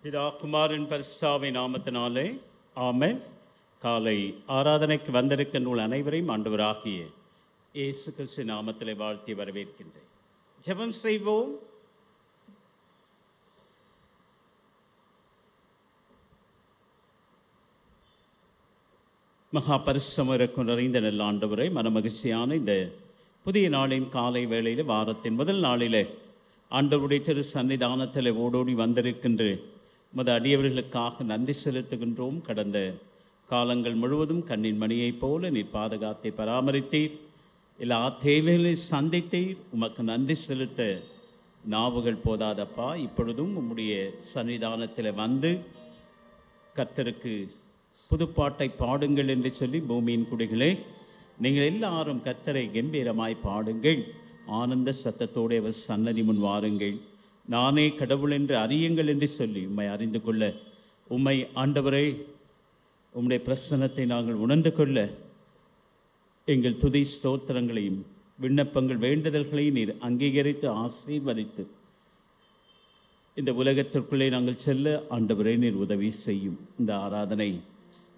பிதா குமாரன் பரிசுத்தாவின் நாமத்தினாலே ஆமென். காலை ஆராதனைக்கு வந்திருக்கின்ற அனைவரையும் ஆண்டவராகிய இயேசு கிறிஸ்து நாமத்திலே வாழ்த்தி வரவேற்கின்றேன். ஜெபம் செய்வோம். மகா பரிசுத்தம் இருக்கும் நிறைந்த நல்ல ஆண்டவரை, மனமகிழ்ச்சியான இந்த புதிய நாளின் காலை வேளையில் வாரத்தின் முதல் நாளிலே ஆண்டவருடைய திரு சன்னிதானத்தில் ஓடோடி வந்திருக்கின்ற உமது அடியவர்களுக்காக நன்றி செலுத்துகின்றோம். கடந்த காலங்கள் முழுவதும் கண்ணின் மணியைப் போல நீர் பாதுகாத்தை பராமரித்தீர், எல்லா தேவைகளை சந்தித்தீர். உமக்கு நன்றி செலுத்த நாவுகள் போதாதப்பா. இப்பொழுதும் உம்முடைய சன்னிதானத்தில் வந்து கர்த்தருக்கு புதுப்பாட்டை பாடுங்கள் என்று சொல்லி, பூமியின் குடிகளே நீங்கள் எல்லாரும் கர்த்தரை கம்பீரமாய் பாடுங்கள், ஆனந்த சத்தத்தோடு அவர் சன்னதி முன் வாருங்கள், நானே கடவுள் என்று அறியுங்கள் என்று சொல்லி உம்மை அறிந்து கொள்ள, உம்மை ஆண்டவரை உம்முடைய பிரசன்னத்தை நாங்கள் உணர்ந்து கொள்ள, எங்கள் துதி ஸ்தோத்திரங்களையும் விண்ணப்பங்கள் வேண்டுதல்களையும் நீர் அங்கீகரித்து ஆசீர்வதித்து இந்த உலகத்திற்குள்ளே நாங்கள் செல்ல ஆண்டவரை நீர் உதவி செய்யும். இந்த ஆராதனை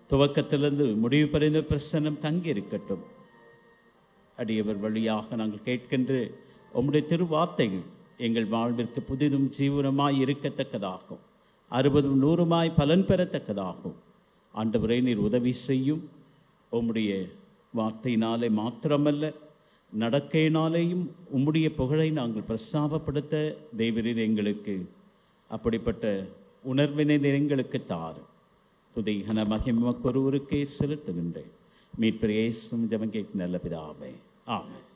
துவக்கத்திலிருந்து முடிவு பெறுந்த பிரசன்னம் தங்கி இருக்கட்டும். அடியவர் வழியாக நாங்கள் கேட்கின்ற உம்முடைய திருவார்த்தைகள் எங்கள் வாழ்விற்கு புதிதும் ஜீவனமாய் இருக்கத்தக்கதாகும், 60-100 பலன் பெறத்தக்கதாகும். ஆண்டவரை நீர் உதவி செய்யும். உம்முடைய வார்த்தையினாலே மாத்திரமல்ல, நடக்கையினாலேயும் உம்முடைய புகழை நாங்கள் பிரஸ்தாபப்படுத்த தேவரீர் எங்களுக்கு அப்படிப்பட்ட உணர்வினை எங்களுக்கு தாரு. துதி கன மகிமை ஒருவருக்கே செலுத்துகின்றேன். மீட்பர் இயேசு ஜெபம் கேட்கும் நல்ல பிதாவே, ஆமென்.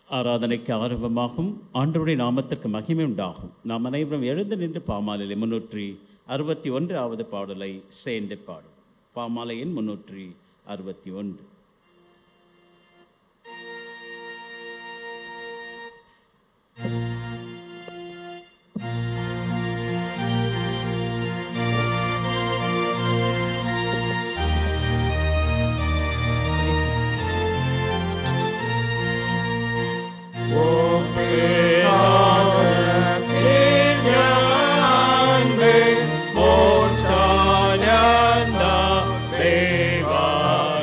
ஆராதனைக்கு ஆரம்பமாகும். ஆண்டவருடைய நாமத்திற்கு மகிமை உண்டாகும். நாம் அனைவரும் எழுந்து நின்று பாமாலையில் 361வது பாடலை சேர்ந்து பாடும். பாமாலையின் 361. Devare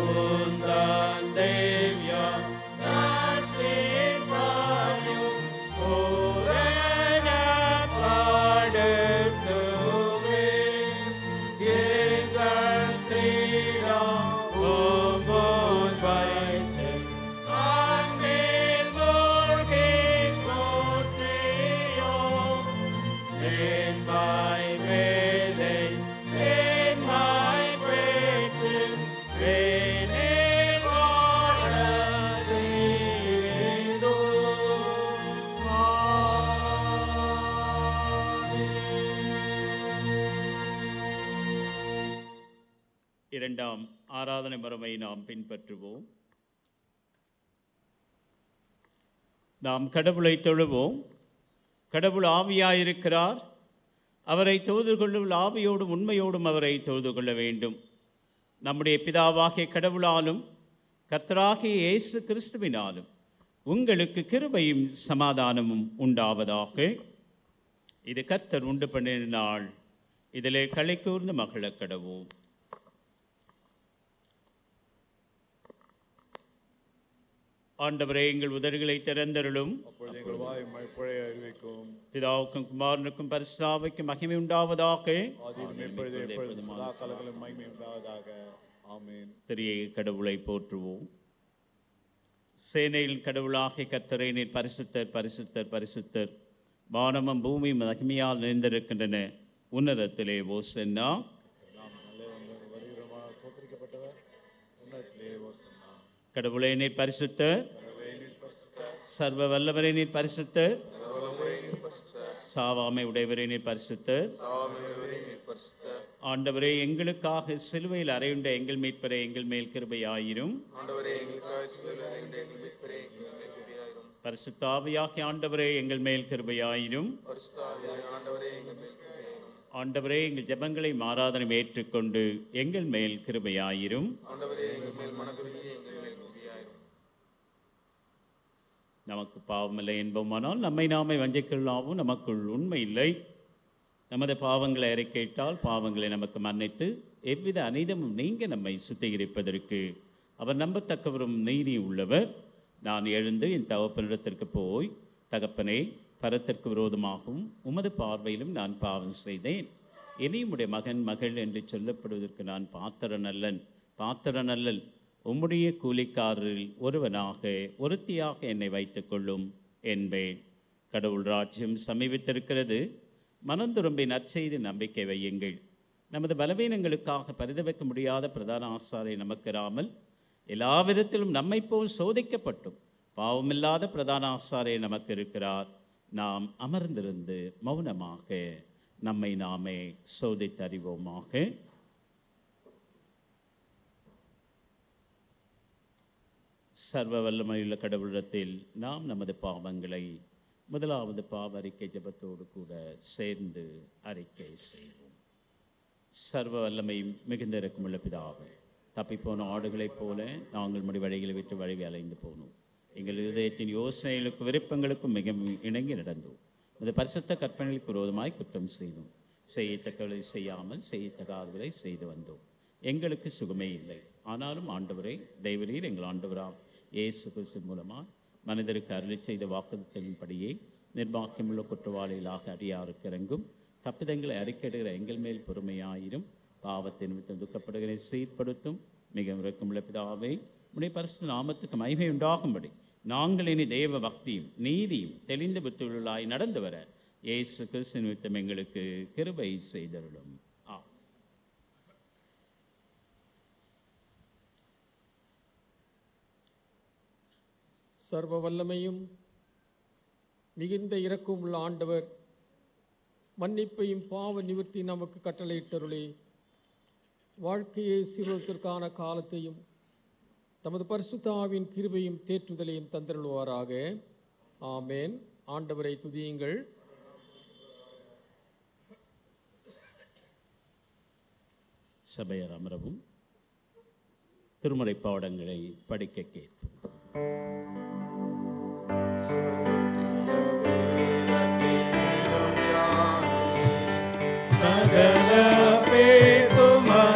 உந்தன் தேவ்ய ரட்சிப்பாயும் பூரண படுத்துவேன். எங்கள் கிரீடம் உம்முன் வைத்து அன்பில் மூழ்கி போற்றியோம். மேன்மை மேலே மேன்மை பெற்று மேனில் வாழ செய்தோம். இரண்டாம் ஆராதனை முறைமை நாம் பின்பற்றுவோம். நாம் கடவுளை தொழுவோம். கடவுள் ஆவியாயிருக்கிறார். அவரை தொழுது கொள்ளும் ஆவியோடும் உண்மையோடும் அவரை தொழுது கொள்ள வேண்டும். நம்முடைய பிதாவாகிய கடவுளாலும் கர்த்தராகிய இயேசு கிறிஸ்துவினாலும் உங்களுக்கு கிருபையும் சமாதானமும் உண்டாவதாக. இது கர்த்தர் உண்டு பண்ணின நாள். இதிலே களை கூர்ந்து மகிழக் கடவோம். ஆண்டவரே, எங்கள் உதடுகளை திறந்தருளும். பிதாவுக்கும் குமாரனுக்கும் பரிசுத்தாவிக்கும் மகிமை உண்டாவதாக. திரியேக கடவுளை போற்றுவோம். சேனையின் கடவுளாகிய கர்த்தரே, நீர் பரிசுத்தர் பரிசுத்தர் பரிசுத்தர். வானமும் பூமியும் மகிமையால் நிறைந்திருக்கின்றன. உன்னதத்திலே ஓசன்னா. கடவுளே, நீர் பரிசுத்தர். சர்வ வல்லவரே, நீர் பரிசுத்தர். சாவாமை உடையவரே, நீர் பரிசுத்தர். ஆண்டவரே, எங்களுக்காக சிலுவையில் அறையுண்ட எங்கள் மீட்பரே, எங்கள் மேல் கிருபையாயிரும். பரிசுத்த ஆவியாகிய ஆண்டவரே, எங்கள் மேல் கிருபையாயிரும். ஆண்டவரே, எங்கள் ஜெபங்களை ஆராதனை ஏற்றுக்கொண்டு எங்கள் மேல் கிருபையாயிரும். நமக்கு பாவமில்லை என்போமானால் நம்மை நாமே வஞ்சிக்கொள்ளாவும் நமக்குள் உண்மை இல்லை. நமது பாவங்களை அறிக்கையிட்டால் பாவங்களை நமக்கு மன்னித்து எவ்வித அநீதமும் நீங்க நம்மை சுத்திகரிப்பதற்கு அவர் நம்பத்தக்கவரும் நீதி உள்ளவர். நான் எழுந்து என் தகப்பனிடத்திற்கு போய், தகப்பனே, பரத்திற்கு விரோதமாகவும் உமது பார்வையிலும் நான் பாவம் செய்தேன். இனி உம்முடைய மகன் மகள் என்று சொல்லப்படுவதற்கு நான் பாத்திரன் அல்லன். உம்முடைய கூலிக்காரரில் ஒருத்தியாக என்னை வைத்துக் கொள்ளும் என்பேன். கடவுள் ராஜ்யம் சமீபித்திருக்கிறது. மனந்துரும்பி நற்செய்தி நம்பிக்கை வையுங்கள். நமது பலவீனங்களுக்காக பரிதவிக்க முடியாத பிரதான ஆசாரை நமக்கிராமல் எல்லா விதத்திலும் நம்மை போல் சோதிக்கப்பட்டும் பாவமில்லாத பிரதான ஆசாரை நமக்கு இருக்கிறார். நாம் அமர்ந்திருந்து மௌனமாக நம்மை நாமே சோதித்தறிவோமாக. சர்வ வல்லமையுள்ள கடவுளிடத்தில் நாம் நமது பாவங்களை முதலாவது பாவ அறிக்கை ஜெபத்தோடு கூட சேர்ந்து அறிக்கை செய்வோம். சர்வ வல்லமை மிகுந்த இரக்கமுள்ள பிதாவே, தப்பிப்போன ஆடுகளைப் போல நாங்கள் முடிவழிகளை விட்டு வழி அலைந்து போனோம். எங்கள் இதயத்தின் யோசனைகளுக்கும் விருப்பங்களுக்கும் மிக இணங்கி நடந்தோம். இந்த பரிசுத்த கற்பனைகளுக்கு விரோதமாய் குற்றம் செய்தோம். செய்யத்தக்கவளை செய்யாமல் செய்யத்தகாதவரை செய்து வந்தோம். எங்களுக்கு சுகமே இல்லை. ஆனாலும் ஆண்டவரை, தெய்வரீர் எங்கள் ஆண்டவராம் இயேசு கிறிஸ்து மூலமாக மனிதருக்கு அருளி செய்த வாக்குறுதிகளின்படியே நிர்வாகமுள்ள குற்றவாளிகளாக அடியாருக்கு இறங்கும். தப்பிதங்களை அறிக்கையிடுகிற எங்கள் மேல் பொறுமையாயிரும். பாவத்தை நிமித்தம் துக்கப்படுகிற சீர்படுத்தும். மிக இரக்கமுள்ள பிதாவே, உடைய பரிசுத்த நாமத்துக்கு மகிமை உண்டாகும்படி நாங்கள் இனி தெய்வ பக்தியும் நீதியும் தெளிந்த புத்தியுள்ளாய் நடந்து வர இயேசு கிறிஸ்து நிமித்தம் எங்களுக்கு கிருபை செய்தருளும். சர்வ வல்லமையும் மிகுந்த இரக்கம் உள்ள ஆண்டவர் மன்னிப்பையும் பாவ நிவர்த்தி நமக்கு கட்டளையிட்டருளே வாழ்க்கையை சீர்வதற்கான காலத்தையும் தமது பரிசுத்த ஆவியின் கிருபையும் தேற்றுதலையும் தந்தருள்வாராக. ஆமேன். ஆண்டவரை துதியுங்கள். சபையர் அமரவும். திருமுறை பாடங்களை படிக்க கேட்போம். சகல பேதுமதபிமானே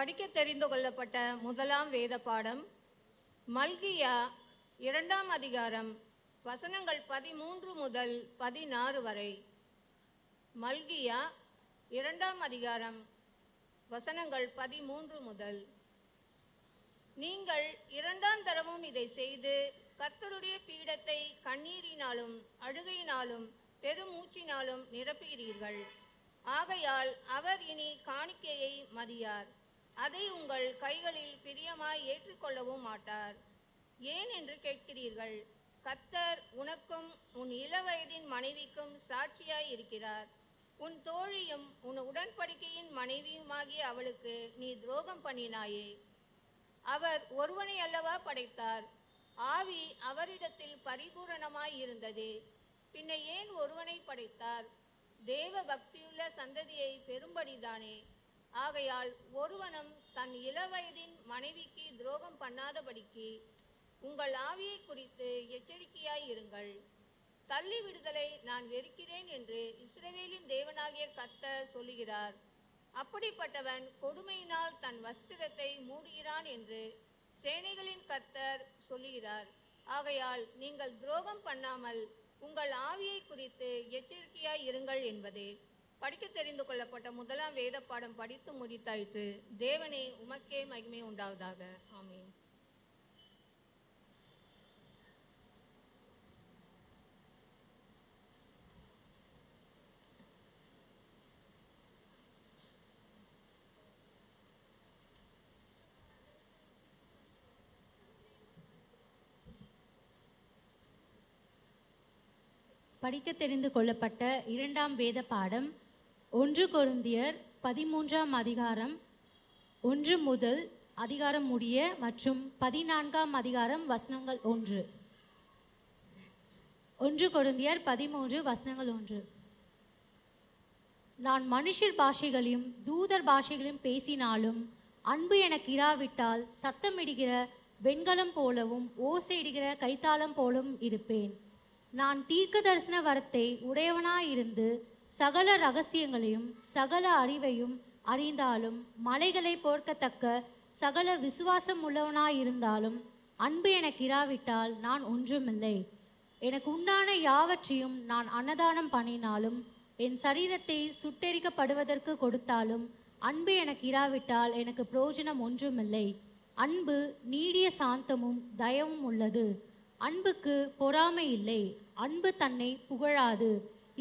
படிக்க தெரிந்து கொள்ளப்பட்ட முதலாம் வேத பாடம் மல்கியா 2ஆம் அதிகாரம் வசனங்கள் 13 முதல் 16 வரை. மல்கியா 2ஆம் அதிகாரம் வசனங்கள் 13 முதல். நீங்கள் 2ஆம் தரமும் இதை செய்து கர்த்தருடைய பீடத்தை கண்ணீரினாலும் அழுகையினாலும் பெருமூச்சினாலும் நிரப்புகிறீர்கள். ஆகையால் அவர் இனி காணிக்கையை மதியார், அதை உங்கள் கைகளில் பிரியமாய் ஏற்றுக்கொள்ளவும் மாட்டார். ஏன் என்று கேட்கிறீர்கள். கர்த்தர் உனக்கும் உன் இளவயதின் மனைவிக்கும் சாட்சியாய் இருக்கிறார். உன் தோழியும் உன் உடன்படிக்கையின் மனைவியுமாகிய அவளுக்கு நீ துரோகம் பண்ணினாயே. அவர் ஒருவனை அல்லவா படைத்தார், ஆவி அவரிடத்தில் பரிபூரணமாய் இருந்தது. பின்ன ஏன் ஒருவனை படைத்தார்? தேவ பக்தியுள்ள சந்ததியை பெரும்படிதானே. ஆகையால் ஒருவனும் தன் இளவயதின் மனைவிக்கு துரோகம் பண்ணாதபடிக்கு உங்கள் ஆவியை குறித்து எச்சரிக்கையாய் இருங்கள். தள்ளி விடுதலை நான் வெறுக்கிறேன் என்று இஸ்ரவேலின் தேவனாகிய கர்த்தர் சொல்லுகிறார். அப்படிப்பட்டவன் கொடுமையினால் தன் வஸ்திரத்தை மூடுகிறான் என்று சேனைகளின் கர்த்தர் சொல்லுகிறார். ஆகையால் நீங்கள் துரோகம் பண்ணாமல் உங்கள் ஆவியை குறித்து எச்சரிக்கையாய் இருங்கள் என்பதே. படிக்க தெரிந்து கொள்ளப்பட்ட முதலாம் வேத பாடம் படித்து முடித்தாயிற்று. தேவனே உமக்கே மகிமை உண்டாவதாக. ஆமென். படிக்க தெரிந்து கொள்ளப்பட்ட 2ஆம் வேத பாடம் 1 கொரிந்தியர் 13ஆம் அதிகாரம் 1 முதல் அதிகாரம் முடிய மற்றும் 14ஆம் அதிகாரம் வசனங்கள் 1. 1 கொரிந்தியர் 13 வசனங்கள் 1. நான் மனுஷர் பாஷைகளையும் தூதர் பாஷைகளையும் பேசினாலும் அன்பு எனக்கு இராவிட்டால் சத்தமிடுகிற வெண்கலம் போலவும் ஓசையிடுகிற கைத்தாளம் போலவும் இருப்பேன். நான் தீர்க்க தரிசன வரத்தை உடையவனாயிருந்து சகல ரகசியங்களையும் சகல அறிவையும் அறிந்தாலும் மலைகளை போர்க்கத்தக்க சகல விசுவாசம் உள்ளவனாயிருந்தாலும் அன்பு எனக்கு இராவிட்டால் நான் ஒன்றுமில்லை. எனக்கு உண்டான யாவற்றையும் நான் அன்னதானம் பண்ணினாலும் என் சரீரத்தை சுட்டெரிக்கப்படுவதற்கு கொடுத்தாலும் அன்பு எனக்கு இராவிட்டால் எனக்கு பிரயோஜனம் ஒன்றுமில்லை. அன்பு நீடிய சாந்தமும் தயவும் உள்ளது. அன்புக்கு பொறாமை இல்லை. அன்பு தன்னை புகழாது,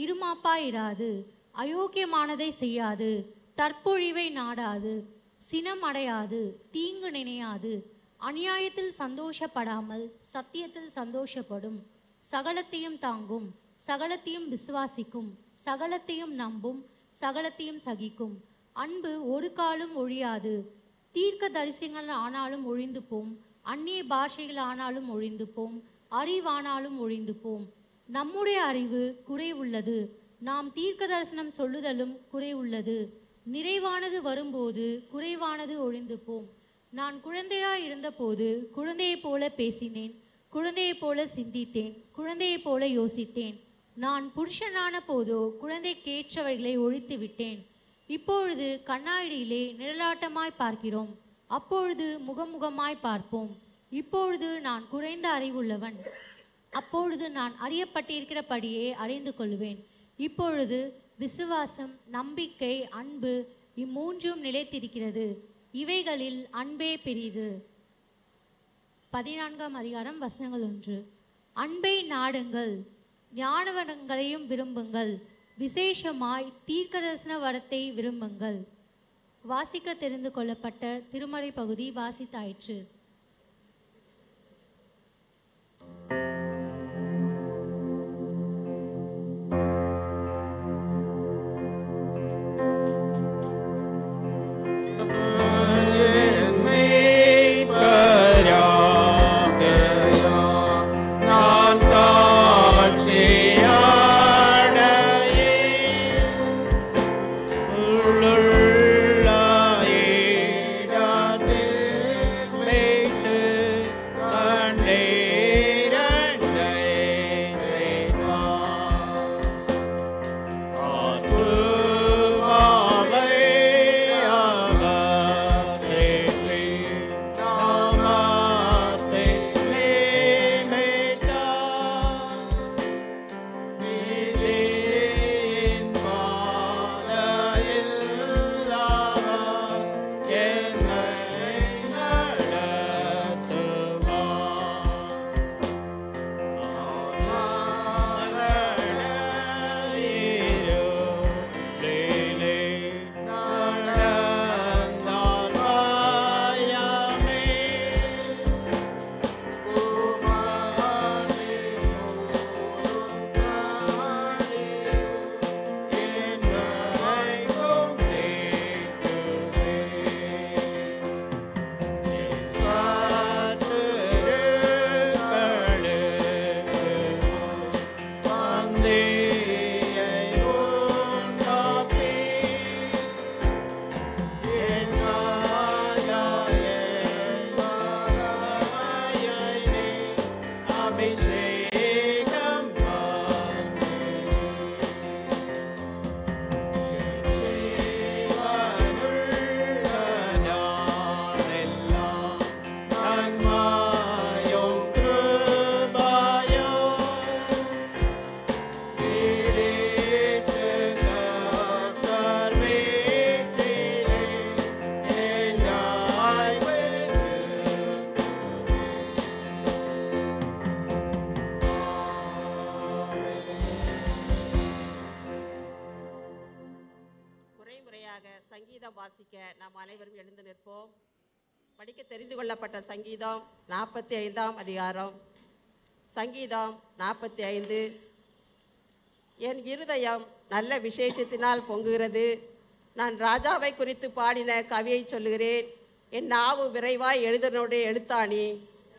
இருமாப்பாயிராது, அயோக்கியமானதை செய்யாது, தற்பொழிவை நாடாது, சினம் அடையாது, தீங்கு நினையாது, அநியாயத்தில் சந்தோஷப்படாமல் சத்தியத்தில் சந்தோஷப்படும், சகலத்தையும் தாங்கும், சகலத்தையும் விசுவாசிக்கும், சகலத்தையும் நம்பும், சகலத்தையும் சகிக்கும். அன்பு ஒரு காலும் ஒழியாது. தீர்க்க தரிசனங்கள் ஆனாலும் ஒழிந்து போம், அந்நிய பாஷைகள் ஆனாலும் ஒழிந்து போம், அறிவானாலும் ஒழிந்து போம். நம்முடைய அறிவு குறைவுள்ளது, நாம் தீர்க்க தரிசனம் சொல்லுதலும் குறைவுள்ளது. நிறைவானது வரும்போது குறைவானது ஒழிந்து போம். நான் குழந்தையாய் இருந்தபோது குழந்தையைப் போல பேசினேன், குழந்தையைப் போல சிந்தித்தேன், குழந்தையைப் போல யோசித்தேன். நான் புருஷனான போதோ குழந்தைக்கேற்றவைகளை ஒழித்து விட்டேன். இப்பொழுது கண்ணாடியிலே நிழலாட்டமாய் பார்க்கிறோம், அப்பொழுது முகமுகமாய் பார்ப்போம். இப்பொழுது நான் குறைந்த அறிவுள்ளவன், அப்பொழுது நான் அறியப்பட்டிருக்கிறபடியே அறிந்து கொள்வேன். இப்பொழுது விசுவாசம், நம்பிக்கை, அன்பு இம்மூன்றும் நிலைத்திருக்கிறது. இவைகளில் அன்பே பெரிது. 14ஆம் அதிகாரம் வசனங்கள் 1. அன்பை நாடுங்கள், ஞானவரங்களையும் விரும்புங்கள், விசேஷமாய் தீர்க்கதரிசன வரத்தை விரும்புங்கள். வாசிக்க தெரிந்து கொள்ளப்பட்ட திருமறை பகுதி வாசித்தாயிற்று. உள்ளுள்ள இடத்தில் சங்கீதம் வாசிக்க நாம் அனைவரும் எழுந்து நிற்போம். படிக்க தெரிந்து கொள்ளப்பட்ட சங்கீதம் 45ஆம் அதிகாரம். சங்கீதம் 45. என் இருதயம் நல்ல விசேஷத்தினால் பொங்குகிறது. நான் ராஜாவை குறித்து பாடின கவியை சொல்லுகிறேன். என் நாவு விரைவாய் எழுதனுடைய எழுத்தாணி.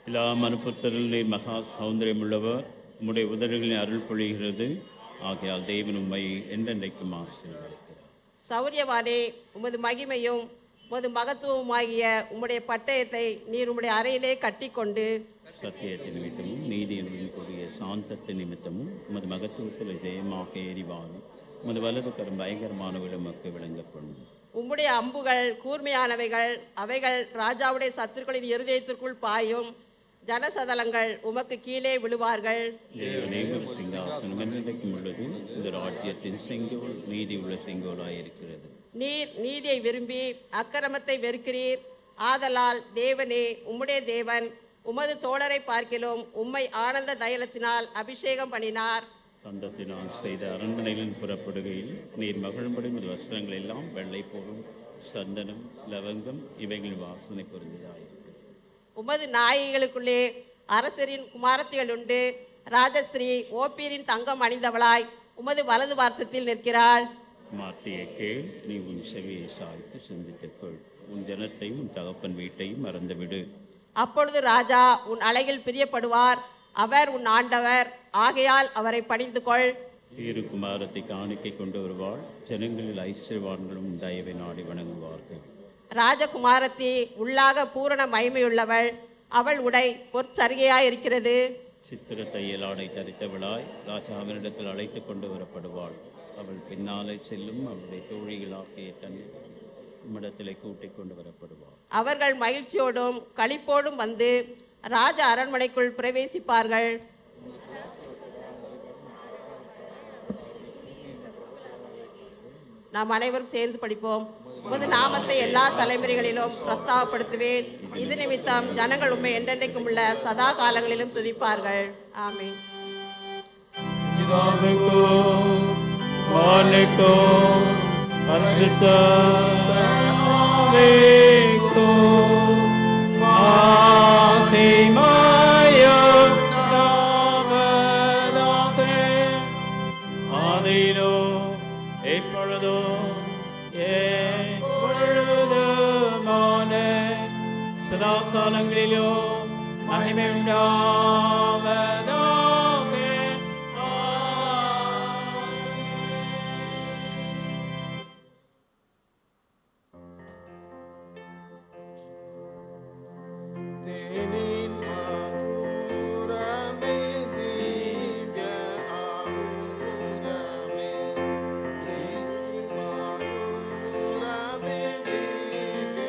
எல்லா மனுப்புத்தரிலே மகா சௌந்தரியம் உள்ளவர், உம்முடைய உதடுகளின் அருள் பொழிகிறது. ஆகையால் தேவன் உம்மை என்றென்றைக்கும் ஆசீர்வதிக்கிறார். சௌரியவானே, உமது மகிமையும் உமது மகத்துவமாகிய உம்முடைய பட்டயத்தை நீர் உம்முடைய அறையிலே கட்டிக்கொண்டு சத்தியத்தின் நிமித்தமும் நீதியின் கூடிய சாந்தத்தின் நிமித்தமும் உமது மகத்துவத்தில் ஜெயமாக எரிவாரும். உமது வலது கரம் பயங்கரமானவிடம் மக்கள் விளங்கப்படும். உம்முடைய அம்புகள் கூர்மையானவைகள், அவைகள் ராஜாவுடைய சத்துருக்களின் இருதயத்திற்குள் பாயும். ஜனசதலங்கள் உமக்கு கீழே விழுவார்கள். தேவனேவர் சிங்காசனம் என்றைக்கும் உள்ளது. இந்த ராஜ்யத்தின் செங்கோல் நீதி உள்ள செங்கோலாயிருக்கிறது. நீர் நீதியை விரும்பி அக்கிரமத்தை வெறுக்கிறீர். ஆதலால் தேவனே, உம்முடைய தேவன் உமது தோழரை பார்க்கிலும் உம்மை ஆனந்த தைலத்தினால் அபிஷேகம் பண்ணினார். தந்தத்தினால் செய்த அரண்மனையில் புறப்படுகையில் நீர் மகிழும்படி உமது வஸ்திரங்கள் எல்லாம் வெள்ளை போலும். சந்தனம், லவங்கம் இவைகளின் வாசனை பொருந்தியதாயிருக்கிறது. உமது நாயகிகளுக்குள்ளே அரசரின் குமாரத்திகள் உண்டு. ராஜஸ்ரீ ஓப்பீரின் தங்கம் அணிந்தவளாய் உமது வலது பார்சத்தில் நிற்கிறாள். மாட்டிய கேள், நீ உன் செவியை சாய்த்து சிந்தித்து கொள். உன் ஜனத்தையும் உன் தகப்பன் வீட்டையும் மறந்துவிடு. அப்பொழுது ராஜா உன் அழகில் பிரியப்படுவார். அவர் உன் ஆண்டவர், ஆகையால் அவரை பணிந்து கொள். இரு குமாரத்தை காணிக்கை கொண்டு வருவாள். ஜனங்களில் ஐஸ்வர்யவான்களும் தயவை நாடி வணங்குவார்கள். ராஜகுமாரத்தி உள்ளாக பூரண மகிமையுள்ளவள். அவள் உடை பொற்சரிகையாயிருக்கிறது. சித்திர தையலாடை தரித்தவளாய் ராஜாவினிடத்தில் அழைத்து கொண்டு வரப்படுவாள். அவள் பின்னாலே செல்லும் அவளுடைய தோழிகளாகிய தன் உம்மிடத்திலே கூட்டிக் கொண்டு வரப்படுவாள். அவர்கள் மகிழ்ச்சியோடும் களிப்போடும் வந்து ராஜ அரண்மனைக்குள் பிரவேசிப்பார்கள். நாம் அனைவரும் சேர்ந்து படிப்போம். உமது நாமத்தை எல்லா தலைமுறைகளிலும் பிரஸ்தாபப்படுத்துவேன். இது நிமித்தம் ஜனங்கள் உம்மை என்றென்றைக்கும் உள்ள சதா காலங்களிலும் துதிப்பார்கள். ஆமென். சதாகாலங்களிலும் மகிமை உண்டாவதாக. தேனின் மதுரமே திவ்ய அமுதமே, தேனின் மதுரமே திவ்ய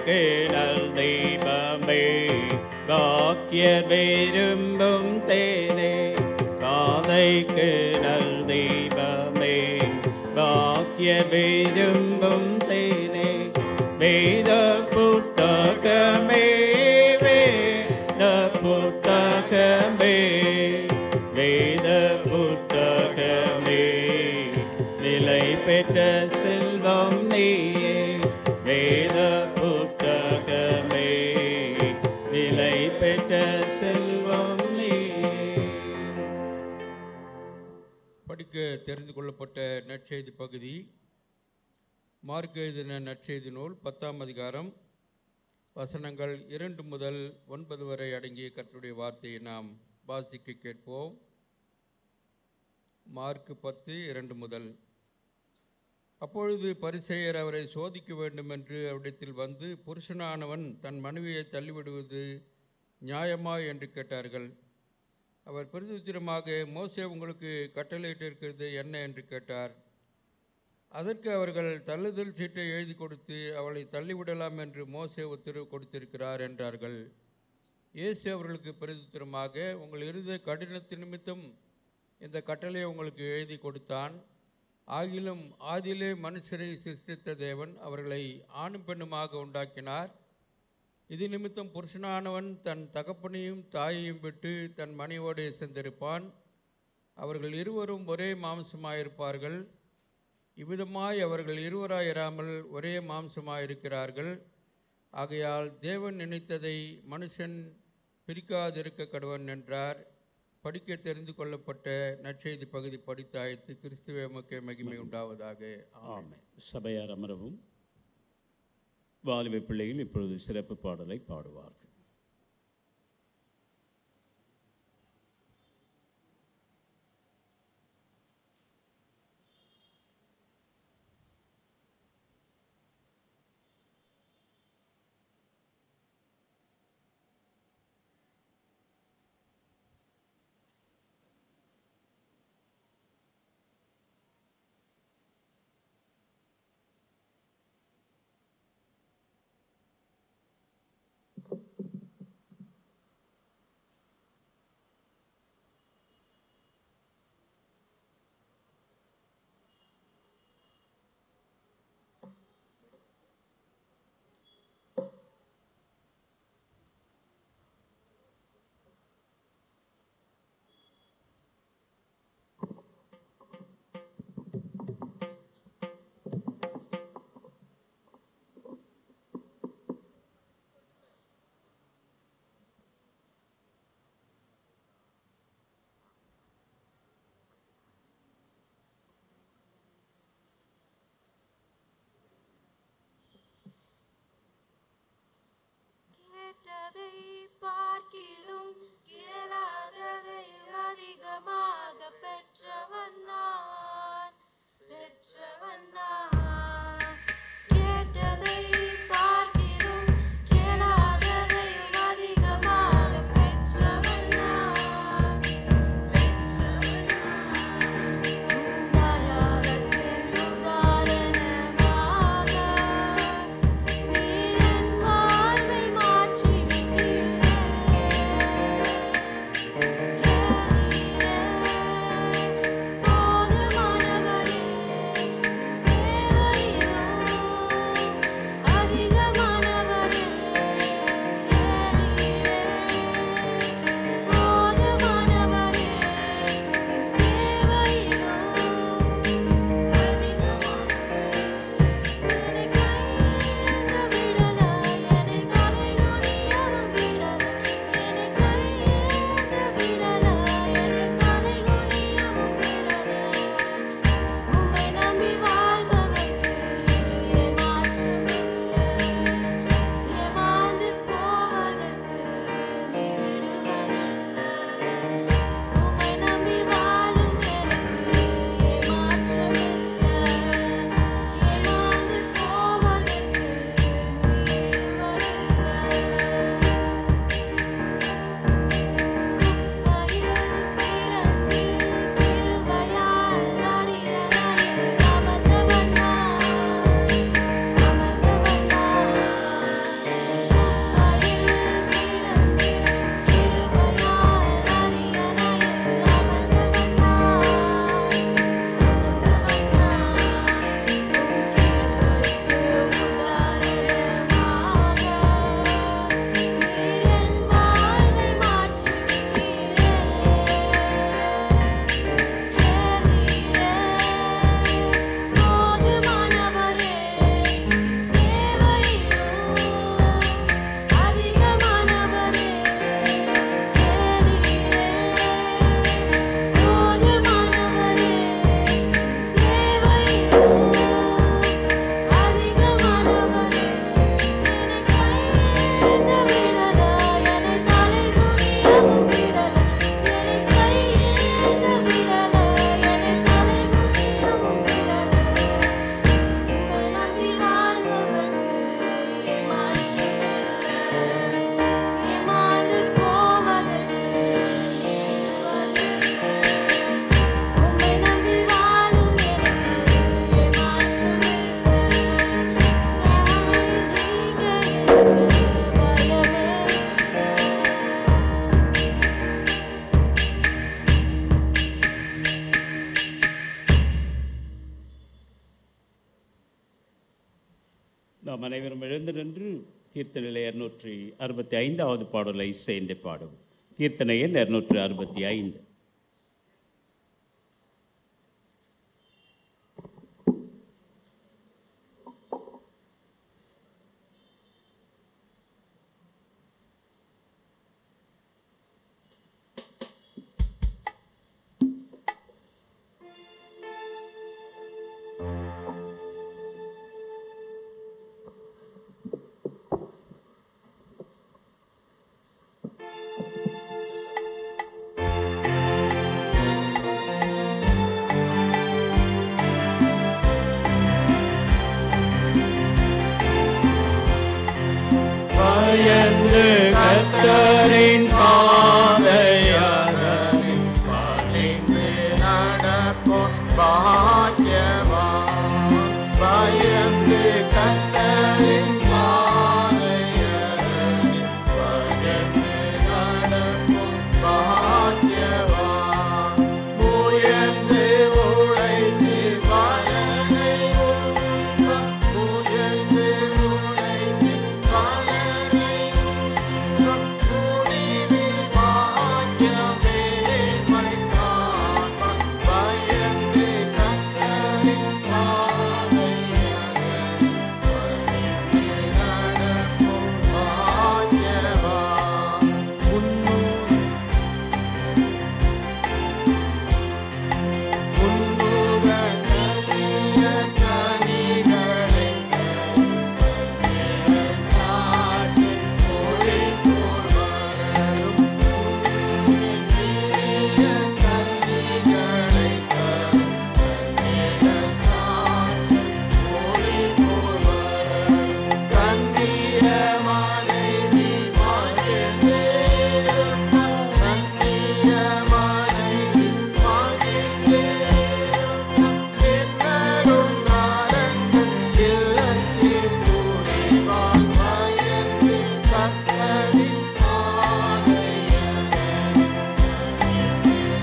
கேணல் தெய்வமே, பாக்கிய விரும்பும் தேனே. காதை கேணல் தெய்வமே, பாக்கிய விரும்பும் தேனே. வேத புத்தகமே, வேத புத்தகமே, வேத புத்தகமே, நிலை பெற்ற செல்வம் நீயே. வேத புத்தகமே, நிலை பெற்ற செல்வம் நீயே. படிக்க தெரிந்து கொள்ளப்பட்ட நற்செய்தி பகுதி மார்க் எழுதின நற்செய்தி நூல் 10ஆம் அதிகாரம் வசனங்கள் 2 முதல் 9 வரை அடங்கிய கர்த்தருடைய வார்த்தையை நாம் வாசிக்க கேட்போம். மார்க் 10:2 முதல். அப்பொழுது பரிசேயர் அவரை சோதிக்க வேண்டும் என்று அவரிடத்தில் வந்து, புருஷனானவன் தன் மனைவியை தள்ளிவிடுவது நியாயமா என்று கேட்டார்கள். அவர் பிரதித்திரமாக, மோசே உங்களுக்கு கட்டளையிட்டிருக்கிறது என்ன என்று கேட்டார். அதற்கு அவர்கள், தள்ளுதல் சீட்டை எழுதி கொடுத்து அவளை தள்ளிவிடலாம் என்று மோசே உத்தரவு கொடுத்திருக்கிறார் என்றார்கள். இயேசு அவர்களுக்கு பிரதித்திரமாக, உங்கள் இருதய கடினத்தின் நிமித்தம் இந்த கட்டளையை உங்களுக்கு எழுதி கொடுத்தான். ஆகிலும் ஆதியிலே மனுஷரை சிருஷ்டித்த தேவன் அவர்களை ஆணும் பெண்ணுமாக உண்டாக்கினார். இது நிமித்தம் புருஷனானவன் தன் தகப்பனையும் தாயையும் விட்டு தன் மனைவியோடு சேர்ந்திருப்பான். அவர்கள் இருவரும் ஒரே மாம்சமாயிருப்பார்கள். இவ்விதமாய் அவர்கள் இருவராயிராமல் ஒரே மாம்சமாயிருக்கிறார்கள். ஆகையால் தேவன் நினைத்ததை மனுஷன் பிரிக்காதிருக்க கடவன் என்றார். படிக்க தெரிந்து கொள்ளப்பட்ட நற்செய்தி பகுதி படித்தாய்த்து. கிறிஸ்துவே உமக்கே மகிமை உண்டாவதாக. ஆமென். சபையார் அமரவும். வாலிப பிள்ளைகள் இப்பொழுது சிறப்பு பாடலை பாடுவார்கள். கேட்டதை பார்க்கிலும் கேளாததையும் அதிகமாக பெற்றவன் நான். கேட்டதை பார்க்கிலும் கேளாததையும் அதிகமாக பெற்றவன் நான். உண்டாயாதத்தின் உதாரணமாக நீர் என் வாழ்வை மாற்றிவிட்டீரே. போதுமானவரே, தேவையோ அதிகமானவரே. போதுமானவரே, தேவையோ என்னை கையேந்த விடல, என்னை தலைகுனியவும் விடல. என்னை கையேந்த விடல, என்னை தலைகுனியவும் விடல. உம்மை நம்பி வாழ்பவர்க்கு ஏமாற்றமில்லை. ஏமாந்து போவதற்கு நீர் விடுவதில்லை. உம்மை நம்பி வாழும் எனக்கு ஏமாற்றமில்லை. ஏமாந்து போவதற்கு நீர் விடுவதில்லை. குப்பையில் பிறந்து கிருபையால் அரியணையில் அமர்ந்தவன் நான். குப்பையில் பிறந்து கிருபையால் அரியணையில் அமர்ந்தவன் நான். கிருபைக்கு உதாரணமாக நீர் என் வாழ்வை மாற்றிவிட்டீரே. போதுமானவரே, தேவையோ அதிகமானவரே. போதுமானவரே, தேவையோ அதிகமானவரே. என்னை கையேந்த விடல, என்னை தலைகுனியவும் விடல. என்னை கையேந்த விடல, என்னை தலைகுனியவும் விடல. உம்மை நம்பி வாழ்பவர்க்கு ஏமாற்றமில்லை. ஏமாந்து போவதற்கு நீர் விடுவதில்லை. உம்மை நம்பி வாழும் எனக்கு ஏமாற்றமில்லை. நீங்க எனக்கு பயமே இல்லை. நாம் அனைவரும் எழுந்து நின்று கீர்த்தனை 265வது பாடலை சேர்ந்து பாடும். கீர்த்தனை எண் 265. பாக்கியவான் பயந்து கர்த்தரின் பாதையரணி பயந்து நடக்கும் பாக்கியவான் முயன்று உழைத்து பலனை உண்பான் முயன்று உழைத்து பலனை உண்பான் முடிவில் பாக்கியமேன்மை காண்பான் பயந்து கர்த்தரின் பாதையரணி பயந்து நடக்கும் பாக்கியவான் முன்னுக கனிய கனிகளை காற்று மொழி போல் வளரும் பெரிய கனிகளை கண்ணீரல் காற்று மொழி போல் வளரும் கண்ணிய மனைவி மகிழ்ந்தேருப்பாள் கண்ணிய மனைவி மகிழ்ந்தேருப்பாள் பின்னரும் நலங்கள் இல்லத்தில் புரிவாள் பயந்து கர்த்தரின் பாதையரணி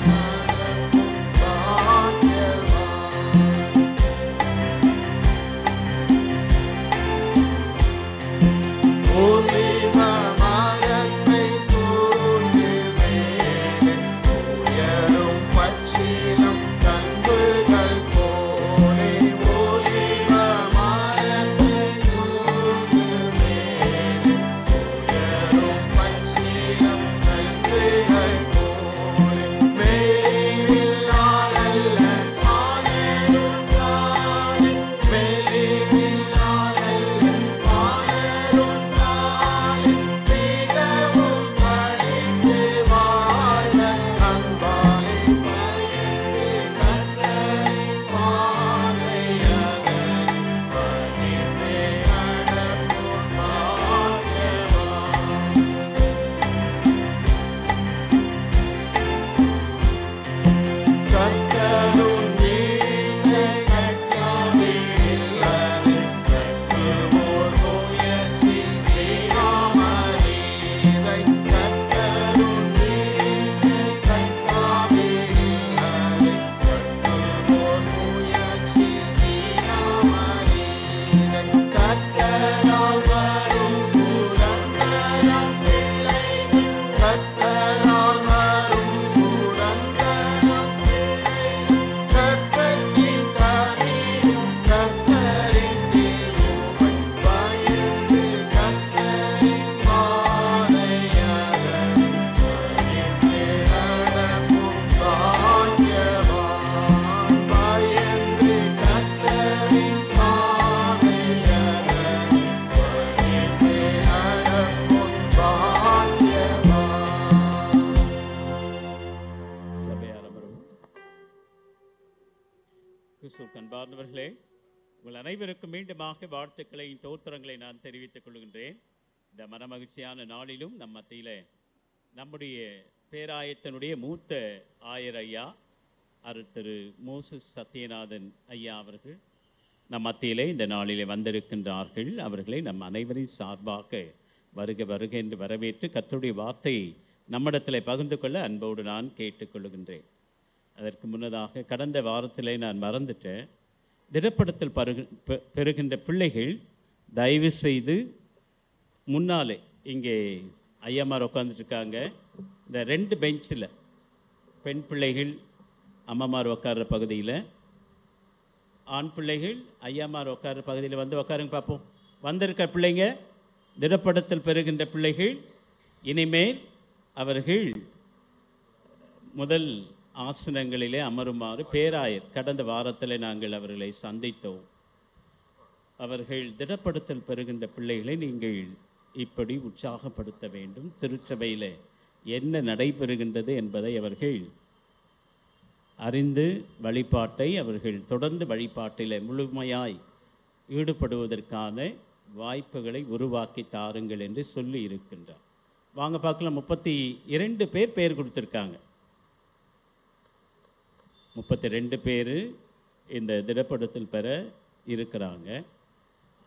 நடக்கும் பாக்கியவான் ஒலிவ மரத்தை சூழ்ந்து மேலே உயரும் பச்சிலம் கன்புகள் போலே ஒலிவ மரத்தை சூழ்ந்து மேலே உயரும் பச்சிலம் கன்புகள் போலே மேலில்லால் அல்ல ஆனரும் தானே மேலில்லால் அல்ல ஆனரும் தானே மிகவும் பணிந்து வாழ அன்பாலே பயந்து கர்த்தரின் பாதையரணி பணிந்து நடக்கும் பாக்கியவான் கர்த்தரும் வீட்டை கட்டவில்லை கட்டுவோர் முயற்சி வீணாமறிதை கர்த்தரும் வீட்டை கட்டவில்லை கட்டுவோர் முயற்சி வீணாமறிதை கர்த்தரால் வரும் சுதந்திரம் பிள்ளைகள் கர்த்தரால் வரும் சுதந்திரம் கர்த்தத்தின் கனியும் கர்த்தரின் திருமை பயந்து கர்த்தரின் பாதையரணி பயந்து நடக்கும் பாக்கியவான் பயந்து கர்த்தரின் பாதையரணி பயந்து நடக்கும் பாக்கியவான் சபையார் அமரவும். கிறிஸ்துவுக்கு அன்பார்ந்தவர்களே, உங்கள் அனைவருக்கும் மீண்டுமாக வாழ்த்துக்களையும் தோத்திரங்களை நான் தெரிவித்துக் கொள்கின்றேன். இந்த மனமகிழ்ச்சியான நாளிலும் நம் மத்தியிலே நம்முடைய பேராயத்தினுடைய மூத்த ஆயர் ஐயா திரு மோசஸ் சத்யநாதன் ஐயா அவர்கள் நம் மத்தியிலே இந்த நாளிலே வந்திருக்கின்றார்கள். அவர்களை நம் அனைவரின் சார்பாக வருக வருக என்று வரவேற்று கர்த்தருடைய வார்த்தையை நம்மிடத்தில் பகிர்ந்து கொள்ள அன்போடு நான் கேட்டுக்கொள்கின்றேன். அதற்கு முன்னதாக கடந்த வாரத்திலே நான் மறந்துட்டேன். திடப்படத்தில் பெறுகின்ற பிள்ளைகள் தயவு செய்து முன்னாலே இங்கே ஐயாமார் உட்காந்துட்ருக்காங்க. இந்த 2 பெஞ்சில் பெண் பிள்ளைகள் அம்மாமார் உட்கார்ற பகுதியில், ஆண் பிள்ளைகள் ஐயாமார் உட்கார்ற பகுதியில் வந்து உட்காருங்க பார்ப்போம். வந்திருக்க பிள்ளைங்க, திடப்படத்தில் பெறுகின்ற பிள்ளைகள் இனிமேல் அவர்கள் முதல் ஆசனங்களிலே அமருமாறு பேராயர் கடந்த வாரத்தில் நாங்கள் அவர்களை சந்தித்தோம். அவர்கள் திடப்படுத்தல் பெறுகின்ற பிள்ளைகளை நீங்கள் இப்படி உற்சாகப்படுத்த வேண்டும். திருச்சபையில் என்ன நடைபெறுகின்றது என்பதை அவர்கள் அறிந்து வழிபாட்டை அவர்கள் தொடர்ந்து வழிபாட்டில் முழுமையாய் ஈடுபடுவதற்கான வாய்ப்புகளை உருவாக்கி தாருங்கள் என்று சொல்லி இருக்கின்றார். வாங்க பார்க்கலாம். 32 பேர் பெயர் கொடுத்துருக்காங்க. 32 பேர் இந்த திடப்படுத்தல் பெற இருக்கிறாங்க.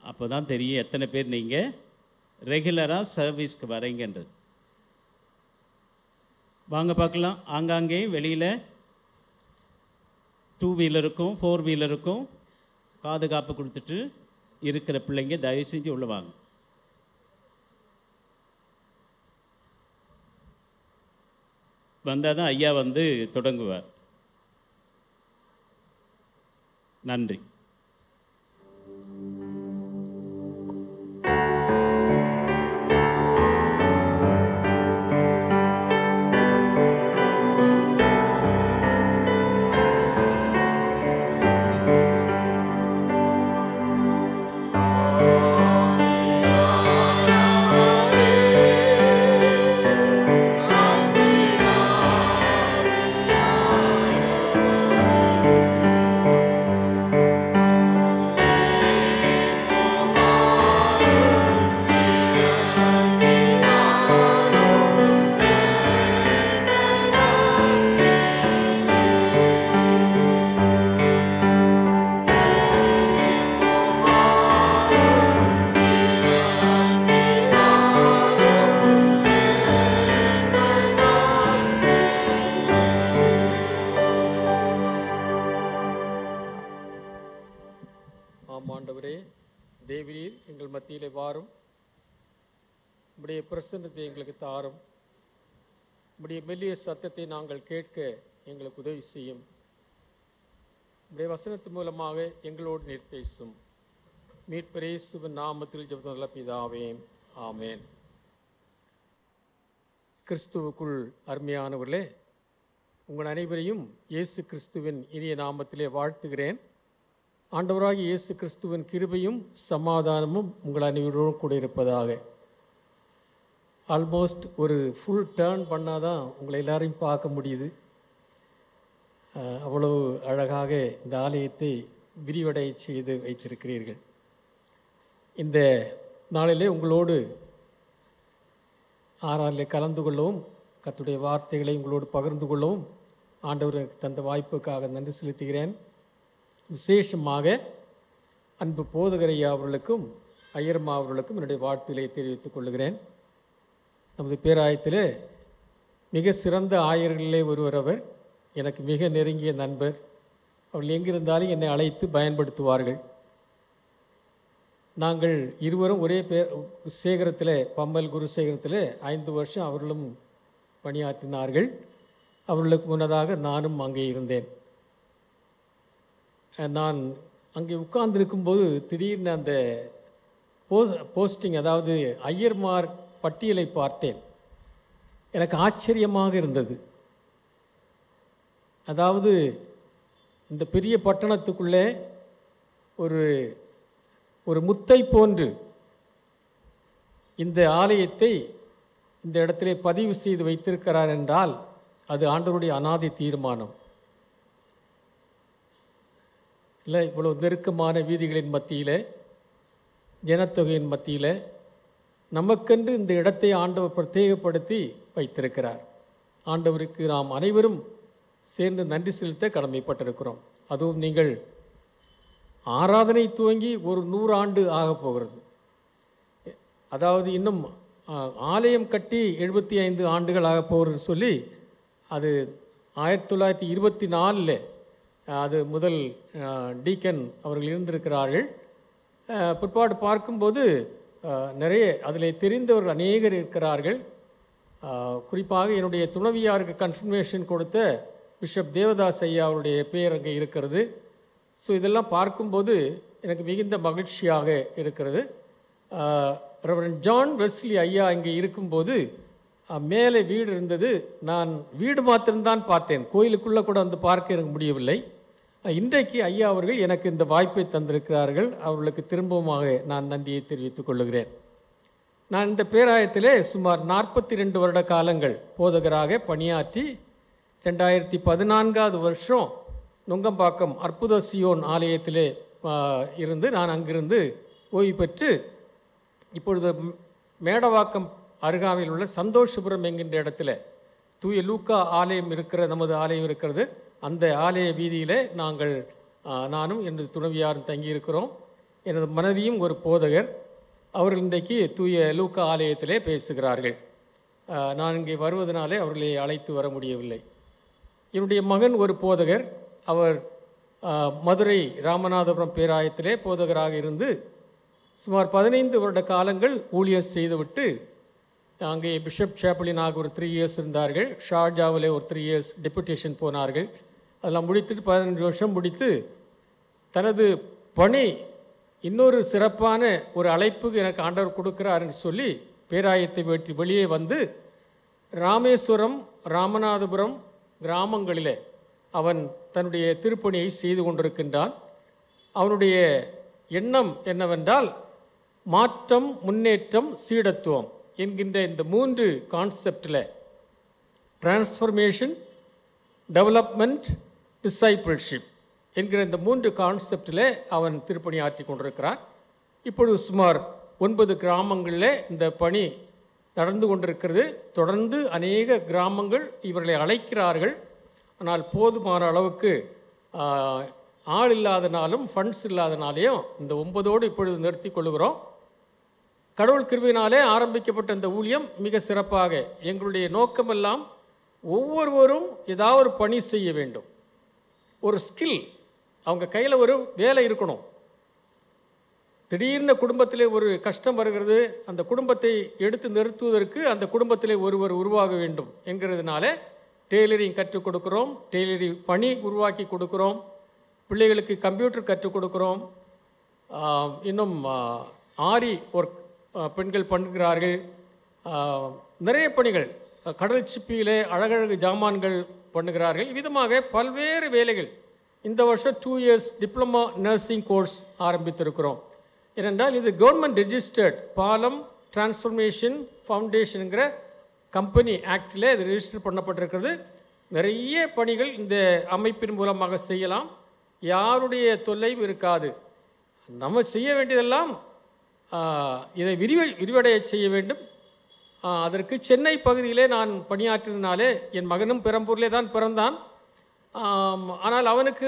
அப்போ தான் தெரியும் எத்தனை பேர் நீங்கள் ரெகுலராக சர்வீஸ்க்கு வரீங்கன்றது. வாங்க பார்க்கலாம். ஆங்காங்கே வெளியில் 2 வீலருக்கும் 4 வீலருக்கும் பாதுகாப்பு கொடுத்துட்டு இருக்கிற பிள்ளைங்க தயவு செஞ்சு உள்ள வாங்க. வந்தால் தான் ஐயா வந்து தொடங்குவார். நன்றி. ஆண்டவரே, தேவரீர் எங்கள் மத்தியிலே வாரும். உம்முடைய பிரசன்னத்தை எங்களுக்கு தாரும். உம்முடைய மெல்லிய சத்தத்தை நாங்கள் கேட்க எங்களுக்கு உதவி செய்யும். உம்முடைய வசனத்தின் மூலமாக எங்களோடு நீர் பேசும். மீட்பர் இயேசுவின் நாமத்தில் ஜெபம் நல்ல பிதாவே, ஆமென். கிறிஸ்துவுக்குள் அருமையானவர்களே, உங்கள் அனைவரையும் இயேசு கிறிஸ்துவின் இனிய நாமத்திலே வாழ்த்துகிறேன். ஆண்டவராகிய இயேசு கிறிஸ்துவின் கிருபையும் சமாதானமும் உங்கள் அனைவரோடும் கூட இருப்பதாக. ஆல்மோஸ்ட் ஒரு ஃபுல் டேர்ன் பண்ணாதான் உங்களை எல்லாரையும் பார்க்க முடியுது. அவ்வளவு அழகாக இந்த ஆலயத்தை விரிவடை செய்து வைத்திருக்கிறீர்கள். இந்த நாளிலே உங்களோடு ஆராலில் கலந்து கொள்ளவும், கர்த்தருடைய வார்த்தைகளை உங்களோடு பகிர்ந்து கொள்ளவும் ஆண்டவர் எனக்கு தந்த வாய்ப்புக்காக நன்றி செலுத்துகிறேன். விசேஷமாக அன்பு போதகரையா அவர்களுக்கும் ஐயர்மா அவர்களுக்கும் என்னுடைய வாழ்த்துக்களை தெரிவித்துக் கொள்கிறேன். நமது பேராயத்திலே மிக சிறந்த ஆயர்களிலே ஒருவர் அவர். எனக்கு மிக நெருங்கிய நண்பர். அவர்கள் எங்கிருந்தாலும் என்னை அழைத்து பயன்படுத்துவார்கள். நாங்கள் இருவரும் ஒரே சேகரத்தில், பம்பல் குருசேகரத்தில் 5 வருஷம் அவர்களும் பணியாற்றினார்கள். அவர்களுக்கு முன்னதாக நானும் அங்கே இருந்தேன். நான் அங்கே உட்கார்ந்திருக்கும்போது திடீர்னு அந்த போஸ்டிங், அதாவது ஐயர்மார் பட்டியலை பார்த்தேன். எனக்கு ஆச்சரியமாக இருந்தது. அதாவது இந்த பெரிய பட்டணத்துக்குள்ளே ஒரு முத்தை போன்று இந்த ஆலயத்தை இந்த இடத்திலே பதிவு செய்து வைத்திருக்கிறார் என்றால் அது ஆண்டவருடைய அநாதி தீர்மானம். இல்லை, இவ்வளோ நெருக்கமான வீதிகளின் மத்தியில், ஜனத்தொகையின் மத்தியில் நமக்கென்று இந்த இடத்தை ஆண்டவர் பிரத்யேகப்படுத்தி வைத்திருக்கிறார். ஆண்டவருக்கு நாம் அனைவரும் சேர்ந்து நன்றி செலுத்த கடமைப்பட்டிருக்கிறோம். அதுவும் நீங்கள் ஆராதனை துவங்கி ஒரு 100 ஆண்டு ஆகப் போகிறது. அதாவது இன்னும் ஆலயம் கட்டி 75 ஆண்டுகள் ஆகப் போகிறது சொல்லி, அது 1924 அது முதல் டீக்கன் அவர்கள் இருந்திருக்கிறார்கள். பிற்பாடு பார்க்கும்போது நிறைய அதில் தெரிந்தவர்கள் அநேகர் இருக்கிறார்கள். குறிப்பாக என்னுடைய துணைவியாருக்கு கன்ஃபர்மேஷன் கொடுத்த பிஷப் தேவதாஸ் ஐயா அவருடைய பேர் அங்கே இருக்கிறது. ஸோ இதெல்லாம் பார்க்கும்போது எனக்கு மிகுந்த மகிழ்ச்சியாக இருக்கிறது. ரெவரண்ட் ஜான் வெஸ்லி ஐயா இங்கே இருக்கும்போது மேலே வீடு இருந்தது. நான் வீடு மாத்திரம்தான் பார்த்தேன், கோயிலுக்குள்ளே கூட வந்து பார்க்க எனக்கு முடியவில்லை. இன்றைக்கு ஐயா அவர்கள் எனக்கு இந்த வாய்ப்பை தந்திருக்கிறார்கள். அவர்களுக்கு திரும்பவுமாக நான் நன்றியை தெரிவித்துக் கொள்ளுகிறேன். நான் இந்த பேராயத்திலே சுமார் 42 வருட காலங்கள் போதகராக பணியாற்றி 2014 வருஷம் நுங்கம்பாக்கம் அற்புத சியோன் ஆலயத்திலே இருந்து நான் அங்கிருந்து ஓய்வு பெற்று இப்பொழுது மேடவாக்கம் அருகாமையில் உள்ள சந்தோஷபுரம் என்கின்ற இடத்துல தூய லூக்கா ஆலயம் நமது ஆலயம் இருக்கிறது. அந்த ஆலய வீதியிலே நாங்கள் நானும் எனது துணைவியாரும் தங்கியிருக்கிறோம். எனது மனைவியும் ஒரு போதகர். அவர்கள் இன்றைக்கு தூய லூக்கா ஆலயத்திலே பேசுகிறார்கள். நான் இங்கே வருவதனாலே அவர்களை அழைத்து வர முடியவில்லை. என்னுடைய மகன் ஒரு போதகர். அவர் மதுரை ராமநாதபுரம் பேராயத்திலே போதகராக இருந்து சுமார் 15 வருட காலங்கள் ஊழியர் செய்துவிட்டு அங்கே பிஷப் சேப்பலினாக ஒரு 3 இயர்ஸ் இருந்தார்கள். ஷார்ஜாவிலே ஒரு 3 இயர்ஸ் டெபுட்டேஷன் போனார்கள். அதெல்லாம் முடித்துட்டு 15 வருஷம் முடித்து தனது பணி இன்னொரு சிறப்பான ஒரு அழைப்புக்கு எனக்கு ஆண்டவர் கொடுக்கிறாருன்னு சொல்லி பேராயத்தை வெட்டி வெளியே வந்து ராமேஸ்வரம் ராமநாதபுரம் கிராமங்களிலே அவன் தன்னுடைய திருப்பணியை செய்து கொண்டிருக்கின்றான். அவனுடைய எண்ணம் என்னவென்றால் மாற்றம், முன்னேற்றம், சீடத்துவம் என்கின்ற இந்த 3 கான்செப்டில் டிரான்ஸ்ஃபர்மேஷன், டெவலப்மெண்ட், டிசைபிள்ஷிப் என்கிற இந்த 3 கான்செப்டில் அவன் திருப்பணி ஆற்றி கொண்டிருக்கிறான். இப்பொழுது சுமார் 9 கிராமங்களில் இந்த பணி நடந்து கொண்டிருக்கிறது. தொடர்ந்து அநேக கிராமங்கள் இவர்களை அழைக்கிறார்கள். ஆனால் போதுமான அளவுக்கு ஆள் இல்லாதனாலும் ஃபண்ட்ஸ் இல்லாதனாலேயும் இந்த 9ஓடு இப்பொழுது நிறுத்தி கொள்கிறோம். கடவுள் கிருபையினாலே ஆரம்பிக்கப்பட்ட இந்த ஊழியம் மிக சிறப்பாக, எங்களுடைய நோக்கமெல்லாம் ஒவ்வொருவரும் ஏதாவது ஒரு பணி செய்ய வேண்டும். ஒரு ஸ்கில், அவங்க கையில் ஒரு வேலை இருக்கணும். திடீர்னு குடும்பத்திலே ஒரு கஷ்டம் வருகிறது, அந்த குடும்பத்தை எடுத்து நிறுத்துவதற்கு அந்த குடும்பத்திலே ஒருவர் உருவாக வேண்டும் என்கிறதுனால டெய்லரிங் கற்றுக் கொடுக்குறோம், டெய்லரிங் பணி உருவாக்கி கொடுக்குறோம், பிள்ளைகளுக்கு கம்ப்யூட்டர் கற்றுக் கொடுக்குறோம். இன்னும் ஆரி ஒர்க் பெண்கள் பண்ணுகிறார்கள். நிறைய பணிகள், கடல் சிப்பியிலே அழகழகு ஜாமான்கள் பண்ணுகிறார்கள். விதமாக பல்வேறு வேலைகள். இந்த வருஷம் 2 இயர்ஸ் டிப்ளமா நர்சிங் கோர்ஸ் ஆரம்பித்திருக்கிறோம். ஏனென்றால் இது கவர்மெண்ட் ரெஜிஸ்டர்ட் பாலம் டிரான்ஸ்ஃபர்மேஷன் ஃபவுண்டேஷனுங்கிற கம்பெனி ஆக்டில் இது ரெஜிஸ்டர் பண்ணப்பட்டிருக்கிறது. நிறைய பணிகள் இந்த அமைப்பின் மூலமாக செய்யலாம். யாருடைய தொல்லையும் இருக்காது. நம்ம செய்ய வேண்டியதெல்லாம் இதை விரிவடைய செய்ய வேண்டும். அதற்கு சென்னை பகுதியிலே நான் பணியாற்றினாலே, என் மகனும் பெரம்பூரிலே தான் பிறந்தான். ஆனால் அவனுக்கு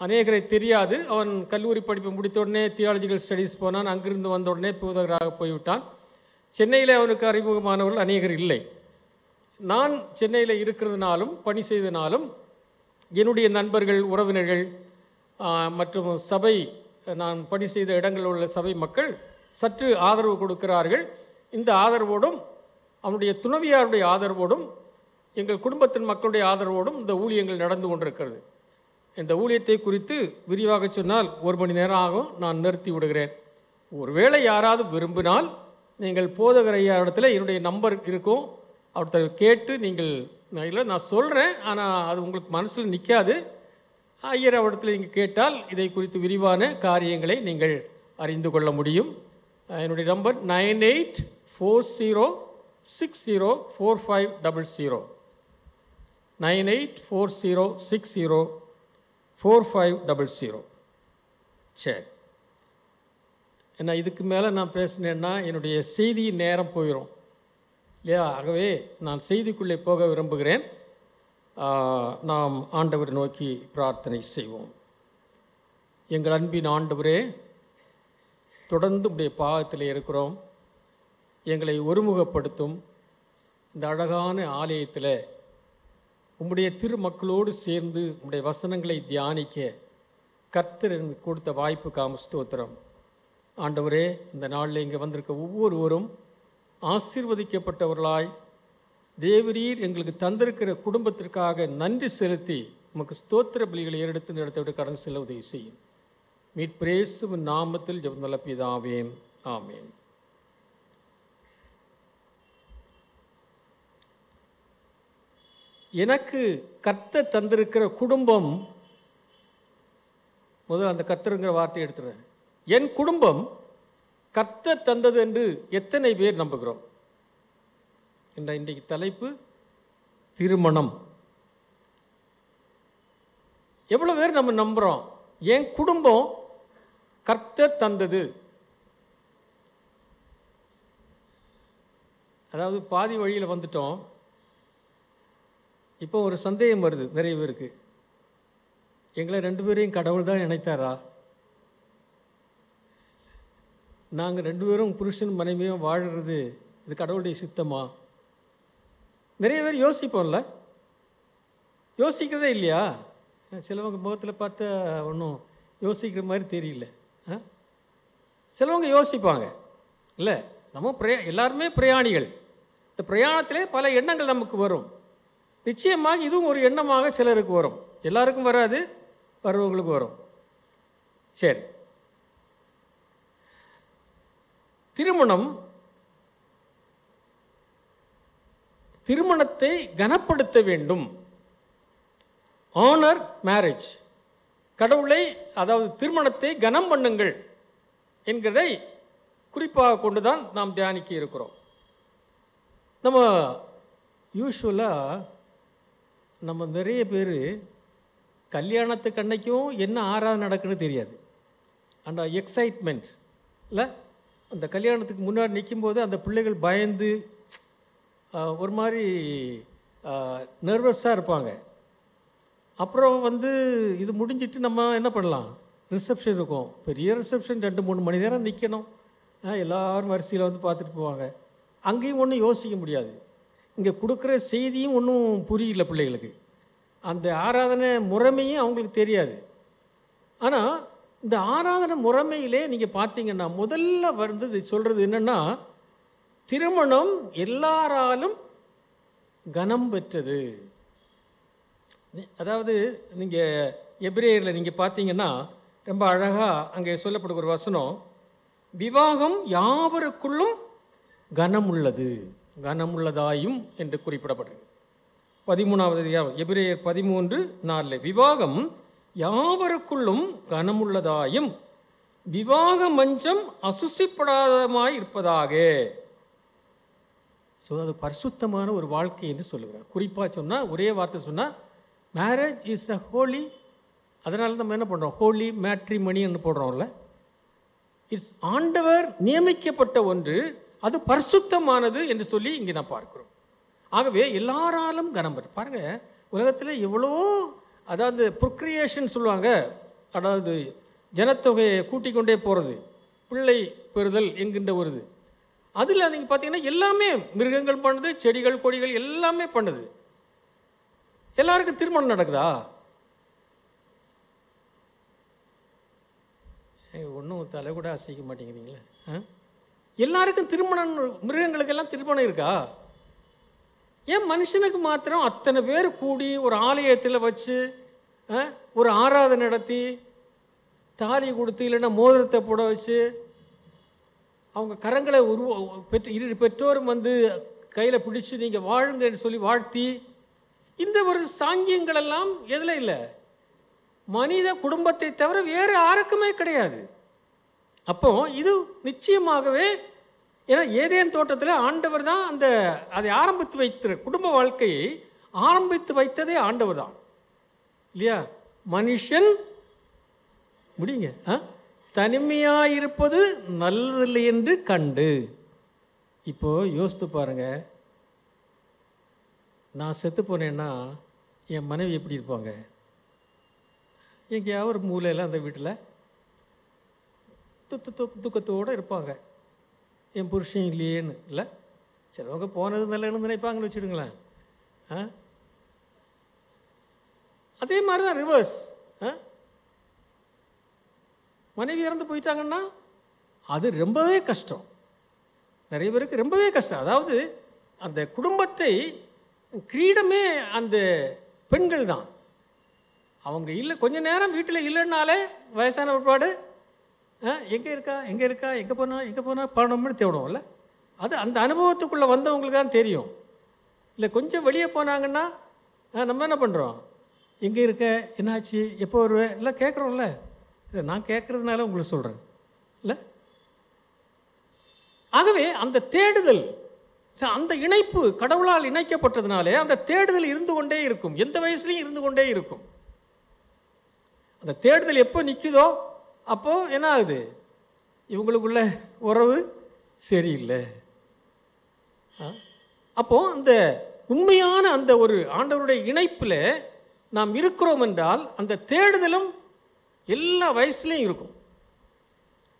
அநேகரை தெரியாது. அவன் கல்லூரி படிப்பு முடித்த உடனே தியாலஜிக்கல் ஸ்டடீஸ் போனான். அங்கிருந்து வந்த உடனே போதகராக போய்விட்டான். சென்னையில் அவனுக்கு அறிமுகமானவர்கள் அநேகர் இல்லை. நான் சென்னையில் இருக்கிறதுனாலும் பணி செய்தனாலும் என்னுடைய நண்பர்கள், உறவினர்கள் மற்றும் சபை, நான் பணி செய்த இடங்களில் உள்ள சபை மக்கள் சற்று ஆதரவு கொடுக்கிறார்கள். இந்த ஆதரவோடும் அவனுடைய துணைவியாருடைய ஆதரவோடும் எங்கள் குடும்பத்தின் மக்களுடைய ஆதரவோடும் இந்த ஊழியங்கள் நடந்து கொண்டிருக்கிறது. இந்த ஊழியத்தை குறித்து விரிவாக சொன்னால் 1 மணி நேரம் ஆகும். நான் நிறுத்தி விடுகிறேன். ஒருவேளை யாராவது விரும்பினால் நீங்கள் போதகர் ஐயா இடத்துல என்னுடைய நம்பர் இருக்கும், அவர்கிட்ட கேட்டு நீங்கள், நான் சொல்கிறேன், ஆனால் அது உங்களுக்கு மனசில் நிற்காது. ஐயர் அவரிடத்தில் நீங்கள் கேட்டால் இதை குறித்து விரிவான காரியங்களை நீங்கள் அறிந்து கொள்ள முடியும். என்னுடைய நம்பர் 9840604500 9840604500. சரி, ஏன்னா இதுக்கு மேலே நான் பேசினேன்னா என்னுடைய செய்தி நேரம் போயிடும் இல்லையா? ஆகவே நான் செய்திக்குள்ளே போக விரும்புகிறேன். நாம் ஆண்டவரை நோக்கி பிரார்த்தனை செய்வோம். எங்கள் அன்பின் ஆண்டவரே, தொடர்ந்து உடைய பாகத்தில் இருக்கிறோம். எங்களை ஒருமுகப்படுத்தும் இந்த அழகான ஆலயத்தில் உம்முடைய திருமக்களோடு சேர்ந்து உம்முடைய வசனங்களை தியானிக்க கர்த்தர் எனக்கு கொடுத்த வாய்ப்புக்காக ஸ்தோத்திரம். ஆண்டவரே, இந்த நாளில் இங்கே வந்திருக்க ஒவ்வொருவரும் ஆசீர்வதிக்கப்பட்டவர்களாய் தேவரீர் எங்களுக்கு தந்திருக்கிற குடும்பத்திற்காக நன்றி செலுத்தி உமக்கு ஸ்தோத்திர பலிகளை ஏறெடுத்து இந்த இடத்தை விட கடன் செல்ல உதவி செய்யும். மீட்பிரேசுவின் நாமத்தில் ஜெபம் நல்ல பிதாவே, ஆமேன். எனக்கு கர்த்தர் தந்திருக்கிற குடும்பம், முதல்ல அந்த கர்த்தருங்கிற வார்த்தையை எடுத்துறேன். என் குடும்பம் கர்த்தர் தந்தது என்று எத்தனை பேர் நம்புகிறோம்? என்ற இன்றைக்கு தலைப்பு திருமணம். எவ்வளோ பேர் நம்ம நம்புகிறோம்? என் குடும்பம் கர்த்தர் தந்தது. அதாவது பாதி வழியில் வந்துட்டோம். இப்போ ஒரு சந்தேகம் வருது நிறைய பேருக்கு. எங்களை 2 பேரையும் கடவுள் தான் இணைத்தாரா? நாங்கள் 2 பேரும் புருஷன் மனைவியும் வாழுறது இது கடவுளுடைய சித்தமா? நிறைய பேர் யோசிப்போம்ல, யோசிக்கிறதே இல்லையா? சிலவங்க முகத்தில் பார்த்தா ஒன்றும் யோசிக்கிற மாதிரி தெரியல. சிலவங்க யோசிப்பாங்க இல்லை. நம்ம எல்லாருமே பிரயாணிகள். இந்த பிரயாணத்திலே பல எண்ணங்கள் நமக்கு வரும். நிச்சயமாக இதுவும் ஒரு எண்ணமாக சிலருக்கு வரும். எல்லாருக்கும் வராது, வருவங்களுக்கு வரும். சரி, திருமணத்தை கனப்படுத்த வேண்டும். ஆனர் மேரேஜ், கடவுளை அதாவது திருமணத்தை கனம் பண்ணுங்கள் என்கிறதை குறிப்பாக கொண்டு தான் நாம் தியானிக்க இருக்கிறோம். நம்ம யூஸ்வலாக நம்ம நிறைய பேர் கல்யாணத்துக்கு அன்னைக்கும் என்ன ஆராதனை நடக்குன்னு தெரியாது. அந்த எக்ஸைட்மெண்ட் இல்லை, அந்த கல்யாணத்துக்கு முன்னாடி நிற்கும்போது அந்த பிள்ளைகள் பயந்து ஒரு மாதிரி நர்வஸாக இருப்பாங்க. அப்புறம் இது முடிஞ்சிட்டு நம்ம என்ன பண்ணலாம், ரிசப்ஷன் இருக்கும், பெரிய ரிசப்ஷன், 2-3 மணி நேரம் நிற்கணும். எல்லோரும் வரிசையில் பார்த்துட்டு போவாங்க. அங்கேயும் ஒன்றும் யோசிக்க முடியாது. இங்கே கொடுக்குற செய்தியும் ஒன்றும் புரியல பிள்ளைகளுக்கு. அந்த ஆராதனை முறைமையும் அவங்களுக்கு தெரியாது. ஆனால் இந்த ஆராதனை முறைமையிலே நீங்கள் பார்த்தீங்கன்னா முதல்ல சொல்கிறது என்னென்னா, திருமணம் எல்லாராலும் கனம் பெற்றது. அதாவது நீங்கள் எபிரேயரில் நீங்கள் பார்த்தீங்கன்னா ரொம்ப அழகாக அங்கே சொல்லப்படுகிற வசனம், விவாகம் யாவருக்குள்ளும் கனமுள்ளது, கனமுள்ளதாயும் என்று குறிப்பிடப்படுகிறது. 13வது அதிகாரம் எபிரேயர் 13:4, விவாகம் யாவருக்குள்ளும் கனமுள்ளதாயும் விவாக மஞ்சம் அசுசிப்படாதமாய் இருப்பதாக. ஸோ அது பரிசுத்தமான ஒரு வாழ்க்கை என்று சொல்லுகிறார். குறிப்பாக சொன்னால், ஒரே வார்த்தை சொன்னால், மேரேஜ் இஸ் அ ஹோலி. அதனால நம்ம என்ன பண்ணுறோம், ஹோலி மேட்ரிமணின்னு போடுறோம்ல. இட்ஸ் ஆண்டவர் நியமிக்கப்பட்ட ஒன்று, அது பரிசுத்தமானது என்று சொல்லி இங்கே நான் பார்க்கிறோம். ஆகவே எல்லாராலும் கனம் பெற்று பாருங்கள். உலகத்தில் எவ்வளோ, அதாவது ப்ரொக்ரியேஷன் சொல்லுவாங்க, அதாவது ஜனத்தொகையை கூட்டிக் கொண்டே போகிறது, பிள்ளை பெறுதல் என்கின்ற ஒரு இது. அதில் நீங்கள் பார்த்தீங்கன்னா எல்லாமே மிருகங்கள் பண்ணுது, செடிகள் கொடிகள் எல்லாமே பண்ணுது. எல்லாருக்கும் திருமணம் நடக்குதா? ஒன்றும் தலை கூட அசைக்க மாட்டேங்கிறீங்களே. எல்லாருக்கும் திருமணம், மிருகங்களுக்கெல்லாம் திருமணம் இருக்கா? ஏன் மனுஷனுக்கு மாத்திரம் அத்தனை பேர் கூடி ஒரு ஆலயத்தில் வச்சு ஒரு ஆராதனை நடத்தி தாலி கொடுத்து இல்லைன்னா மோதிரத்தை போட வச்சு அவங்க கரங்களை இரு பெற்றோரும் கையில் பிடிச்சி நீங்கள் வாழுங்கன்னு சொல்லி வாழ்த்தி, இந்த ஒரு சாங்கியங்களெல்லாம் எதில் இல்லை, மனித குடும்பத்தை தவிர வேறு யாருக்குமே கிடையாது. அப்போ இது நிச்சயமாகவே, ஏன்னா ஏதேன் தோட்டத்தில் ஆண்டவர் தான் அதை ஆரம்பித்து வைத்த குடும்ப வாழ்க்கையை ஆரம்பித்து வைத்ததே ஆண்டவர் தான் இல்லையா? மனுஷன் முடியுங்க தனிமையாக இருப்பது நல்லதில்லை என்று கண்டு. இப்போது யோசித்து பாருங்கள், நான் செத்து போனேன்னா என் மனைவி எப்படி இருப்பாங்க? எங்கேயாவது ஒரு மூலையில் அந்த வீட்டில் துக்கத்தோடு இருப்பாங்க. என் புருஷன் இல்லையேன்னு இல்லை, சிலவங்க போனது நல்லன்னு நினைப்பாங்கன்னு வச்சுடுங்களேன். அதே மாதிரி தான் ரிவர்ஸ். மனைவி இறந்து போயிட்டாங்கன்னா அது ரொம்பவே கஷ்டம், நிறைய பேருக்கு ரொம்பவே கஷ்டம். அதாவது அந்த குடும்பத்தை கிரீடமே அந்த பெண்கள் தான். அவங்க இல்லை, கொஞ்ச நேரம் வீட்டில் இல்லைன்னாலே வயசான பிற்பாடு எங்கே இருக்கா எங்கே போனால் பணம்னு தேடுவோம்ல. அது அந்த அனுபவத்துக்குள்ளே வந்தவங்களுக்கு தான் தெரியும். இல்லை கொஞ்சம் வெளியே போனாங்கன்னா நம்ம என்ன பண்ணுறோம், எங்கே இருக்க, என்னாச்சு, எப்போ வருவேன் எல்லாம் கேட்குறோம்ல. இதை நான் கேட்குறதுனால உங்களுக்கு சொல்கிறேன் இல்லை. ஆகவே அந்த தேடுதல், அந்த இணைப்பு கடவுளால் இணைக்கப்பட்டதுனாலே அந்த தேடுதல் இருந்து கொண்டே இருக்கும், எந்த வயசுலையும் இருந்து கொண்டே இருக்கும். அந்த தேடுதல் எப்போ நிற்குதோ அப்போது என்ன ஆகுது, இவங்களுக்குள்ள உறவு சரியில்லை. அப்போது அந்த உண்மையான அந்த ஒரு ஆண்டவருடைய இணைப்பில் நாம் இருக்கிறோம் என்றால் அந்த தேடுதலும் எல்லா வயசுலேயும் இருக்கும்.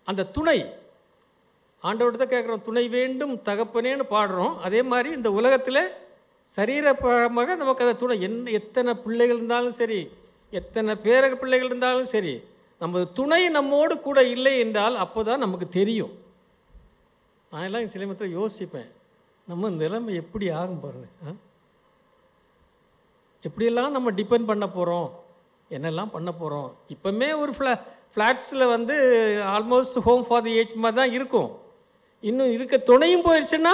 அந்த துணை ஆண்டவர்கிட்ட கேட்குறோம், துணை வேண்டும் தகப்பனேன்னு பாடுறோம். அதே மாதிரி இந்த உலகத்தில் சரீரமாக நமக்கு அந்த துணை எத்தனை பிள்ளைகள் இருந்தாலும் சரி, எத்தனை பேர பிள்ளைகள் இருந்தாலும் சரி, நம்ம துணை நம்மோடு கூட இல்லை என்றால் அப்போ தான் நமக்கு தெரியும். நான் எல்லாம் சில மத்தில யோசிப்பேன், நம்ம நிலைமை எப்படி ஆகும் பாருங்க. எப்படியெல்லாம் நம்ம டிபெண்ட் பண்ண போகிறோம், என்னெல்லாம் பண்ண போகிறோம். இப்போமே ஒரு ஃப்ளாட்ஸில் வந்து almost home for the age மாதிரி தான் இருக்கும். இன்னும் இருக்க துணையும் போயிடுச்சுன்னா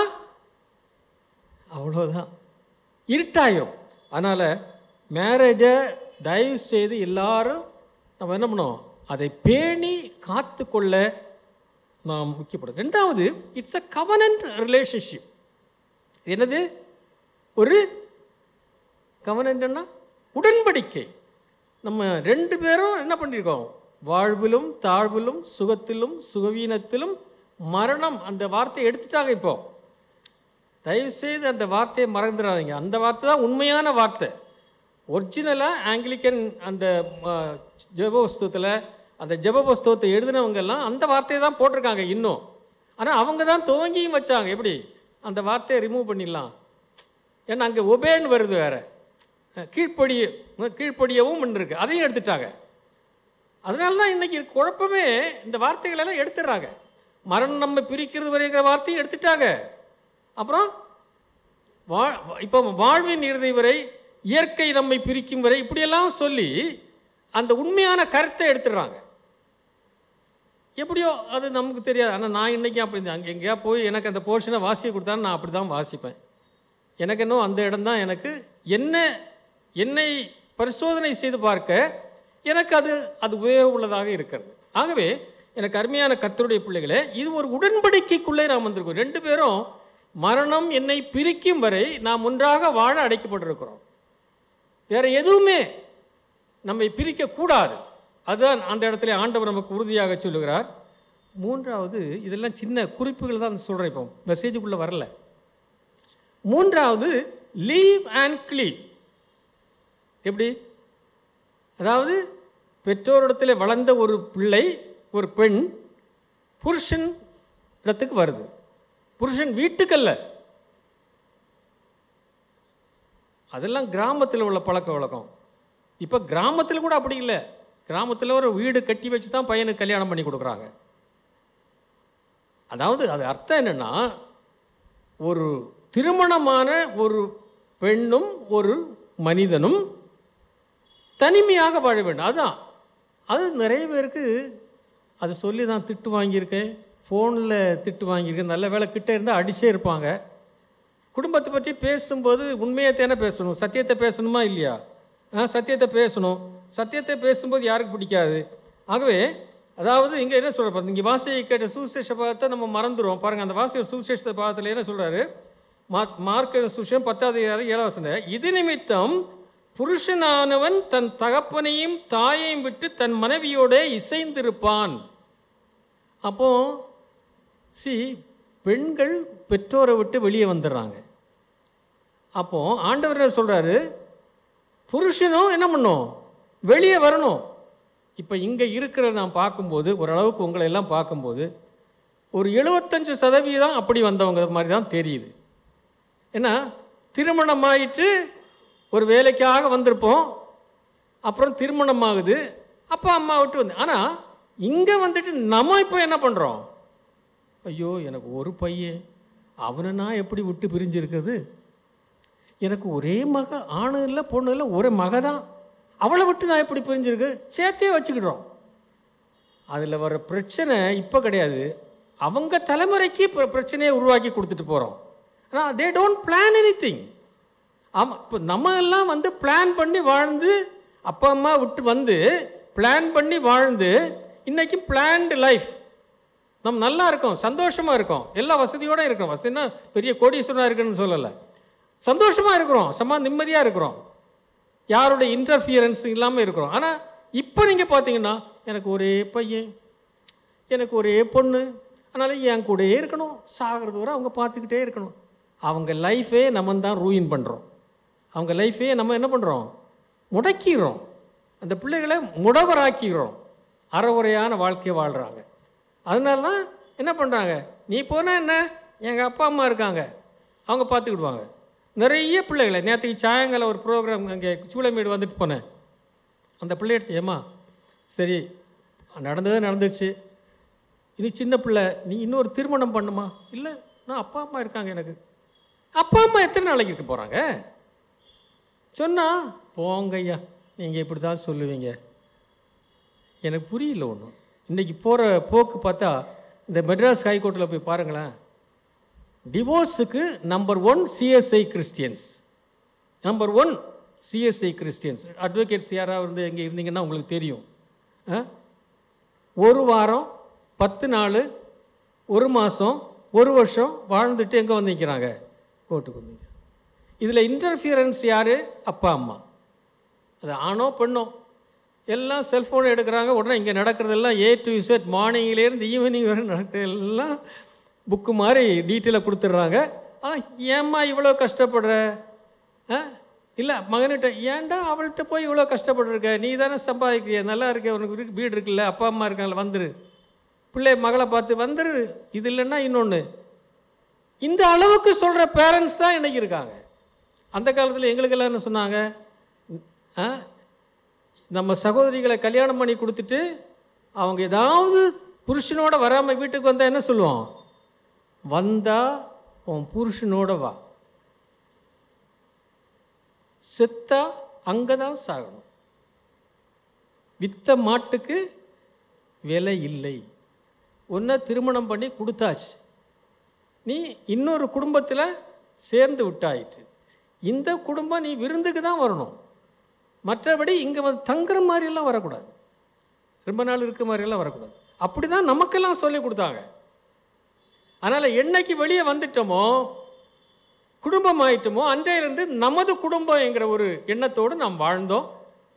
அவ்வளோதான், இருட்டாயிரும். அதனால் மேரேஜை தயவு செய்து எல்லாரும் நம்ம என்ன பண்ணோம், அதை பேணி காத்து கொள்ள நாம் முக்கியப்படும். ரெண்டாவது, இட்ஸ் அ கவனன்ட் ரிலேஷன்ஷிப். என்னது ஒரு கவனன்ட்னா உடன்படிக்கை. நம்ம ரெண்டு பேரும் என்ன பண்ணியிருக்கோம், வாழ்விலும் தாழ்விலும் சுகத்திலும் சுகவீனத்திலும் மரணம், அந்த வார்த்தையை எடுத்துட்டாங்க. இப்போ தயவுசெய்து அந்த வார்த்தையை மறந்துடாதீங்க. அந்த வார்த்தை தான் உண்மையான வார்த்தை. ஒரிஜினலாக ஆங்கிலிக்கன் அந்த ஜெபபுஸ்தகத்தில், அந்த ஜெபபுஸ்தகத்தை எழுதினவங்கெல்லாம் அந்த வார்த்தையை தான் போட்டிருக்காங்க இன்னும். ஆனால் அவங்க தான் துவங்கியும் வச்சாங்க. எப்படி அந்த வார்த்தையை ரிமூவ் பண்ணிடலாம், ஏன்னா அங்கே ஒபேன்னு வருது, வேறு கீழ்ப்படியவும் இருக்குது, அதையும் எடுத்துட்டாங்க. அதனால தான் இன்றைக்கி குழப்பமே. இந்த வார்த்தைகளெல்லாம் எடுத்துடுறாங்க. மரணம் நம்ம பிரிக்கிறது வரைங்கிற வார்த்தையும் எடுத்துட்டாங்க. அப்புறம் இப்போ வாழ்வின் இறுதி வரை, இயற்கை நம்மை பிரிக்கும் வரை, இப்படியெல்லாம் சொல்லி அந்த உண்மையான கருத்தை எடுத்துடுறாங்க. எப்படியோ அது நமக்கு தெரியாது. ஆனால் நான் இன்றைக்கி அப்படி அங்கே எங்கேயா போய் எனக்கு அந்த போர்ஷனை வாசிக்க கொடுத்தாலும் நான் அப்படி தான் வாசிப்பேன். எனக்கு இன்னும் அந்த இடம்தான் எனக்கு என்னை பரிசோதனை செய்து பார்க்க எனக்கு அது உபயோக உள்ளதாக இருக்கிறது. ஆகவே எனக்கு அருமையான கர்த்தருடைய பிள்ளைகளே, இது ஒரு உடன்படிக்கைக்குள்ளே நாம் வந்திருக்கோம். ரெண்டு பேரும் மரணம் என்னை பிரிக்கும் வரை நாம் ஒன்றாக வாழ அடைக்கப்பட்டிருக்கிறோம். வேறு எதுவுமே நம்மை பிரிக்கக்கூடாது. அதுதான் அந்த இடத்துல ஆண்டவர் நமக்கு உறுதியாக சொல்லுகிறார். மூன்றாவது, இதெல்லாம் சின்ன குறிப்புகள் தான் சொல்கிறேன், இப்போ மெசேஜுக்குள்ளே வரல. மூன்றாவது, லீவ் அண்ட் க்ளீவ். எப்படி? அதாவது பெற்றோரிடத்தில் வளர்ந்த ஒரு பிள்ளை, ஒரு பெண் புருஷன் இடத்துக்கு வருது. புருஷன் வீட்டுக்கல்ல. அதெல்லாம் கிராமத்தில் உள்ள பழக்க வழக்கம். இப்போ கிராமத்தில் கூட அப்படி இல்லை. கிராமத்தில் ஒரு வீடு கட்டி வச்சு தான் பையனுக்கு கல்யாணம் பண்ணி கொடுக்குறாங்க. அதாவது அது அர்த்தம் என்னென்னா, ஒரு திருமணமான ஒரு பெண்ணும் ஒரு மனிதனும் தனிமையாக வாழ வேண்டும். அதுதான். அது நிறைய பேருக்கு அது சொல்லி தான் திட்டு வாங்கியிருக்கேன், ஃபோனில் திட்டு வாங்கியிருக்கேன். நல்ல வேலை கிட்டே இருந்தால் அடிச்சே இருப்பாங்க. குடும்பத்தை பற்றி பேசும்போது உண்மையை தானே பேசணும், சத்தியத்தை பேசணுமா இல்லையா? சத்தியத்தை பேசணும். சத்தியத்தை பேசும்போது யாருக்கு பிடிக்காது? ஆகவே அதாவது இங்கே என்ன சொல்கிற, இங்கே வாசியை கேட்ட சுவிசேஷ பாகத்தை நம்ம மறந்துடுவோம். பாருங்கள், அந்த வாசிய சுவிசேஷ பாகத்தில் என்ன சொல்கிறாரு? மார்க் சுவிசேஷம் 10:7 இது நிமித்தம் புருஷனானவன் தன் தகப்பனையும் தாயையும் விட்டு தன் மனைவியோட இசைந்திருப்பான். அப்போ பெண்கள் பெற்றோரை விட்டு வெளியே வந்துடுறாங்க. அப்போ ஆண்டவர் என்ன சொல்கிறாரு? புருஷனும் என்ன பண்ணும்? வெளியே வரணும். இப்போ இங்கே இருக்கிற நான் பார்க்கும்போது, ஓரளவுக்கு உங்களை எல்லாம் பார்க்கும்போது, ஒரு 75% அப்படி வந்தவங்க மாதிரி தான் தெரியுது. ஏன்னா திருமணம் ஆயிட்டு ஒரு வேலைக்காக வந்திருப்போம், அப்புறம் திருமணம் ஆகுது, அப்பா அம்மா விட்டு வந்து. ஆனால் இங்கே வந்துட்டு நம்ம இப்போ என்ன பண்ணுறோம்? ஐயோ, எனக்கு ஒரு பையன், அவனை நான் எப்படி விட்டு பிரிஞ்சிருக்குது? எனக்கு ஒரே மக, ஆணு இல்லை பொண்ணு இல்லை, ஒரே மக தான், அவளை விட்டு நான் எப்படி பிரிஞ்சிருக்கு? சேர்த்தே வச்சுக்கிடுறோம். அதில் வர பிரச்சனை இப்போ கிடையாது, அவங்க தலைமுறைக்கு பிரச்சனையை உருவாக்கி கொடுத்துட்டு போகிறோம். ஆனால் they don't plan any thing. ஆமாம், இப்போ நம்ம எல்லாம் வந்து பிளான் பண்ணி வாழ்ந்து, அப்பா அம்மா விட்டு வந்து பிளான் பண்ணி வாழ்ந்து, இன்றைக்கி பிளான்டு லைஃப். நம்ம நல்லா இருக்கோம், சந்தோஷமாக இருக்கோம், எல்லா வசதியோடு இருக்கோம். வசதினா பெரிய கோடீஸ்வரனாக இருக்குன்னு சொல்லலை, சந்தோஷமாக இருக்கிறோம், நிம்மதியாக இருக்கிறோம், யாருடைய இன்டர்ஃபியரன்ஸ் இல்லாமல் இருக்கிறோம். ஆனால் இப்போ நீங்கள் பார்த்தீங்கன்னா, எனக்கு ஒரே பையன், எனக்கு ஒரே பொண்ணு, அதனால் என் கூடயே இருக்கணும், சாகிறது வரை அவங்க பார்த்துக்கிட்டே இருக்கணும். அவங்க லைஃபே நம்ம தான் ரூயின் பண்ணுறோம். அவங்க லைஃபே நம்ம என்ன பண்ணுறோம்? முடக்கிறோம், அந்த பிள்ளைகளை முடவராக்கிறோம், அறவுரையான வாழ்க்கையை வாழ்கிறாங்க. அதனால தான் என்ன பண்ணுறாங்க, நீ போனால் என்ன, எங்கள் அப்பா அம்மா இருக்காங்க, அவங்க பார்த்துக்கிடுவாங்க. நிறைய பிள்ளைகளை நேற்றுக்கு சாயங்காலம் ஒரு ப்ரோக்ராம் அங்கே சூளைமேடு வந்துட்டு போனேன். அந்த பிள்ளை எடுத்து, ஏம்மா சரி நடந்ததே நடந்துச்சு, இனி சின்ன பிள்ளை, நீ இன்னொரு திருமணம் பண்ணுமா? இல்லை, நான் அப்பா அம்மா இருக்காங்க எனக்கு. அப்பா அம்மா எத்தனை நாளைக்கு இருக்க போகிறாங்க? சொன்னால் போங்க ஐயா, நீங்கள் இப்படி தான் சொல்லுவீங்க. எனக்கு புரியல ஒன்றும். இன்றைக்கி போகிற போக்கு பார்த்தா இந்த மெட்ராஸ் ஹைகோர்ட்டில் போய் பாருங்களேன், டிவோர்ஸுக்கு number 1 CSI Christians, number 1 CSI Christians. Advocates யாராவது இருந்து இங்கே இருந்தீங்கன்னா உங்களுக்கு தெரியும். ஒரு வாரம் 10 நாள், ஒரு மாதம், ஒரு வருஷம் வாழ்ந்துட்டு எங்கே வந்து நிற்கிறாங்க? கோர்ட்டுக்கு வந்து. இதில் இன்டர்ஃபியரன்ஸ் யார்? அப்பா அம்மா. அது ஆணோ பெண்ணோ எல்லாம் செல்ஃபோன் எடுக்கிறாங்க. உடனே இங்கே நடக்கிறதெல்லாம் A to Z, மார்னிங்லேருந்து ஈவினிங் வரை நடக்கிறதெல்லாம் புக்கு மாதிரி டீட்டெயிலாக கொடுத்துட்றாங்க. ஏம்மா இவ்வளோ கஷ்டப்படுற? இல்லை மகன்கிட்ட, ஏன்டா அவள்கிட்ட போய் இவ்வளோ கஷ்டப்பட்டுருக்க, நீ தானே சம்பாதிக்கிறிய, நல்லா இருக்க, உனக்கு வீடு இருக்குல்ல, அப்பா அம்மா இருக்காங்கள, வந்துரு. பிள்ளை மகளை பார்த்து வந்துரு. இது இல்லைன்னா இன்னொன்று. இந்த அளவுக்கு சொல்கிற பேரண்ட்ஸ் தான் இன்றைக்கி இருக்காங்க. அந்த காலத்தில் எங்களுக்கெல்லாம் என்ன சொன்னாங்க, நம்ம சகோதரிகளை கல்யாணம் பண்ணி கொடுத்துட்டு அவங்க ஏதாவது புருஷனோட வராமல் வீட்டுக்கு வந்தால் என்ன சொல்லுவோம், வந்தா உன் புருஷனோட வா, செத்தா அங்கே தான் சாகணும், வித்த மாட்டுக்கு விலை இல்லை. ஒன்றை திருமணம் பண்ணி கொடுத்தாச்சு, நீ இன்னொரு குடும்பத்தில் சேர்ந்து விட்டாயிட்டு, இந்த குடும்பம் நீ விருந்துக்கு தான் வரணும், மற்றபடி இங்கே வந்து தங்குற மாதிரியெல்லாம் வரக்கூடாது, ரொம்ப நாள் இருக்க மாதிரியெல்லாம் வரக்கூடாது. அப்படி தான் நமக்கெல்லாம் சொல்லி கொடுத்தாங்க. அதனால் என்னைக்கு வெளியே வந்துட்டோமோ, குடும்பம் ஆயிட்டோமோ, அன்றையிலிருந்து நமது குடும்பம் என்கிற ஒரு எண்ணத்தோடு நாம் வாழ்ந்தோம்.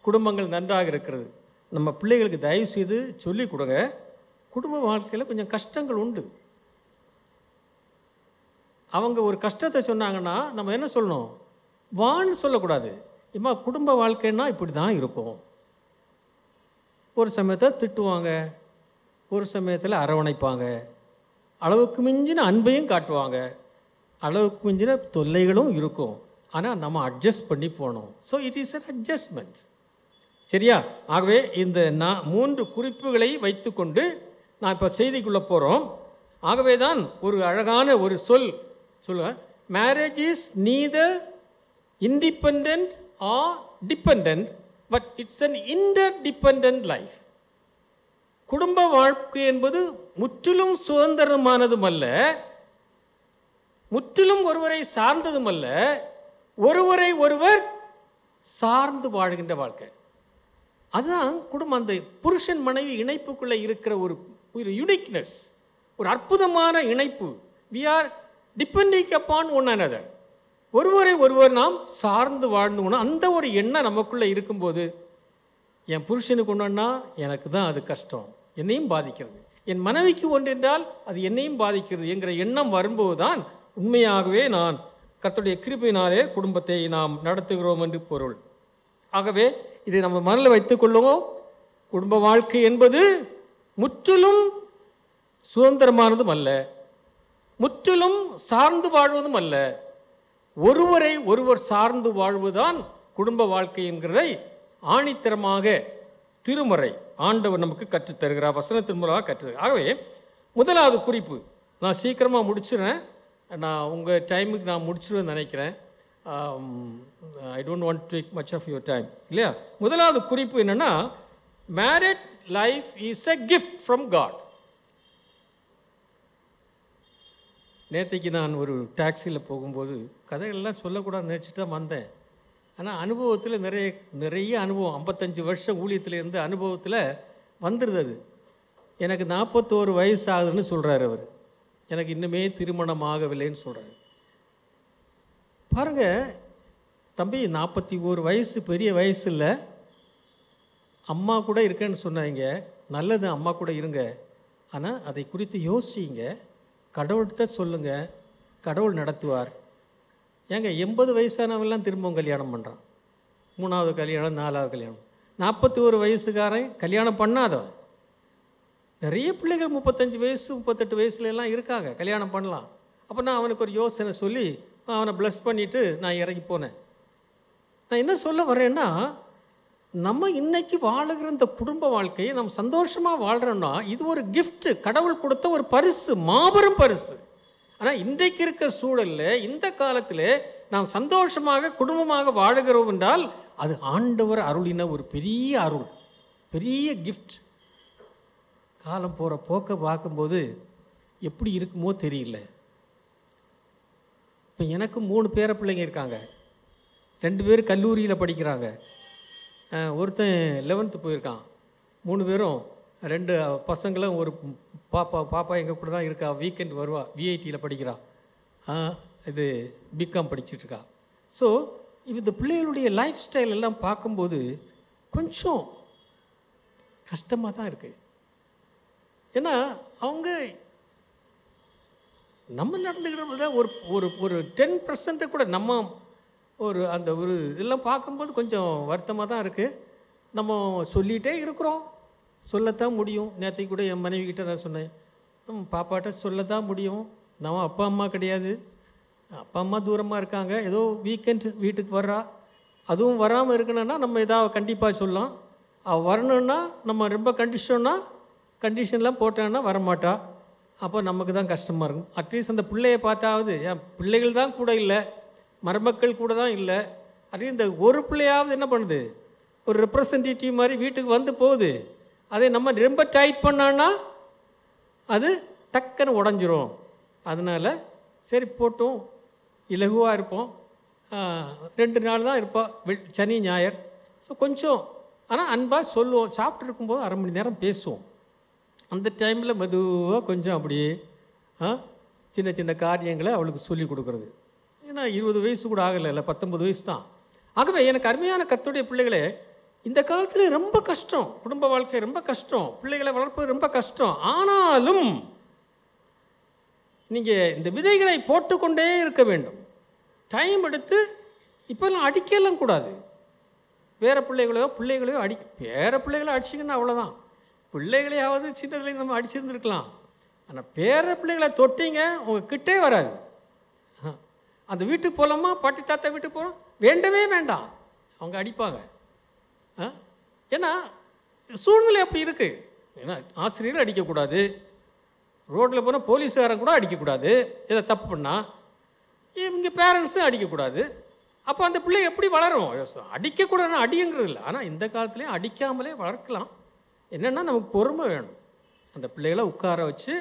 குடும்பங்கள் நன்றாக இருக்கிறது. நம்ம பிள்ளைகளுக்கு தயவு செய்து சொல்லிக் கொடுங்க, குடும்ப வாழ்க்கையில் கொஞ்சம் கஷ்டங்கள் உண்டு. அவங்க ஒரு கஷ்டத்தை சொன்னாங்கன்னா நம்ம என்ன சொல்லணும், வான்னு சொல்லக்கூடாது. இம்மா குடும்ப வாழ்க்கைன்னா இப்படி தான் இருக்கும். ஒரு சமயத்தில் திட்டுவாங்க, ஒரு சமயத்தில் அரவணைப்பாங்க, அளவுக்கு மிஞ்சின அன்பையும் காட்டுவாங்க, அளவுக்கு மிஞ்சின தொல்லைகளும் இருக்கும். ஆனால் நம்ம அட்ஜஸ்ட் பண்ணி போகணும். So it is an adjustment. சரியா? ஆகவே இந்த 3 குறிப்புகளை வைத்துக்கொண்டு நான் இப்போ செய்திக்குள்ளே போகிறோம். ஆகவே தான் ஒரு அழகான ஒரு சொல்லுவேன், marriage is neither independent R depend, but it's an interdependent life. குடும்ப வாழ்க்கை என்பது முற்றிலும் சுதந்திரமானதும் அல்ல, முற்றிலும் ஒருவரை சார்ந்ததும் அல்ல, ஒருவரை ஒருவர் சார்ந்து வாழ்கின்ற வாழ்க்கை. அதுதான் குடும்பம். அந்த புருஷன் மனைவி இணைப்புக்குள்ளே இருக்கிற ஒரு யூனிக்னஸ், ஒரு அற்புதமான இணைப்பு. We are depending upon one another. ஒருவரை ஒருவர் நாம் சார்ந்து வாழ்ந்துக்கணும். அந்த ஒரு எண்ணம் நமக்குள்ளே இருக்கும்போது, என் புருஷனுக்கு ஒன்றுன்னா எனக்கு தான் அது கஷ்டம், என்னையும் பாதிக்கிறது, என் மனைவிக்கு ஒன்று என்றால் அது என்னையும் பாதிக்கிறது என்கிற எண்ணம் வரும்போது தான் உண்மையாகவே நான் கர்த்தருடைய கிருபையினாலே குடும்பத்தை நாம் நடத்துகிறோம் என்று பொருள். ஆகவே இதை நம்ம மனதில் வைத்துக்கொள்ளுவோம். குடும்ப வாழ்க்கை என்பது முற்றிலும் சுதந்திரமானதும் அல்ல, முற்றிலும் சார்ந்து வாழ்வதும் அல்ல, ஒருவரை ஒருவர் சார்ந்து வாழ்வதுதான் குடும்ப வாழ்க்கை என்கிறதை ஆணித்தரமாக திருமறை ஆண்டவர் நமக்கு கற்றுத்தருகிறார், வசனத்தின் மூலமாக கற்றுத்தருகிறார். ஆகவே முதலாவது குறிப்பு, நான் சீக்கிரமாக முடிச்சிடுறேன், நான் உங்கள் டைமுக்கு நான் முடிச்சிடுவேன்னு நினைக்கிறேன். I don't want to take much of your time, இல்லையா? முதலாவது குறிப்பு என்னென்னா, married life is a gift from God. நேற்றைக்கு நான் ஒரு டாக்ஸியில் போகும்போது கதைகள்லாம் சொல்லக்கூடாது நினச்சிட்டு தான் வந்தேன். ஆனால் அனுபவத்தில் நிறைய அனுபவம், 55 வருஷம் ஊழியத்தில் இருந்த அனுபவத்தில் வந்துடுது. அது எனக்கு 41 வயசு ஆகுதுன்னு சொல்கிறார் அவர், எனக்கு இன்னுமே திருமணம் ஆகவில்லைன்னு சொல்கிறார். பாருங்கள் தம்பி, 41 வயசு பெரிய வயசு இல்லை. அம்மா கூட இருக்கேன்னு சொன்னாங்க, நல்லது, அம்மா கூட இருங்க, ஆனால் அதை குறித்து யோசிங்க, கடவுள்கிட்ட சொல்லுங்கள், கடவுள் நடத்துவார். ஏங்க 80 வயசானவெல்லாம் திரும்பவும் கல்யாணம் பண்ணுறான், 3வது கல்யாணம் 4வது கல்யாணம். 41 வயசுக்காரன் கல்யாணம் பண்ணாதவன். நிறைய பிள்ளைகள் 35 வயசு 38 வயசுல எல்லாம் இருக்காங்க, கல்யாணம் பண்ணலாம். அப்போ நான் அவனுக்கு ஒரு யோசனை சொல்லி அவனை ப்ளஸ் பண்ணிவிட்டு நான் இறங்கி போனேன். நான் என்ன சொல்ல வரேன்னா, நம்ம இன்னைக்கு வாழுகிற இந்த குடும்ப வாழ்க்கையை நம்ம சந்தோஷமாக வாழ்கிறோன்னா இது ஒரு கிஃப்ட், கடவுள் கொடுத்த ஒரு பரிசு, மாபெரும் பரிசு. ஆனால் இன்றைக்கு இருக்கிற சூழலில் இந்த காலத்தில் நாம் சந்தோஷமாக குடும்பமாக வாழுகிறோம் என்றால் அது ஆண்டவர் அருளின ஒரு பெரிய அருள், பெரிய கிஃப்ட். காலம் போகிற போக்கை பார்க்கும்போது எப்படி இருக்குமோ தெரியல. இப்போ எனக்கு 3 பேர பிள்ளைங்க இருக்காங்க. 2 பேர் கல்லூரியில் படிக்கிறாங்க. ஒருத்தன் 11th போயிருக்கான். 3 பேரும் 2 பசங்களும் ஒரு பாப்பா எங்கள் கூட தான் இருக்கா. வீக்கெண்ட் வருவா, விஐடியில் படிக்கிறா. இது பிகாம் படிச்சுட்ருக்கா. ஸோ இந்த பிள்ளைகளுடைய லைஃப் ஸ்டைல் எல்லாம் பார்க்கும்போது கொஞ்சம் கஷ்டமாக தான் இருக்குது. ஏன்னா அவங்க நம்ம நடந்துக்கிட்ட தான் ஒரு ஒரு ஒரு 10% கூட நம்ம ஒரு அந்த ஒரு இதெல்லாம் பார்க்கும்போது கொஞ்சம் வருத்தமாக தான் இருக்குது. நம்ம சொல்லிகிட்டே இருக்கிறோம், சொல்லத்தான் முடியும். நேற்றைக்கு கூட என் மனைவி கிட்ட நான் சொன்னேன், பாப்பாட்ட சொல்லத்தான் முடியும். நம்ம அப்பா அம்மா கிடையாது, அப்பா அம்மா தூரமாக இருக்காங்க, ஏதோ வீக்கெண்ட் வீட்டுக்கு வர்றா. அதுவும் வராமல் இருக்கணும்னா நம்ம ஏதாவது கண்டிப்பாக சொல்லலாம். வரணுன்னா நம்ம ரொம்ப கண்டிஷன்லாம் போட்டோன்னா வரமாட்டா. அப்போ நமக்கு தான் கஷ்டமாக இருக்கும். அட்லீஸ்ட் அந்த பிள்ளையை பார்த்தாவது, என் பிள்ளைகள் தான் கூட இல்லை, மருமக்கள் கூட தான் இல்லை, அட்லீஸ்ட் இந்த ஒரு பிள்ளையாவது என்ன பண்ணுது, ஒரு ரெப்ரசன்டேட்டிவ் மாதிரி வீட்டுக்கு வந்து போகுது. அதை நம்ம ரொம்ப டைட் பண்ணோன்னா அது டக்குன்னு உடஞ்சிரும். அதனால் சரி போட்டும், இலகுவாக இருப்போம். 2 நாள் தான் இருப்போம், சனி ஞாயிறு. ஸோ கொஞ்சம் ஆனால் அன்பாக சொல்லுவோம். சாப்பிட்டு இருக்கும்போது 1/2 மணி நேரம் பேசுவோம். அந்த டைமில் மெதுவாக கொஞ்சம் அப்படியே சின்ன சின்ன காரியங்களை அவளுக்கு சொல்லி கொடுக்குறது. ஏன்னா 20 வயசு கூட ஆகலை, இல்லை 19 வயசு தான். ஆகவே எனக்கு அருமையான கர்த்தருடைய பிள்ளைகளே, இந்த காலத்தில் ரொம்ப கஷ்டம், குடும்ப வாழ்க்கை ரொம்ப கஷ்டம், பிள்ளைகளை வளர்ப்பது ரொம்ப கஷ்டம். ஆனாலும் நீங்கள் இந்த விதைகளை போட்டுக்கொண்டே இருக்க வேண்டும். டைம் எடுத்து இப்போல்லாம் அடிக்கலாம் கூடாது. வேறு பிள்ளைகளையோ பேர பிள்ளைகளோ அடிச்சிங்கன்னா அவ்வளோதான். பிள்ளைகளையாவது சின்னதுலேயும் நம்ம அடிச்சிருந்துருக்கலாம். ஆனால் பேர பிள்ளைகளை தொட்டிங்க உங்கள் கிட்டே வராது. அந்த வீட்டுக்கு போகலாமா, பாட்டி தாத்தா வீட்டுக்கு போகலாம், வேண்டவே வேண்டாம், அவங்க அடிப்பாங்க. ஏன்னா சூழ்நிலை அப்படி இருக்குது. ஏன்னா ஆசிரியர்கள் அடிக்கக்கூடாது, ரோட்டில் போனால் போலீஸுக்காரன் கூட அடிக்கக்கூடாது, இதை தப்பு பண்ணால் இவங்க பேரண்ட்ஸும் அடிக்கக்கூடாது. அப்போ அந்த பிள்ளை எப்படி வளரும்? அடிக்கக்கூடாதுன்னா அடிங்கிறது இல்லை. ஆனால் இந்த காலத்துலேயும் அடிக்காமலே வளர்க்கலாம். என்னென்னா நமக்கு பொறுமை வேணும். அந்த பிள்ளைகளை உட்கார வச்சு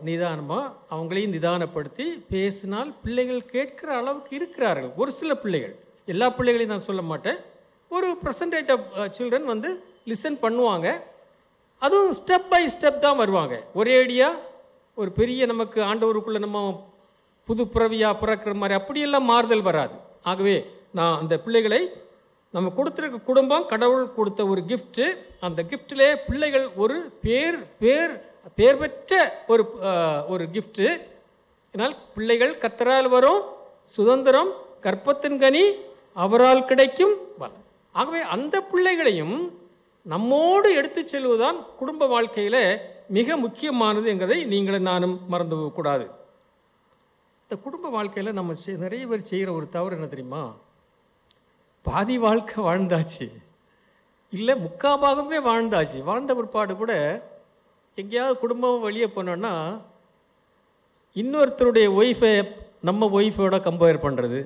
நிதானமாக அவங்களையும் நிதானப்படுத்தி பேசினால் பிள்ளைகள் கேட்குற அளவுக்கு இருக்கிறார்கள். ஒரு சில பிள்ளைகள், எல்லா பிள்ளைகளையும் நான் சொல்ல மாட்டேன், ஒரு பர்சன்டேஜ் ஆஃப் சில்ட்ரன் வந்து லிசன் பண்ணுவாங்க. அதுவும் ஸ்டெப் பை ஸ்டெப் தான் வருவாங்க. ஒரேடியாக ஒரு பெரிய நமக்கு ஆண்டவருக்குள்ளே நம்ம புது பிறவியாக பிறக்கிற மாதிரி அப்படியெல்லாம் மாறுதல் வராது. ஆகவே நான் அந்த பிள்ளைகளை நம்ம கொடுத்துருக்க குடும்பம் கடவுள் கொடுத்த ஒரு கிஃப்ட்டு. அந்த கிஃப்டிலே பிள்ளைகள் ஒரு பேர் பெற்ற ஒரு கிஃப்ட்டு. இதனால் பிள்ளைகள் கர்த்தரால் வரும் சுதந்திரம், கற்பத்தின் கனி அவரால் கிடைக்கும் பலன். ஆகவே அந்த பிள்ளைகளையும் நம்மோடு எடுத்து செல்வதுதான் குடும்ப வாழ்க்கையில் மிக முக்கியமானது என்கிறதை நீங்களும் நானும் மறந்து போகக்கூடாது. இந்த குடும்ப வாழ்க்கையில் நம்ம நிறைய பேர் செய்கிற ஒரு தவறு என்ன தெரியுமா? பாதி வாழ்க்கை வாழ்ந்தாச்சு, இல்லை முக்கால் பாகமே வாழ்ந்தாச்சு. வாழ்ந்த பிற்பாடு கூட எங்கேயாவது குடும்பம் வெளியே போனோன்னா இன்னொருத்தருடைய ஒய்ஃபை நம்ம ஒய்ஃபோட கம்பேர் பண்ணுறது.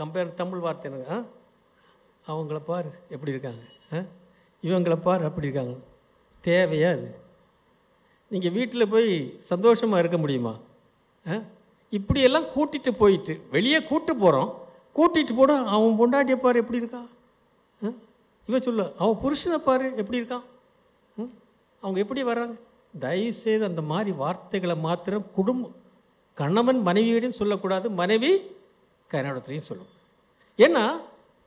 கம்பேர் தமிழ் வார்த்தை எனக்கு, அவங்கள பார் எப்படி இருக்காங்க, இவங்கள பார் அப்படி இருக்காங்க. தேவையா அது? நீங்கள் வீட்டில் போய் சந்தோஷமாக இருக்க முடியுமா? இப்படியெல்லாம் கூட்டிகிட்டு போயிட்டு வெளியே கூட்டிகிட்டு போட அவன் பொண்டாட்டியை பாரு எப்படி இருக்கான், இவன் சொல்ல அவன் புருஷனை பாரு எப்படி இருக்கான், அவங்க எப்படி வர்றாங்க. தயவுசெய்து அந்த மாதிரி வார்த்தைகளை மாத்திரம் கணவன் மனைவியிடையும் சொல்லக்கூடாது, மனைவி கணவனத்திலையும் சொல்லக்கூடாது. ஏன்னா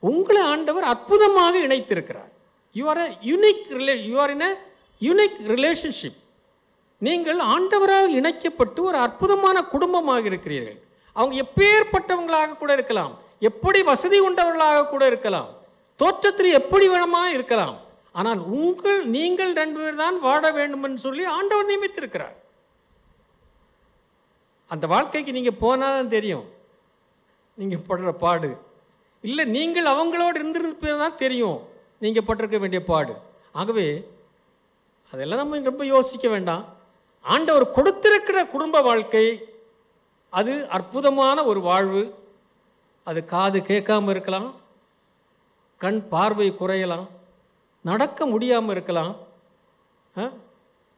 உங்களை ஆண்டவர் அற்புதமாக இணைத்திருக்கிறார். You are in a unique relationship. நீங்கள் ஆண்டவரால் இணைக்கப்பட்டு ஒரு அற்புதமான குடும்பமாக இருக்கிறீர்கள். அவங்க எப்பேற்பட்டவங்களாக கூட இருக்கலாம், எப்படி வசதி கொண்டவர்களாக கூட இருக்கலாம், தோற்றத்தில் எப்படி வேணுமா இருக்கலாம். ஆனால் நீங்கள் 2 பேர் தான் வாழ வேண்டும்னு சொல்லி ஆண்டவர் நியமித்திருக்கிறார். அந்த வாழ்க்கைக்கு நீங்கள் போனால் தான் தெரியும் நீங்கள் படுற பாடு. இல்லை நீங்கள் அவங்களோடு இருந்திருப்பது தான் தெரியும் நீங்கள் பட்டிருக்க வேண்டிய பாடு. ஆகவே அதெல்லாம் நம்ம ரொம்ப யோசிக்க வேண்டாம். ஆண்டவர் கொடுத்திருக்கிற குடும்ப வாழ்க்கை அது அற்புதமான ஒரு வாழ்வு. அது காது கேட்காமல் இருக்கலாம், கண் பார்வை குறையலாம், நடக்க முடியாமல் இருக்கலாம்.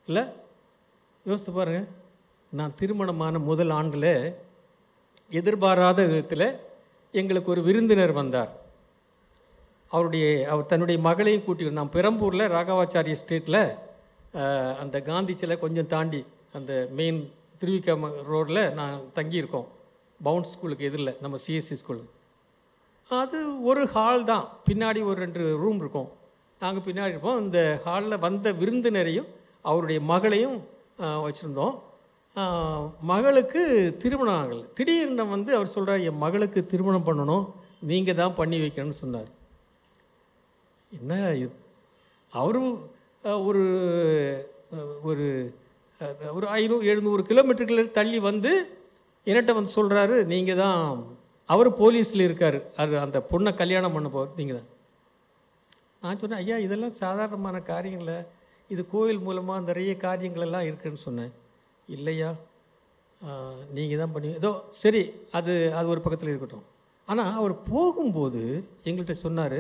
இல்லை யோசித்து பாருங்கள். நான் திருமணமான முதல் ஆண்டில் எதிர்பாராத விதத்தில் எங்களுக்கு ஒரு விருந்தினர் வந்தார். அவர் தன்னுடைய மகளையும் கூட்டி, நான் பெரம்பூரில் ராகவாச்சாரிய ஸ்ட்ரீட்டில் அந்த காந்தி சிலை கொஞ்சம் தாண்டி அந்த மெயின் திருவிக்கா ரோடில் நான் தங்கியிருக்கோம். பவுண்ட் ஸ்கூலுக்கு எதிரில் நம்ம சிஎஸ்சி ஸ்கூலு. அது ஒரு ஹால் தான், பின்னாடி ஒரு 2 ரூம் இருக்கும். நாங்கள் பின்னாடி இருப்போம். இந்த ஹாலில் வந்த விருந்தினரையும் அவருடைய மகளையும் வச்சுருந்தோம். மகளுக்கு திருமணம் ஆகலை. திடீர்னு அவர் சொல்கிறார், என் மகளுக்கு திருமணம் பண்ணணும், நீங்கள் தான் பண்ணி வைக்கணும்னு சொன்னார். என்ன அவரும் ஒரு ஒரு ஒரு 500-700 கிலோமீட்டர்கள் தள்ளி வந்து என்கிட்ட சொல்கிறாரு, நீங்கள் தான், அவர் போலீஸில் இருக்கார், அது அந்த பொண்ணை கல்யாணம் பண்ண போகிற நீங்கள் தான். நான் சொன்னேன், ஐயா இதெல்லாம் சாதாரணமான காரியங்கள, இது கோயில் மூலமாக நிறைய காரியங்களெல்லாம் இருக்குதுன்னு சொன்னேன். இல்லையா நீங்கள் தான் பண்ணி ஏதோ சரி, அது ஒரு பக்கத்தில் இருக்கட்டும். ஆனால் அவர் போகும்போது எங்கள்கிட்ட சொன்னார்,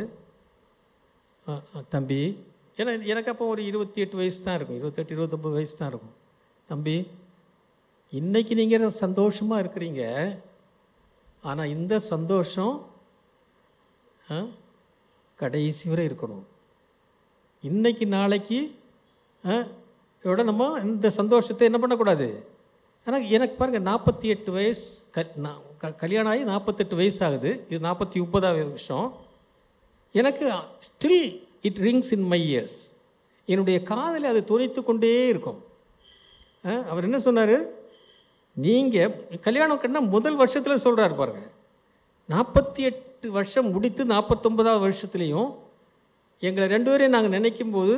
தம்பி, ஏன்னா எனக்கு அப்போ ஒரு 28 வயசு தான் இருக்கும், 28-29 வயசு தான் இருக்கும். தம்பி, இன்றைக்கி நீங்கள் சந்தோஷமாக இருக்கிறீங்க, ஆனால் இந்த சந்தோஷம் கடைசி வரை இருக்கணும். இன்றைக்கி நாளைக்கு இதோட நம்ம இந்த சந்தோஷத்தை என்ன பண்ணக்கூடாது. ஆனால் எனக்கு பாருங்கள் 48 வயசு கல்யாணம் ஆகி 48 வயசு ஆகுது. இது 49வது வருஷம். எனக்கு still it rings in my years. என்னுடைய காதில் அது துணித்து கொண்டே இருக்கும். அவர் என்ன சொன்னார், நீங்கள் கல்யாணம் கண்ணா முதல் வருஷத்தில் சொல்கிறார் பாருங்கள், 48 வருஷம் முடித்து 49வது வருஷத்துலேயும் எங்களை 2 பேரையும் நாங்கள் நினைக்கும்போது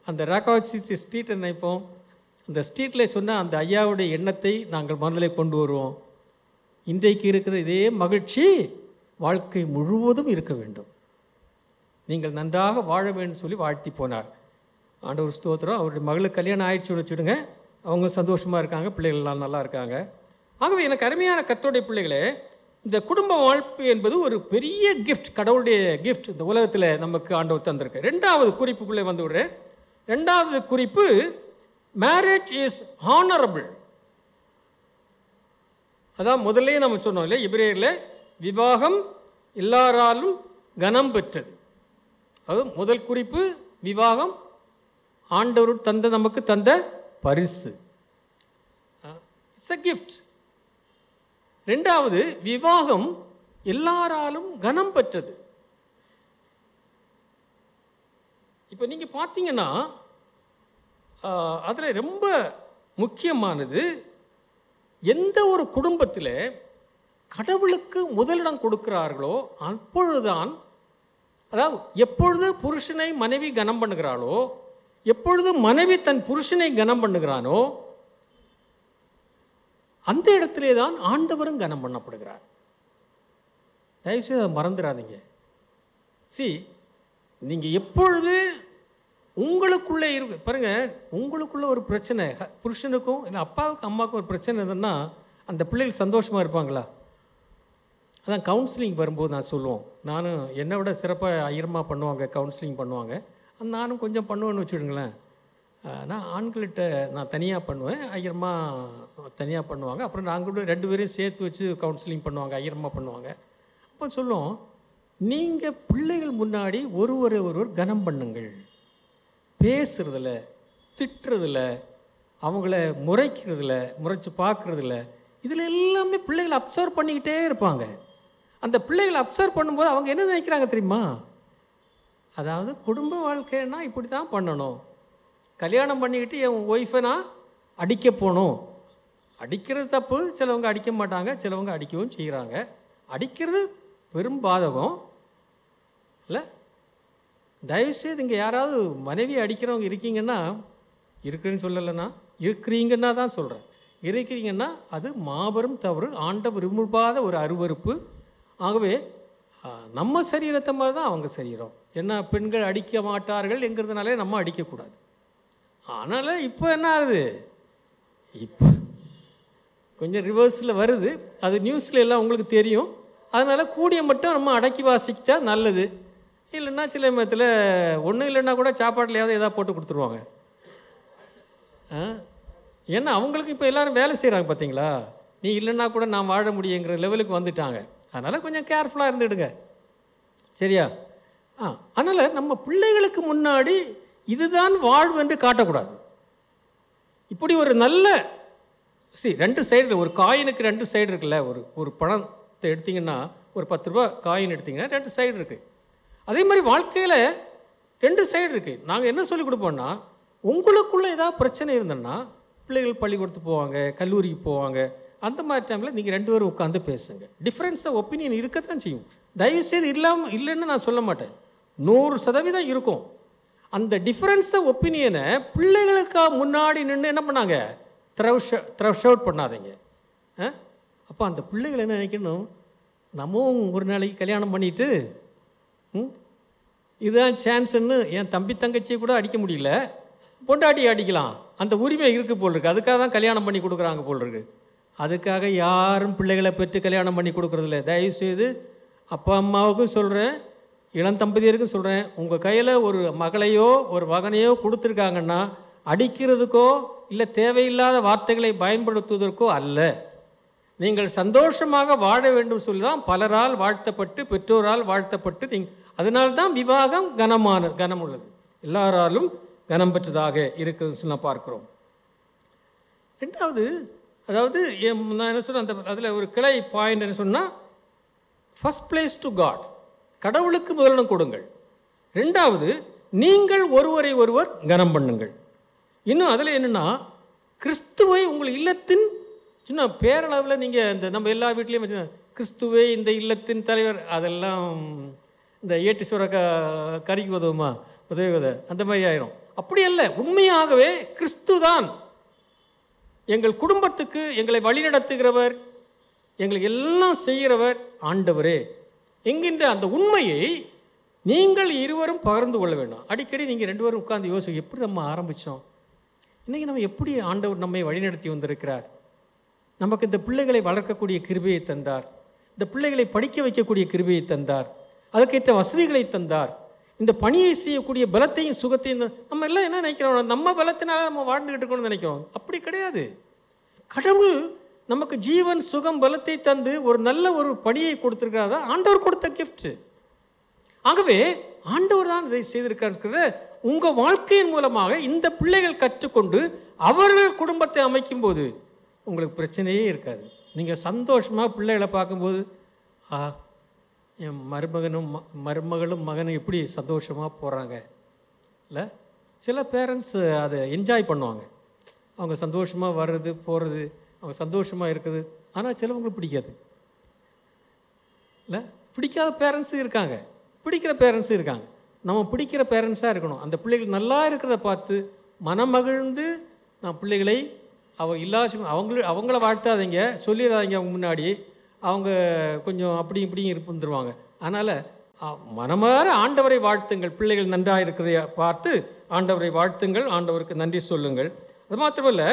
அந்த ராகவாச்சாரிய ஸ்ட்ரீட்டை நினைப்போம். அந்த ஸ்ட்ரீட்டில் சொன்ன அந்த ஐயாவுடைய எண்ணத்தை நாங்கள் மனதில் கொண்டு வருவோம். இன்றைக்கு இருக்கிற இதே மகிழ்ச்சி வாழ்க்கை முழுவதும் இருக்க வேண்டும், நீங்கள் நன்றாக வாழ வேண்டும் சொல்லி வாழ்த்தி போனார். ஆண்டவர் ஸ்தோத்திரம். அவருடைய மகளுக்கு கல்யாணம் ஆயிடுச்சு வச்சுடுங்க, அவங்க சந்தோஷமாக இருக்காங்க, பிள்ளைகள்லாம் நல்லா இருக்காங்க. ஆகவே எனக்கு அருமையான கர்த்தருடைய பிள்ளைகளே, இந்த குடும்ப வாழ்ப்பு என்பது ஒரு பெரிய கிஃப்ட், கடவுளுடைய கிஃப்ட் இந்த உலகத்தில் நமக்கு ஆண்டவர் தந்திருக்கு. 2வது குறிப்புக்குள்ளே வந்து விடுறேன். 2வது குறிப்பு, மேரேஜ் இஸ் ஹானரபிள். அதான் முதல்ல நம்ம சொன்னோம் இல்லை, எபிரேயரில் விவாகம் எல்லாராலும் கனம் பெற்றது. அது முதல் குறிப்பு, விவாகம் ஆண்டவர் நமக்கு தந்த பரிசு, இட்ஸ் அ கிஃப்ட். 2வது, விவாகம் எல்லாராலும் கனம் பெற்றது. இப்போ நீங்கள் பார்த்தீங்கன்னா அதில் ரொம்ப முக்கியமானது, எந்த ஒரு குடும்பத்தில் கடவுளுக்கு முதலிடம் கொடுக்கிறார்களோ அப்பொழுதுதான், அதாவது எப்பொழுது புருஷனை மனைவி கனம் பண்ணுகிறாளோ, எப்பொழுது மனைவி தன் புருஷனை கனம் பண்ணுகிறானோ, அந்த இடத்திலே தான் ஆண்டவரும் கனம் பண்ணப்படுகிறார். தயவுசெய்து அதை மறந்துடாதீங்க. நீங்கள் எப்பொழுது உங்களுக்குள்ளே இருக்கு பாருங்கள், உங்களுக்குள்ளே ஒரு பிரச்சனை, புருஷனுக்கும் இல்லை அப்பாவுக்கும் அம்மாவுக்கும் ஒரு பிரச்சனை இருந்ததுன்னா அந்த பிள்ளைகள் சந்தோஷமாக இருப்பாங்களா? அதான் கவுன்சிலிங் வரும்போது நான் சொல்லுவோம், நானும் என்னை விட சிறப்பாக ஐயரமாக பண்ணுவாங்க, கவுன்சிலிங் பண்ணுவாங்க, நானும் கொஞ்சம் பண்ணுவேன்னு வச்சுடுங்களேன். நான் ஆண்கள்கிட்ட நான் தனியாக பண்ணுவேன், ஐயரமாக தனியாக பண்ணுவாங்க, அப்புறம் நாங்கள் 2 பேரையும் சேர்த்து வச்சு கவுன்சிலிங் பண்ணுவாங்க, ஐயரமாக பண்ணுவாங்க. அப்போ சொல்லுவோம், நீங்கள் பிள்ளைகள் முன்னாடி ஒருவர் கனம் பண்ணுங்கள், பேசுகிறதில்ல, திட்டுறதில்ல, அவங்கள முறைச்சு பார்க்குறதில்ல, இதில் எல்லாமே பிள்ளைகளை அப்சர்வ் பண்ணிக்கிட்டே இருப்பாங்க. அந்த பிள்ளைகளை அப்சர்வ் பண்ணும்போது அவங்க என்ன நினைக்கிறாங்க தெரியுமா? அதாவது குடும்ப வாழ்க்கைன்னா இப்படி தான் பண்ணணும், கல்யாணம் பண்ணிக்கிட்டு என் ஒய்ஃபை நான் அடிக்க போகணும் அடிக்கிறது தப்பு, சிலவங்க அடிக்க மாட்டாங்க, சிலவங்க அடிக்கவும் செய்கிறாங்க. அடிக்கிறது பெரும் பாதகம் இல்லை. தயவுசெய்து இங்கே யாராவது மனைவி அடிக்கிறவங்க இருக்கீங்கன்னா, இருக்குன்னு சொல்லலைன்னா, இருக்கிறீங்கன்னா தான் சொல்கிறேன், இருக்கிறீங்கன்னா அது மாபெரும் தவறு, ஆண்டவர் விரும்பாத ஒரு அருவருப்பு. ஆகவே நம்ம சரீரத்தை மாதிரி தான் அவங்க சரீரம். ஏன்னா பெண்கள் அடிக்க மாட்டார்கள் என்கிறதுனாலே நம்ம அடிக்கக்கூடாது. அதனால் இப்போ என்ன ஆகுது, இப்போ கொஞ்சம் ரிவர்ஸில் வருது, அது நியூஸில் எல்லாம் உங்களுக்கு தெரியும். அதனால் கூடிய மட்டும் நம்ம அடக்கி வாசிச்சா நல்லது. இல்லைன்னா சில சமயத்தில் ஒன்றும் இல்லைன்னா கூட சாப்பாட்டிலையாவது எதாவது போட்டு கொடுத்துருவாங்க. ஏன்னா அவங்களுக்கு இப்போ எல்லோரும் வேலை செய்கிறாங்க பார்த்தீங்களா, நீ இல்லைன்னா கூட நான் வாழ முடியுங்கிற லெவலுக்கு வந்துட்டாங்க. அதனால் கொஞ்சம் கேர்ஃபுல்லாக இருந்துடுங்க, சரியா? அதனால் நம்ம பிள்ளைகளுக்கு முன்னாடி இதுதான் வாழ்வு என்று காட்டக்கூடாது. இப்படி ஒரு நல்ல ரெண்டு சைடு, ஒரு காயினுக்கு ரெண்டு சைடு இருக்குல்ல. ஒரு பணத்தை எடுத்திங்கன்னா, ஒரு 10 ரூபா காயின் எடுத்திங்கன்னா 2 சைடு இருக்குது. அதே மாதிரி வாழ்க்கையில் 2 சைடு இருக்குது. நாங்கள் என்ன சொல்லிக் கொடுப்போம்னா, உங்களுக்குள்ளே ஏதாவது பிரச்சனை இருந்ததுன்னா பிள்ளைகள் பள்ளிக்கூடத்துக்கு போவாங்க, கல்லூரிக்கு போவாங்க, அந்த மாதிரி டைமில் நீங்கள் 2 பேரும் உட்காந்து பேசுங்க. டிஃப்ரென்ஸாக ஒப்பீனியன் இருக்கத்தான் செய்யும். தயவுசெய்து இல்லைன்னு நான் சொல்ல மாட்டேன், 100% இருக்கும். அந்த டிஃப்ரென்ஸை ஒப்பீனியனை பிள்ளைகளுக்காக முன்னாடி நின்று என்ன பண்ணாங்க, த்ரஷ் அவுட் பண்ணாதீங்க. அப்போ அந்த பிள்ளைகள் என்ன நினைக்கணும், நம்மவும் ஒரு நாளைக்கு கல்யாணம் பண்ணிவிட்டு இதுதான் சான்ஸுன்னு என் தம்பி தங்கச்சியை கூட அடிக்க முடியல, பொண்டாட்டி அடிக்கலாம், அந்த உரிமை இருக்குது போல் இருக்குது. அதுக்காக தான் கல்யாணம் பண்ணி கொடுக்குறாங்க போல் இருக்குது. அதுக்காக யாரும் பிள்ளைகளை பெற்று கல்யாணம் பண்ணி கொடுக்குறதில்ல. தயவுசெய்து அப்பா அம்மாவுக்கும் சொல்கிறேன், இளம் தம்பதியருக்கும் சொல்கிறேன், உங்கள் கையில் ஒரு மகளையோ ஒரு மகனையோ கொடுத்துருக்காங்கன்னா அடிக்கிறதுக்கோ இல்லை தேவையில்லாத வார்த்தைகளை பயன்படுத்துவதற்கோ அல்ல. நீங்கள் சந்தோஷமாக வாழ வேண்டும் சொல்லி தான் பலரால் வாழ்த்தப்பட்டு, பெற்றோரால் வாழ்த்தப்பட்டு, அதனால்தான் விவாகம் கனம் உள்ளது, எல்லாராலும் கனம் பெற்றதாக இருக்குதுன்னு சொல்லி பார்க்குறோம். ரெண்டாவது, அதாவது நான் என்ன சொல்கிறேன், அந்த அதில் ஒரு கிளை பாயிண்ட் என்ன சொன்னால், ஃபர்ஸ்ட் பிளேஸ் டு காட், கடவுளுக்கு முதலிடம் கொடுங்கள். ரெண்டாவது, நீங்கள் ஒருவரை ஒருவர் கனம் பண்ணுங்கள். இன்னும் அதில் என்னென்னா, கிறிஸ்துவை உங்கள் இல்லத்தின் சின்ன பேரளவில் நீங்கள் இந்த நம்ம எல்லா வீட்லேயும் வச்சு கிறிஸ்துவே இந்த இல்லத்தின் தலைவர், அதெல்லாம் இந்த ஏட்டீஸ்வர கறிக்கு உதவுமா உதவி அந்த மாதிரி ஆயிரும். அப்படி அல்ல, உண்மையாகவே கிறிஸ்து தான் எங்கள் குடும்பத்துக்கு எங்களை வழிநடத்துகிறவர், எங்களுக்கு எல்லாம் செய்கிறவர் ஆண்டவரே என்கின்ற அந்த உண்மையை நீங்கள் இருவரும் பகிர்ந்து கொள்ள வேண்டும். அடிக்கடி நீங்கள் 2 பேரும் உட்கார்ந்து யோசிக்க, எப்படி நம்ம ஆரம்பித்தோம், இன்றைக்கி நம்ம எப்படி ஆண்டவர் நம்மை வழிநடத்தி வந்திருக்கிறார், நமக்கு இந்த பிள்ளைகளை வளர்க்கக்கூடிய கிருபையை தந்தார், இந்த பிள்ளைகளை படிக்க வைக்கக்கூடிய கிருபையை தந்தார், அதற்கேற்ற வசதிகளை தந்தார், இந்த பணியை செய்யக்கூடிய பலத்தையும் சுகத்தையும். நம்ம எல்லாம் என்ன நினைக்கிறோம், நம்ம பலத்தினால நம்ம வாழ்ந்துக்கிட்டு இருக்கணும்னு நினைக்கிறோம். அப்படி கிடையாது. கடவுள் நமக்கு ஜீவன் சுகம் பலத்தை தந்து ஒரு நல்ல ஒரு பணியை கொடுத்துருக்காரு, ஆண்டவர் கொடுத்த கிஃப்ட். ஆகவே ஆண்டவர் தான் இதை செய்திருக்காரு. உங்கள் வாழ்க்கையின் மூலமாக இந்த பிள்ளைகள் கற்றுக்கொண்டு அவர்கள் குடும்பத்தை அமைக்கும் போது உங்களுக்கு பிரச்சனையே இருக்காது. நீங்கள் சந்தோஷமாக பிள்ளைகளை பார்க்கும்போது, என் மருமகளும் மகனும் எப்படி சந்தோஷமாக போகிறாங்க இல்லை. சில பேரண்ட்ஸ் அதை என்ஜாய் பண்ணுவாங்க, அவங்க சந்தோஷமாக வர்றது போகிறது, அவங்க சந்தோஷமாக இருக்குது. ஆனால் சிலவங்களுக்கு பிடிக்காது இல்லை. பிடிக்காத பேரண்ட்ஸும் இருக்காங்க, பிடிக்கிற பேரண்ட்ஸும் இருக்காங்க. நம்ம பிடிக்கிற பேரண்ட்ஸாக இருக்கணும். அந்த பிள்ளைகள் நல்லா இருக்கிறத பார்த்து மனமகிழ்ந்து நான் பிள்ளைகளை அவங்கள வாழ்த்தாதீங்க, சொல்லிடாதீங்க அவங்க முன்னாடி, அவங்க கொஞ்சம் அப்படி இப்படியும் இருந்துருவாங்க. அதனால் மனமார ஆண்டவரை வாழ்த்துங்கள், பிள்ளைகள் நன்றாக இருக்கிறதை பார்த்து ஆண்டவரை வாழ்த்துங்கள், ஆண்டவருக்கு நன்றி சொல்லுங்கள். அது மாத்திரமல்ல,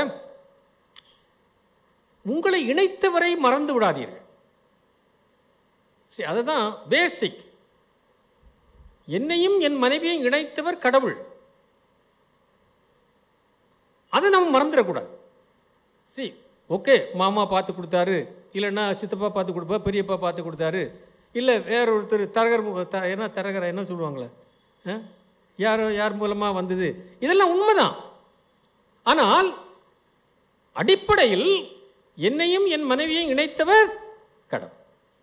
உங்களை இணைத்தவரை மறந்து விடாதீர்கள். சரி, அதுதான் பேசிக். என்னையும் என் மனைவியையும் இணைத்தவர் கடவுள், அதை நம்ம மறந்துடக்கூடாது. சரி, ஓகே, மாமா பார்த்து கொடுத்தாரு, இல்லைன்னா சித்தப்பா பார்த்து கொடுப்பா, பெரியப்பா பார்த்து கொடுத்தாரு, இல்லை வேற ஒருத்தர் தரகர் என்ன சொல்லுவாங்களே, யார் மூலமாக வந்தது, இதெல்லாம் உண்மைதான். ஆனால் அடிப்படையில் என்னையும் என் மனைவியையும் இணைத்தவர் கடவுள்.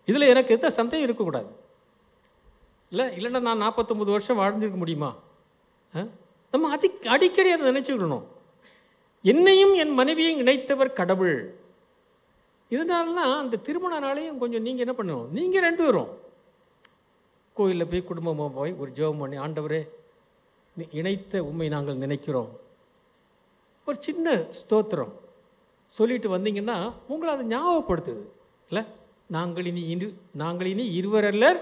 இதில் எனக்கு எந்த சந்தேகம் இருக்கக்கூடாது இல்லைன்னா நான் 49 வருஷம் வாழ்ந்துருக்க முடியுமா? நம்ம அடிக்கடி அதை நினச்சிக்கிடணும். என்னையும் என் மனைவியையும் இணைத்தவர் கடவுள், இதனால தான் அந்த திருமண நாளையும் கொஞ்சம் நீங்கள் என்ன பண்ணணும், நீங்கள் 2 பேரும் கோயிலில் போய் குடும்பமாக போய் ஒரு ஜெபம் பண்ணி, ஆண்டவரே இணைத்த உண்மை நாங்கள் நினைக்கிறோம், ஒரு சின்ன ஸ்தோத்திரம் சொல்லிட்டு வந்தீங்கன்னா உங்களை அதை ஞாபகப்படுத்துது இல்லை. நாங்கள் இனி இருவரல்லர்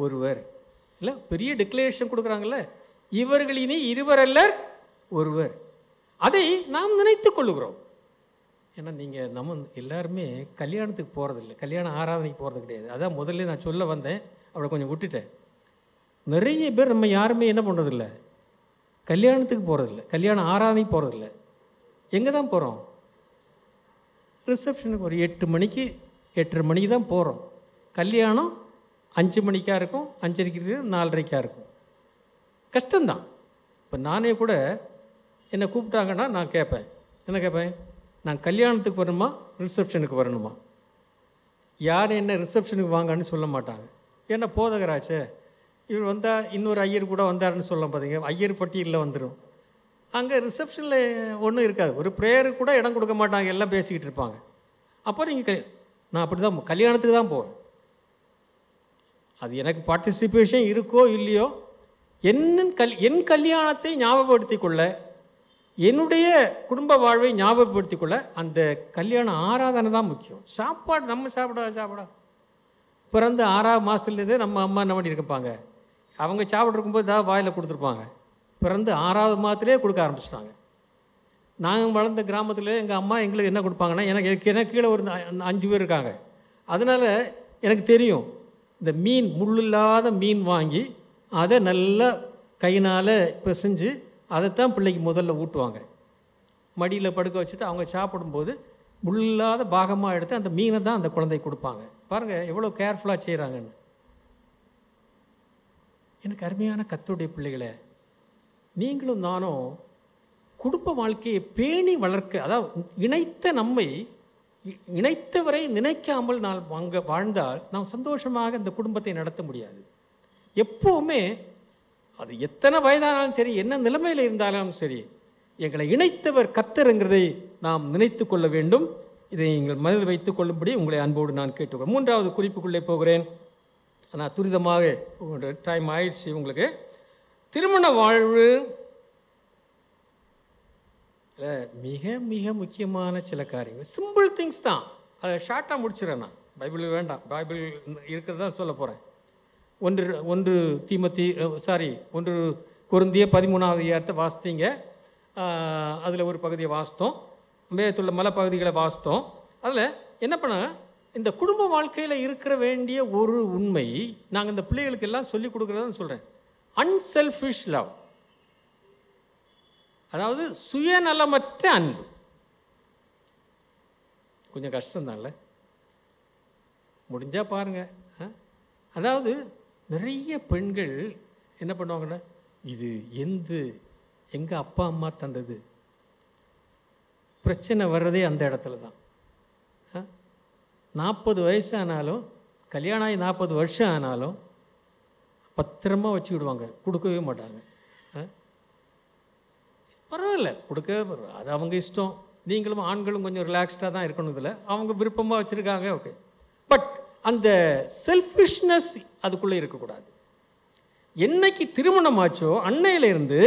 ஒருவர் இல்லை, பெரிய டிக்ளரேஷன் கொடுக்குறாங்கல்ல, இவர்கள் இனி இருவரல்லர் ஒருவர். அதை நாம் நினைத்து கொள்ளுகிறோம். ஏன்னா நீங்கள் நம்ம எல்லாருமே கல்யாணத்துக்கு போகிறதில்ல, கல்யாண ஆராதனைக்கு போகிறது கிடையாது. அதான் முதல்ல நான் சொல்ல வந்தேன், அவளை கொஞ்சம் விட்டுட்டேன். நிறைய பேர் நம்ம யாருமே என்ன பண்ணுறதில்ல, கல்யாணத்துக்கு போகிறதில்ல, கல்யாண ஆராதனைக்கு போகிறதில்ல. எங்கே தான் போகிறோம்? ரிசப்ஷனுக்கு ஒரு 8 மணிக்கு 8:30 மணிக்கு தான் போகிறோம். கல்யாணம் 5 மணிக்காக இருக்கும், 5:30 4:30 இருக்கும். கஷ்டம்தான். இப்போ நானே கூட என்னை கூப்பிட்டாங்கன்னா நான் கேட்பேன், என்ன கேட்பேன், நான் கல்யாணத்துக்கு வரணுமா ரிசப்ஷனுக்கு வரணுமா? யாரும் என்ன ரிசப்ஷனுக்கு வாங்கன்னு சொல்ல மாட்டாங்க. ஏன்னா போதகராச்சே, இவர் வந்தால் இன்னொரு ஐயர் கூட வந்தாருன்னு சொல்ல பார்த்தீங்க, ஐயர் பட்டியலில் வந்துடும். அங்கே ரிசப்ஷனில் ஒன்றும் இருக்காது, ஒரு ப்ரேயருக்கு கூட இடம் கொடுக்க மாட்டாங்க, எல்லாம் பேசிக்கிட்டு இருப்பாங்க. அப்போ நீங்கள் நான் அப்படி தான் கல்யாணத்துக்கு தான் போவேன். அது எனக்கு பார்ட்டிசிபேஷன் இருக்கோ இல்லையோ, என் கல்யாணத்தை ஞாபகப்படுத்தி கொள்ள, என்னுடைய குடும்ப வாழ்வை ஞாபகப்படுத்தி கொள்ள அந்த கல்யாண ஆராதனை தான் முக்கியம். சாப்பாடு நம்ம சாப்பிட பிறந்த 6ஆவது மாதத்துலேருந்தே நம்ம அம்மா என்ன பண்ணியிருப்பாங்க, அவங்க சாப்பிட்டு இருக்கும்போது ஏதாவது வாயில் கொடுத்துருப்பாங்க. பிறந்து 6ஆவது மாதத்துலேயே கொடுக்க ஆரம்பிச்சிட்டாங்க. நாங்கள் வளர்ந்த கிராமத்தில் எங்கள் அம்மா எங்களுக்கு என்ன கொடுப்பாங்கன்னா, எனக்கு கீழே ஒரு 5 பேர் இருக்காங்க. அதனால் எனக்கு தெரியும், இந்த மீன் முள்ளில்லாத மீன் வாங்கி அதை நல்லா கையினால் பிசைஞ்சு அதைத்தான் பிள்ளைக்கு முதல்ல ஊட்டுவாங்க. மடியில் படுக்க வச்சுட்டு அவங்க சாப்பிடும்போது முள்ளில்லாத பாகமாக எடுத்து அந்த மீனை தான் அந்த குழந்தைக்கு கொடுப்பாங்க. பாருங்கள் எவ்வளோ கேர்ஃபுல்லாக செய்கிறாங்கன்னு. எனக்கு அருமையான கர்த்தருடைய பிள்ளைகளை, நீங்களும் நானும் குடும்ப வாழ்க்கையை பேணி வளர்க்க, அதாவது இணைத்தவரை நினைக்காமல் நான் அங்கே வாழ்ந்தால் நாம் சந்தோஷமாக இந்த குடும்பத்தை நடத்த முடியாது. எப்போவுமே அது எத்தனை வயதானாலும் சரி, என்ன நிலைமையில் இருந்தாலும் சரி, எங்களை இணைத்தவர் கர்த்தருங்கிறதை நாம் நினைத்து கொள்ள வேண்டும். இதை நீங்கள் மனதில் வைத்துக் கொள்ளும்படி உங்களை அன்போடு நான் கேட்டுக்கொள்கிறேன். 3வது குறிப்புக்குள்ளே போகிறேன். நான் துரிதமாக டைம் ஆயிடுச்சு உங்களுக்கு. திருமண வாழ்வு மிக மிக முக்கியமான சில காரியங்கள், சிம்பிள் திங்ஸ் தான். அதை ஷார்ட்டாக முடிச்சிடறேன் நான், பைபிள் வேண்டாம், பைபிள் இருக்கிறதா சொல்ல போகிறேன். 1 கொரிந்தியர் 13வது அதிகாரத்தை வாசித்தீங்க. அதில் ஒரு பகுதியை வாசித்தோம், மேற்குள்ள மலை பகுதிகளை வாசித்தோம். அதில் என்ன பண்ண, இந்த குடும்ப வாழ்க்கையில் இருக்கிற வேண்டிய ஒரு உண்மை நாங்கள் இந்த பிள்ளைகளுக்கு எல்லாம் சொல்லிக் கொடுக்குறதான்னு சொல்கிறேன். அன்செல்ஃபிஷ் லவ், அதாவது சுயநலமற்ற அன்பு. கொஞ்சம் கஷ்டம்தான்ல, முடிஞ்சால் பாருங்கள். அதாவது நிறைய பெண்கள் என்ன பண்ணுவாங்கன்னா, இது எங்கள் அப்பா அம்மா தந்தது. பிரச்சனை வர்றதே அந்த இடத்துல தான். 40 வயசு ஆனாலும், கல்யாணம் ஆகி 40 வருஷம் ஆனாலும் பத்திரமா வச்சு விடுவாங்க, கொடுக்கவே மாட்டாங்க. பரவாயில்ல, அது அவங்க இஷ்டம். நீங்களும் ஆண்களும் கொஞ்சம் ரிலாக்ஸ்டாக தான் இருக்கணும். இதில் அவங்க விருப்பமாக வச்சுருக்காங்க, ஓகே. பட் அந்த செல்ஃபிஷ்னஸ் அதுக்குள்ளே இருக்கக்கூடாது. என்னைக்கு திருமணம் ஆச்சோ அன்னையிலிருந்து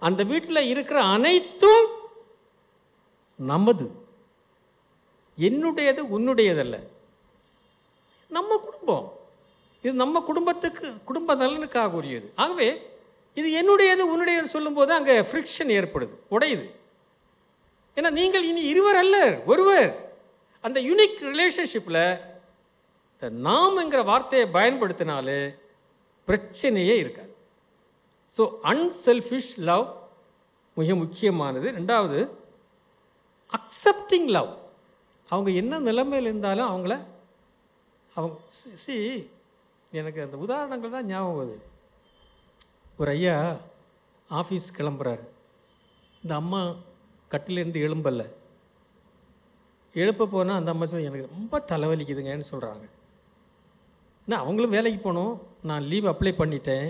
அந்த வீட்டில் இருக்கிற அனைத்தும் நமது, என்னுடையது உன்னுடையதல்ல. நம்ம குடும்பம், இது நம்ம குடும்ப நலனுக்காக உரியது. ஆகவே இது என்னுடையது உன்னுடையது சொல்லும்போது அங்கே ஃப்ரிக்ஷன் ஏற்படுது, உடையுது. ஏன்னா நீங்கள் இனி இருவர் அல்ல ஒருவர். அந்த யூனிக் ரிலேஷன்ஷிப்பில் நாம்ங்கிற வார்த்தையை பயன்படுத்தினாலே பிரச்சனையே இருக்காது. ஸோ அன்செல்ஃபிஷ் லவ் மிக முக்கியமானது. 2வது அக்செப்டிங் லவ். அவங்க என்ன நிலைமையில் இருந்தாலும் அவங்க எனக்கு அந்த உதாரணங்கள் தான் ஞாபகம் வருது. ஒரு ஐயா ஆஃபீஸ் கிளம்புறாரு, இந்த அம்மா கட்டிலேருந்து எழும்பலை. எழுப்ப போனால் அந்த அம்மா சொல்லி எனக்கு ரொம்ப தலைவலிக்குதுங்கன்னு சொல்கிறாங்க. நான் அவங்களும் வேலைக்கு போகணும், நான் லீவ் அப்ளை பண்ணிட்டேன்,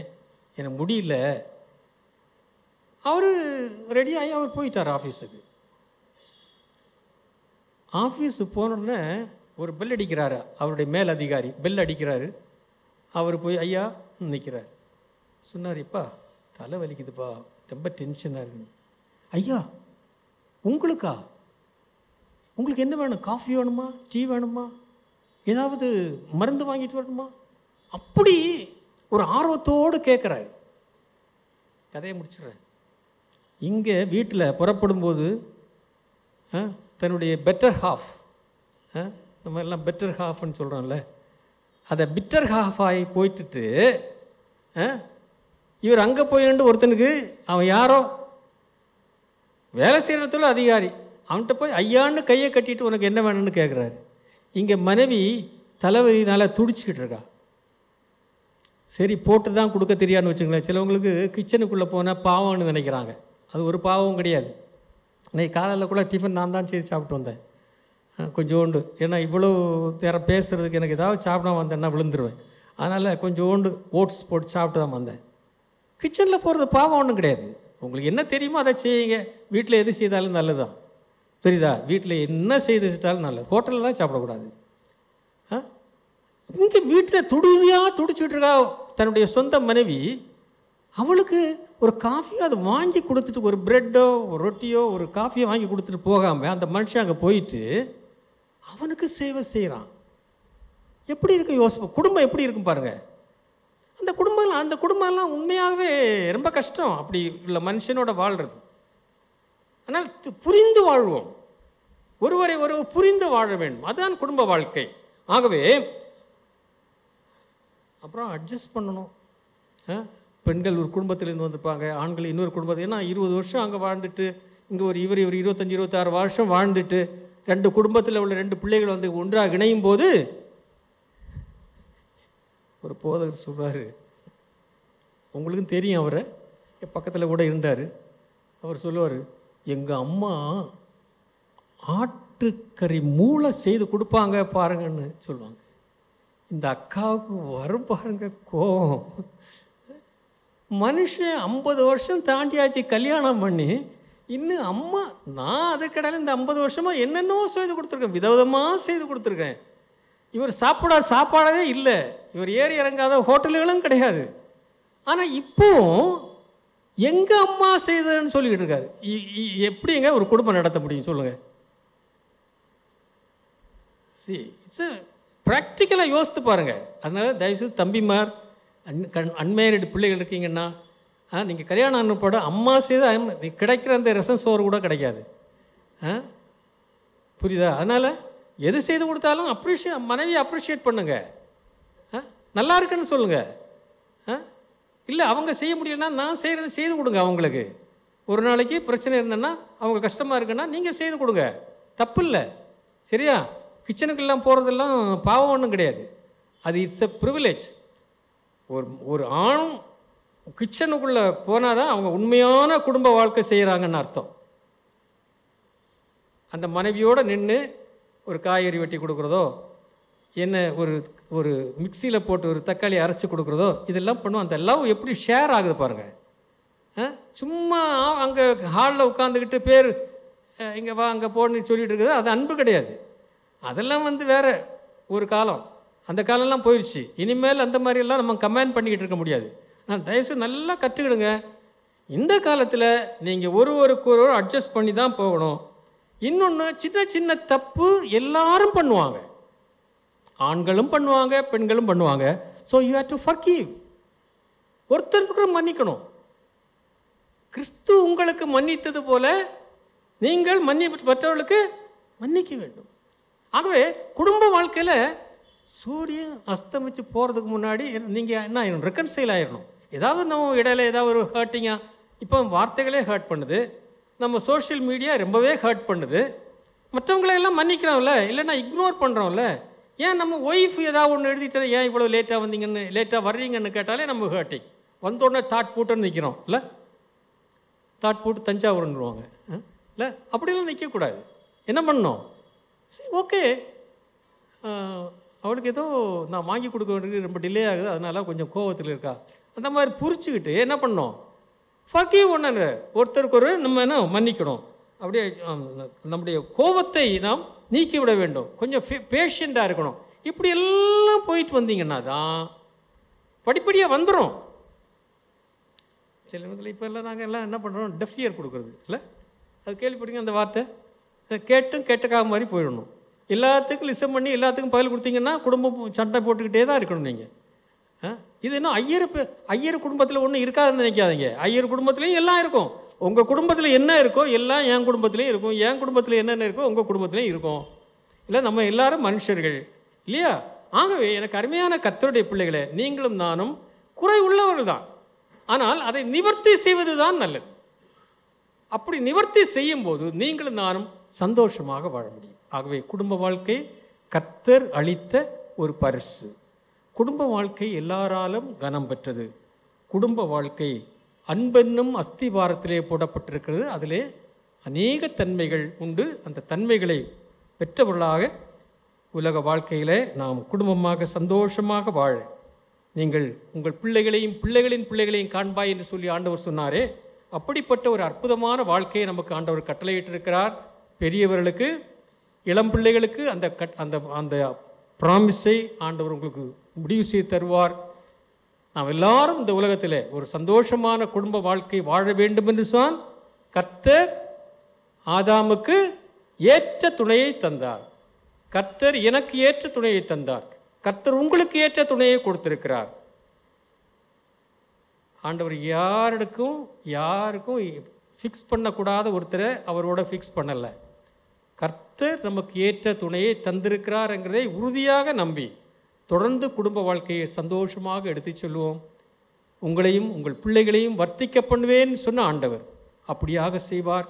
எனக்கு முடியல. அவர் ரெடியாகி அவர் போயிட்டார் ஆஃபீஸுக்கு. ஆஃபீஸு போனோடனே ஒரு பெல் அடிக்கிறாரு, அவருடைய மேல் அதிகாரி பெல் அடிக்கிறாரு. அவர் போய் ஐயா நிற்கிறார். சொன்னார், இப்பா தலை வலிக்குதுப்பா, ரொம்ப டென்ஷனாக இருக்கு. ஐயா உங்களுக்கா? உங்களுக்கு என்ன வேணும்? காஃபி வேணுமா, டீ வேணுமா, ஏதாவது மருந்து வாங்கிட்டு வரணுமா? அப்படி ஒரு ஆர்வத்தோடு கேட்குறாரு. கதையை முடிச்சிடுறேன். இங்கே வீட்டில் புறப்படும்போது தன்னுடைய பெட்டர் ஹாஃப், நம்ம எல்லாம் பெட்டர் ஹாஃப்னு சொல்கிறோம்ல, அதை பிட்டர் ஹாஃப் ஆகி போயிட்டுட்டு இவர் அங்கே போயிட்டு ஒருத்தனுக்கு, அவன் யாரோ வேலை செய்கிறதுல அதிகாரி, அவன்கிட்ட போய் ஐயான்னு கையை கட்டிட்டு உனக்கு என்ன வேணும்னு கேட்குறாரு. இங்கே மனைவி தலைவலினால் துடிச்சிக்கிட்டு இருக்கா. சரி போட்டு தான் கொடுக்க தெரியாதுன்னு வச்சுங்களேன். சிலவங்களுக்கு கிச்சனுக்குள்ளே போனால் பாவம்னு நினைக்கிறாங்க. அது ஒரு பாவம் கிடையாது. இன்னைக்கு காலையில் கூட டிஃபன் நான் தான் செய்து சாப்பிட்டு வந்தேன் கொஞ்சோண்டு. ஏன்னா இவ்வளோ நேரம் பேசுகிறதுக்கு எனக்கு ஏதாவது சாப்பிட வந்தேன்னா விழுந்துருவேன். அதனால் கொஞ்சோண்டு ஓட்ஸ் போட்டு சாப்பிட்டு தான் வந்தேன். கிச்சனில் போகிறது பாவம் ஒன்றும் கிடையாது. உங்களுக்கு என்ன தெரியுமோ அதை செய்யுங்க. வீட்டில் எது செய்தாலும் நல்லது தான், தெரியுதா? வீட்டில் என்ன செய்து வச்சுட்டாலும் நல்லது. ஹோட்டலில் தான் சாப்பிடக்கூடாது. இங்கே வீட்டில் துடிச்சிட்டு இருக்கா தன்னுடைய சொந்த மனைவி. அவளுக்கு ஒரு காஃபியோ அதை வாங்கி கொடுத்துட்டு, ஒரு ப்ரெட்டோ ஒரு ரொட்டியோ ஒரு காஃபியோ வாங்கி கொடுத்துட்டு போகாமல் அந்த மனுஷன் அங்கே போயிட்டு அவனுக்கு சேவை செய்கிறான். எப்படி இருக்கும் யோசிப்பு? குடும்பம் எப்படி இருக்கும் பாருங்கள். அந்த குடும்பம்லாம் உண்மையாகவே ரொம்ப கஷ்டம் அப்படி உள்ள மனுஷனோட வாழ்கிறது. ஆனால் புரிந்து வாழ்வோம், ஒருவரை ஒருவர் புரிந்து வாழ வேண்டும். அதுதான் குடும்ப வாழ்க்கை. ஆகவே அப்புறம் அட்ஜஸ்ட் பண்ணணும். பெண்கள் ஒரு குடும்பத்திலேருந்து வந்திருப்பாங்க, ஆண்கள் இன்னொரு குடும்பத்தில். ஏன்னா 20 வருஷம் அங்கே வாழ்ந்துட்டு, இங்கே ஒரு 25-26 வருஷம் வாழ்ந்துட்டு 2 குடும்பத்தில் உள்ள 2 பிள்ளைகள் வந்து ஒன்றாக இணையும் போது ஒரு போதகர் சொல்வார், உங்களுக்கும் தெரியும், அவரை பக்கத்தில் கூட இருந்தார். அவர் சொல்லுவார், எங்கள் அம்மா ஆட்டுக்கறி மூளை செய்து கொடுப்பாங்க பாருங்கன்னு சொல்லுவாங்க. இந்த அக்காவுக்கு வரும் பாருங்க கோபம். மனுஷன் 50 வருஷம் தாண்டியாச்சு கல்யாணம் பண்ணி, இன்னும் அம்மா நான் அதுக்கடையில் இந்த 50 வருஷமாக என்னென்னோ செய்து கொடுத்துருக்கேன், விதவிதமாக செய்து கொடுத்துருக்கேன். இவர் சாப்பாடவே இல்லை, இவர் ஏறி இறங்காத ஹோட்டல்களும் கிடையாது. ஆனால் இப்போ எங்கள் அம்மா செய்ததுன்னு சொல்லிக்கிட்டு இருக்காரு. எப்படிங்க ஒரு குடும்பம் நடத்த முடியும் சொல்லுங்கள்? இட்ஸ் ப்ராக்டிக்கலாக யோசித்து பாருங்கள். அதனால் தயவுசெய்து தம்பிமார், அன்மேரிடு பிள்ளைகள் இருக்கீங்கன்னா, நீங்கள் கல்யாணம் அனுப்போட அம்மா செய்து கிடைக்கிற அந்த ரசம் சோறு கூட கிடைக்காது. புரியுதா? அதனால் எது செய்து கொடுத்தாலும் மனைவியை அப்ரிஷியேட் பண்ணுங்க. நல்லா இருக்குன்னு சொல்லுங்கள். இல்லை அவங்க செய்ய முடியலன்னா நான் செய்கிறேன்னு செய்து கொடுங்க. அவங்களுக்கு ஒரு நாளைக்கு பிரச்சனை இருந்தேன்னா, அவங்க கஷ்டமாக இருக்குன்னா நீங்கள் செய்து கொடுங்க, தப்பு இல்லை. சரியா? கிச்சனுக்கெல்லாம் போகிறதெல்லாம் பாவம் ஒன்றும் கிடையாது. அது இட்ஸ் எ ப்ரிவிலேஜ். ஒரு ஆண் கிச்சனுக்குள்ளே போனால் தான் அவங்க உண்மையான குடும்ப வாழ்க்கை செய்கிறாங்கன்னு அர்த்தம். அந்த மனைவியோடு நின்று ஒரு காய்கறி வெட்டி கொடுக்குறதோ, என்ன ஒரு மிக்சியில் போட்டு ஒரு தக்காளி அரைச்சி கொடுக்குறதோ, இதெல்லாம் பண்ணுவோம். அந்த லவ் எப்படி ஷேர் ஆகுது பாருங்கள். சும்மா அங்கே ஹாலில் உட்காந்துக்கிட்டு பேர் இங்கே வா அங்கே போன்னு சொல்லிட்டு இருக்குது, அது அன்பு கிடையாது. அதெல்லாம் வேறு ஒரு காலம், அந்த காலம்லாம் போயிடுச்சு. இனிமேல் அந்த மாதிரியெல்லாம் நம்ம கமெண்ட் பண்ணிக்கிட்டு இருக்க முடியாது. நான் தயவுசெய்து நல்லா கற்றுக்கிடுங்க. இந்த காலத்தில் நீங்கள் ஒருவருக்கு அட்ஜஸ்ட் பண்ணி தான் போகணும். இன்னொன்று, சின்ன சின்ன தப்பு எல்லாரும் பண்ணுவாங்க, ஆண்களும் பண்ணுவாங்க, பெண்களும் பண்ணுவாங்க. So you have to forgive. ஒருத்தருக்கு மன்னிக்கணும். கிறிஸ்து உங்களுக்கு மன்னித்தது போல நீங்கள் மற்றவர்களுக்கு மன்னிக்க வேண்டும். ஆகவே குடும்ப வாழ்க்கையில் சூரியன் அஸ்தமிச்சு போகிறதுக்கு முன்னாடி நீங்கள் என்ன ஆயிடணும்? ரெக்கன்சைல் ஆகிடணும். ஏதாவது நம்ம இடையில ஏதாவது ஒரு ஹர்ட்டிங்காக, இப்போ வார்த்தைகளே ஹர்ட் பண்ணுது, நம்ம சோஷியல் மீடியா ரொம்பவே ஹர்ட் பண்ணுது. மற்றவங்களையெல்லாம் மன்னிக்கிறோம்ல, இல்லைன்னா இக்னோர் பண்ணுறோம்ல. ஏன் நம்ம ஒய்ஃப் ஏதாவது ஒன்று எழுதிட்டா, ஏன் இவ்வளோ லேட்டாக வந்தீங்கன்னு, லேட்டாக வர்றீங்கன்னு கேட்டாலே நம்ம ஹர்ட்டிங். வந்தோடனே தாட் போட்டுன்னு நிற்கிறோம் இல்லை, தாட் போட்டு தஞ்சாவூர்ன்னுருவாங்க இல்லை, அப்படிலாம் நிற்கக்கூடாது. என்ன பண்ணணும்? சரி ஓகே, அவளுக்கு ஏதோ நான் வாங்கி கொடுக்க வேண்டியது ரொம்ப டிலே ஆகுது, அதனால கொஞ்சம் கோவத்தில் இருக்கா, அந்த மாதிரி புரிச்சுக்கிட்டு என்ன பண்ணணும்? ஃபர்கிவ் ஒன்று, ஒருத்தருக்கு நம்ம என்ன மன்னிக்கணும். அப்படியே நம்முடைய கோபத்தை நாம் நீக்கிவிட வேண்டும். கொஞ்சம் பேஷண்ட்டாக இருக்கணும். இப்படி எல்லாம் போயிட்டு வந்தீங்கன்னா தான் படிப்படியாக வந்துடும். சில விதத்தில் இப்போ எல்லாம் நாங்கள் எல்லாம் என்ன பண்ணுறோம், டெஃப் இயர் கொடுக்குறது இல்லை, அது கேள்விப்பட்டீங்க அந்த வார்த்தை. கேட்டும் கேட்டக்காக மாதிரி போயிடணும். எல்லாத்துக்கும் லிசன் பண்ணி எல்லாத்துக்கும் பதில் கொடுத்தீங்கன்னா குடும்பம் சண்டை போட்டுக்கிட்டே தான் இருக்கணும் நீங்கள். இது இன்னும் ஐயர் குடும்பத்தில் ஒன்றும் இருக்காதுன்னு நினைக்காதீங்க. ஐயர் குடும்பத்துலேயும் எல்லாம் இருக்கும். உங்கள் குடும்பத்தில் என்ன இருக்கோ எல்லாம் என் குடும்பத்துலேயும் இருக்கும். என் குடும்பத்தில் என்னென்ன இருக்கோ உங்கள் குடும்பத்துலேயும் இருக்கும். இல்லை, நம்ம எல்லாரும் மனுஷர்கள் இல்லையா? ஆகவே எனக்கு அருமையான கர்த்தருடைய பிள்ளைகளே, நீங்களும் நானும் குறை உள்ளவர்கள் தான். ஆனால் அதை நிவர்த்தி செய்வது தான் நல்லது. அப்படி நிவர்த்தி செய்யும்போது நீங்களும் நானும் சந்தோஷமாக வாழ முடியும். ஆகவே குடும்ப வாழ்க்கை கர்த்தர் அளித்த ஒரு பரிசு. குடும்ப வாழ்க்கை எல்லாராலும் கனம் பெற்றது. குடும்ப வாழ்க்கை அன்பென்னும் அஸ்திவாரத்திலே போடப்பட்டிருக்கிறது. அதிலே அநேக தன்மைகள் உண்டு. அந்த தன்மைகளை பெற்றவர்களாக உலக வாழ்க்கையில் நாம் குடும்பமாக சந்தோஷமாக வாழ நீங்கள் உங்கள் பிள்ளைகளையும் பிள்ளைகளின் பிள்ளைகளையும் காண்பாய் என்று சொல்லி ஆண்டவர் சொன்னாரே, அப்படிப்பட்ட ஒரு அற்புதமான வாழ்க்கையை நமக்கு ஆண்டவர் கட்டளையிட்டிருக்கிறார். பெரியவர்களுக்கு, இளம் பிள்ளைகளுக்கு அந்த அந்த அந்த ப்ராமிஸை ஆண்டவர் உங்களுக்கு முடிவு செய்து தருவார். நாம் எல்லாரும் இந்த உலகத்தில் ஒரு சந்தோஷமான குடும்ப வாழ்க்கை வாழ வேண்டும் என்று சொன்னால் கர்த்தர் ஆதாமுக்கு ஏற்ற துணையை தந்தார். கர்த்தர் எனக்கு ஏற்ற துணையை தந்தார். கர்த்தர் உங்களுக்கு ஏற்ற துணையை கொடுத்திருக்கிறார். ஆண்டவர் யாருக்கும் ஃபிக்ஸ் பண்ணக்கூடாத ஒருத்தரை அவரோட ஃபிக்ஸ் பண்ணலை. கர்த்தர் நமக்கு ஏற்ற துணையை தந்திருக்கிறார்ங்கிறதை உறுதியாக நம்பி தொடர்ந்து குடும்ப வாழ்க்கையை சந்தோஷமாக எடுத்து செல்வோம். உங்களையும் உங்கள் பிள்ளைகளையும் வர்த்திக்க பண்ணுவேன்னு சொன்ன ஆண்டவர் அப்படியாக செய்வார்.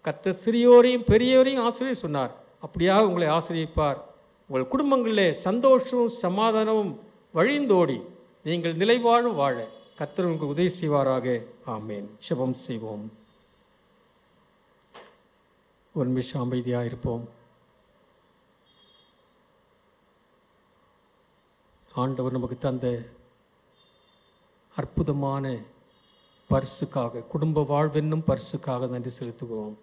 கர்த்தர் சிறியோரையும் பெரியோரையும் ஆசிரியை சொன்னார். அப்படியாக உங்களை ஆசிரியப்பார். உங்கள் குடும்பங்களிலே சந்தோஷமும் சமாதானமும் வழிந்தோடி நீங்கள் நிலைவாழ் வாழ கர்த்தர் உங்களுக்கு உதவி செய்வாராக. ஆமேன். ஜெபம் செய்வோம். ஒரு நிமிஷம் அமைதியாக இருப்போம். ஆண்டவர் நமக்கு தந்த அற்புதமான பரிசுக்காக, குடும்ப வாழ்வென்னும் பரிசுக்காக நன்றி செலுத்துகிறோம்.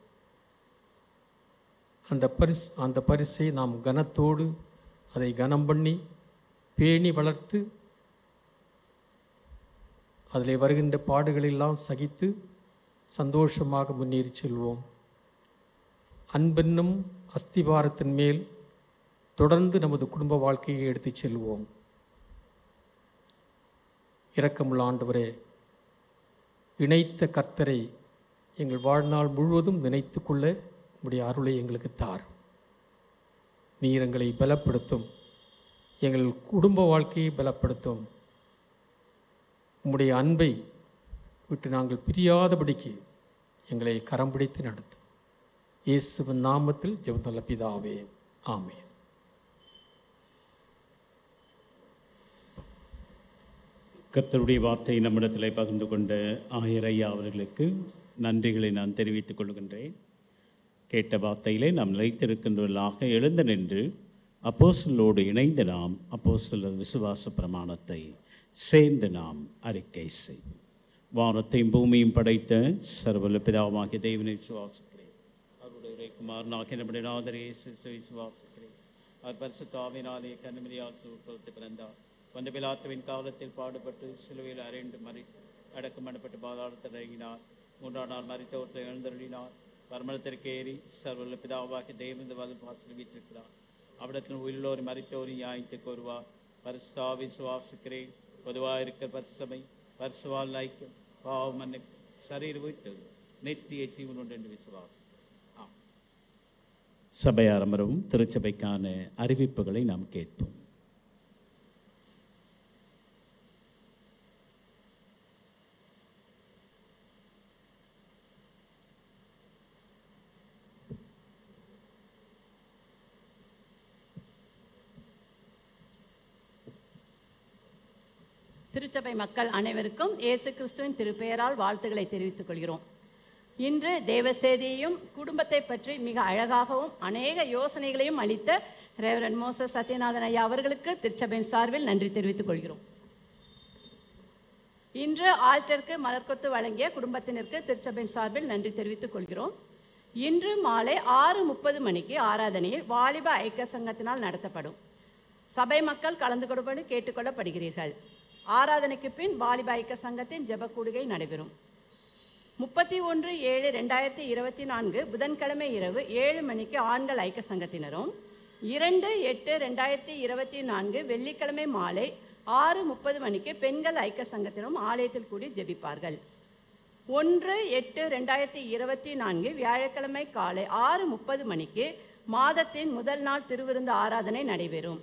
அந்த பரிசை நாம் கனத்தோடு அதை கனம் பண்ணி பேணி வளர்த்து அதில் வருகின்ற பாடுகளெல்லாம் சகித்து சந்தோஷமாக முன்னேறி செல்வோம். அன்பென்னும் அஸ்திவாரத்தின் மேல் தொடர்ந்து நமது குடும்ப வாழ்க்கையை எடுத்து செல்வோம். இரக்கமுள்ள ஆண்டவரே, இணைத்த கர்த்தரை எங்கள் வாழ்நாள் முழுவதும் நினைத்து கொள்ள உம்முடைய அருளை எங்களுக்கு தாரும். நீர் எங்களை பலப்படுத்தும். எங்கள் குடும்ப வாழ்க்கையை பலப்படுத்தும். உம்முடைய அன்பை விட்டு நாங்கள் பிரியாதபடிக்கு எங்களை கரம் பிடித்து நடத்தும். இயேசுவின் நாமத்தில் ஜெபம் நல்ல பிதாவே, ஆமென். கர்த்தருடைய வார்த்தை நம்மிடத்தில் பகிர்ந்து கொண்ட ஆயரையா அவர்களுக்கு நன்றிகளை நான் தெரிவித்துக் கொள்கின்றேன். கேட்ட வார்த்தையிலே நாம் நிலைத்திருக்கின்றவர்களாக எழுந்து நின்று அப்போஸ்தலரோடு இணைந்து நாம் அப்போஸ்தலர் விசுவாச பிரமாணத்தை சேர்ந்து நாம் அறிக்கை செய்வோம். வானத்தையும் பூமியும் படைத்த சர்வல பிதாவாகிய தேவனை விசுவாசிக்கிறேன். அவருடைய குமாரனாகிய நம்முடைய நாதர் இயேசு விசுவாசிக்கிறேன். அவர் பரிசுத்த ஆவியினாலே கன்னிமரியால் உற்பத்தி பிறந்தார். வந்த பிலாத்துவின் காலத்தில் பாடுபட்டு சிலுவையில் அறைந்து அடக்கம் பண்ணப்பட்டு பாதாளத்தில் இறங்கினார். 3ஆம் நாள் மரித்தோர்களை எழுந்தருளினார். பரமளத்திற்கு ஏறி சர்வல பிதாவாகிய தேவன் இந்த வலது வாசல் வீற்றிருக்கிறார். அவிடத்தில் உள்ளோர் மரித்தோரின் நியாயத்துக்கு வருவார். பரிசுத்தாவை சுவாசிக்கிறேன். பொதுவாக இருக்கிற பரிசமை பரிசுவால் ஐக்கியம் பாவ மன்னிப்பு சரீர வீட்டு நித்திய ஜீவன் உண்டு என்று விசுவாசம். சபையார் அமரவும் திருச்சபைக்கான அறிவிப்புகளை நாம் கேட்போம். திருச்சபை மக்கள் அனைவருக்கும் இயேசு கிறிஸ்துவின் திருப்பெயரால் வாழ்த்துக்களை தெரிவித்துக் கொள்கிறோம். இன்று தேவசேதியையும் குடும்பத்தை பற்றி மிக அழகாகவும் அநேக யோசனைகளையும் அளித்த ரெவரண்ட் மோசஸ் சத்யநாதன் ஐயா அவர்களுக்கு திருச்சபையின் சார்பில் நன்றி தெரிவித்துக் கொள்கிறோம். இன்று ஆல்டருக்கு மலர்கொத்து வழங்கிய குடும்பத்தினருக்கு திருச்சபையின் சார்பில் நன்றி தெரிவித்துக் கொள்கிறோம். இன்று மாலை 6:30 மணிக்கு ஆராதனையில் வாலிப ஐக்கிய சங்கத்தினால் நடத்தப்படும். சபை மக்கள் கலந்து கொள்ளும்படி கேட்டுக்கொள்ளப்படுகிறீர்கள். ஆராதனைக்கு பின் வாலிப ஐக்கிய சங்கத்தின் ஜெப கூடுகை நடைபெறும். 31/7/2024 புதன்கிழமை இரவு 7 மணிக்கு ஆண்கள் ஐக்கிய சங்கத்தினரும், 2/8/2024 வெள்ளிக்கிழமை மாலை 6:30 மணிக்கு பெண்கள் ஐக்கிய சங்கத்தினரும் ஆலயத்தில் கூடி ஜெபிப்பார்கள். 1/8/2024 வியாழக்கிழமை காலை 6:30 மணிக்கு மாதத்தின் முதல் நாள் திருவிருந்து ஆராதனை நடைபெறும்.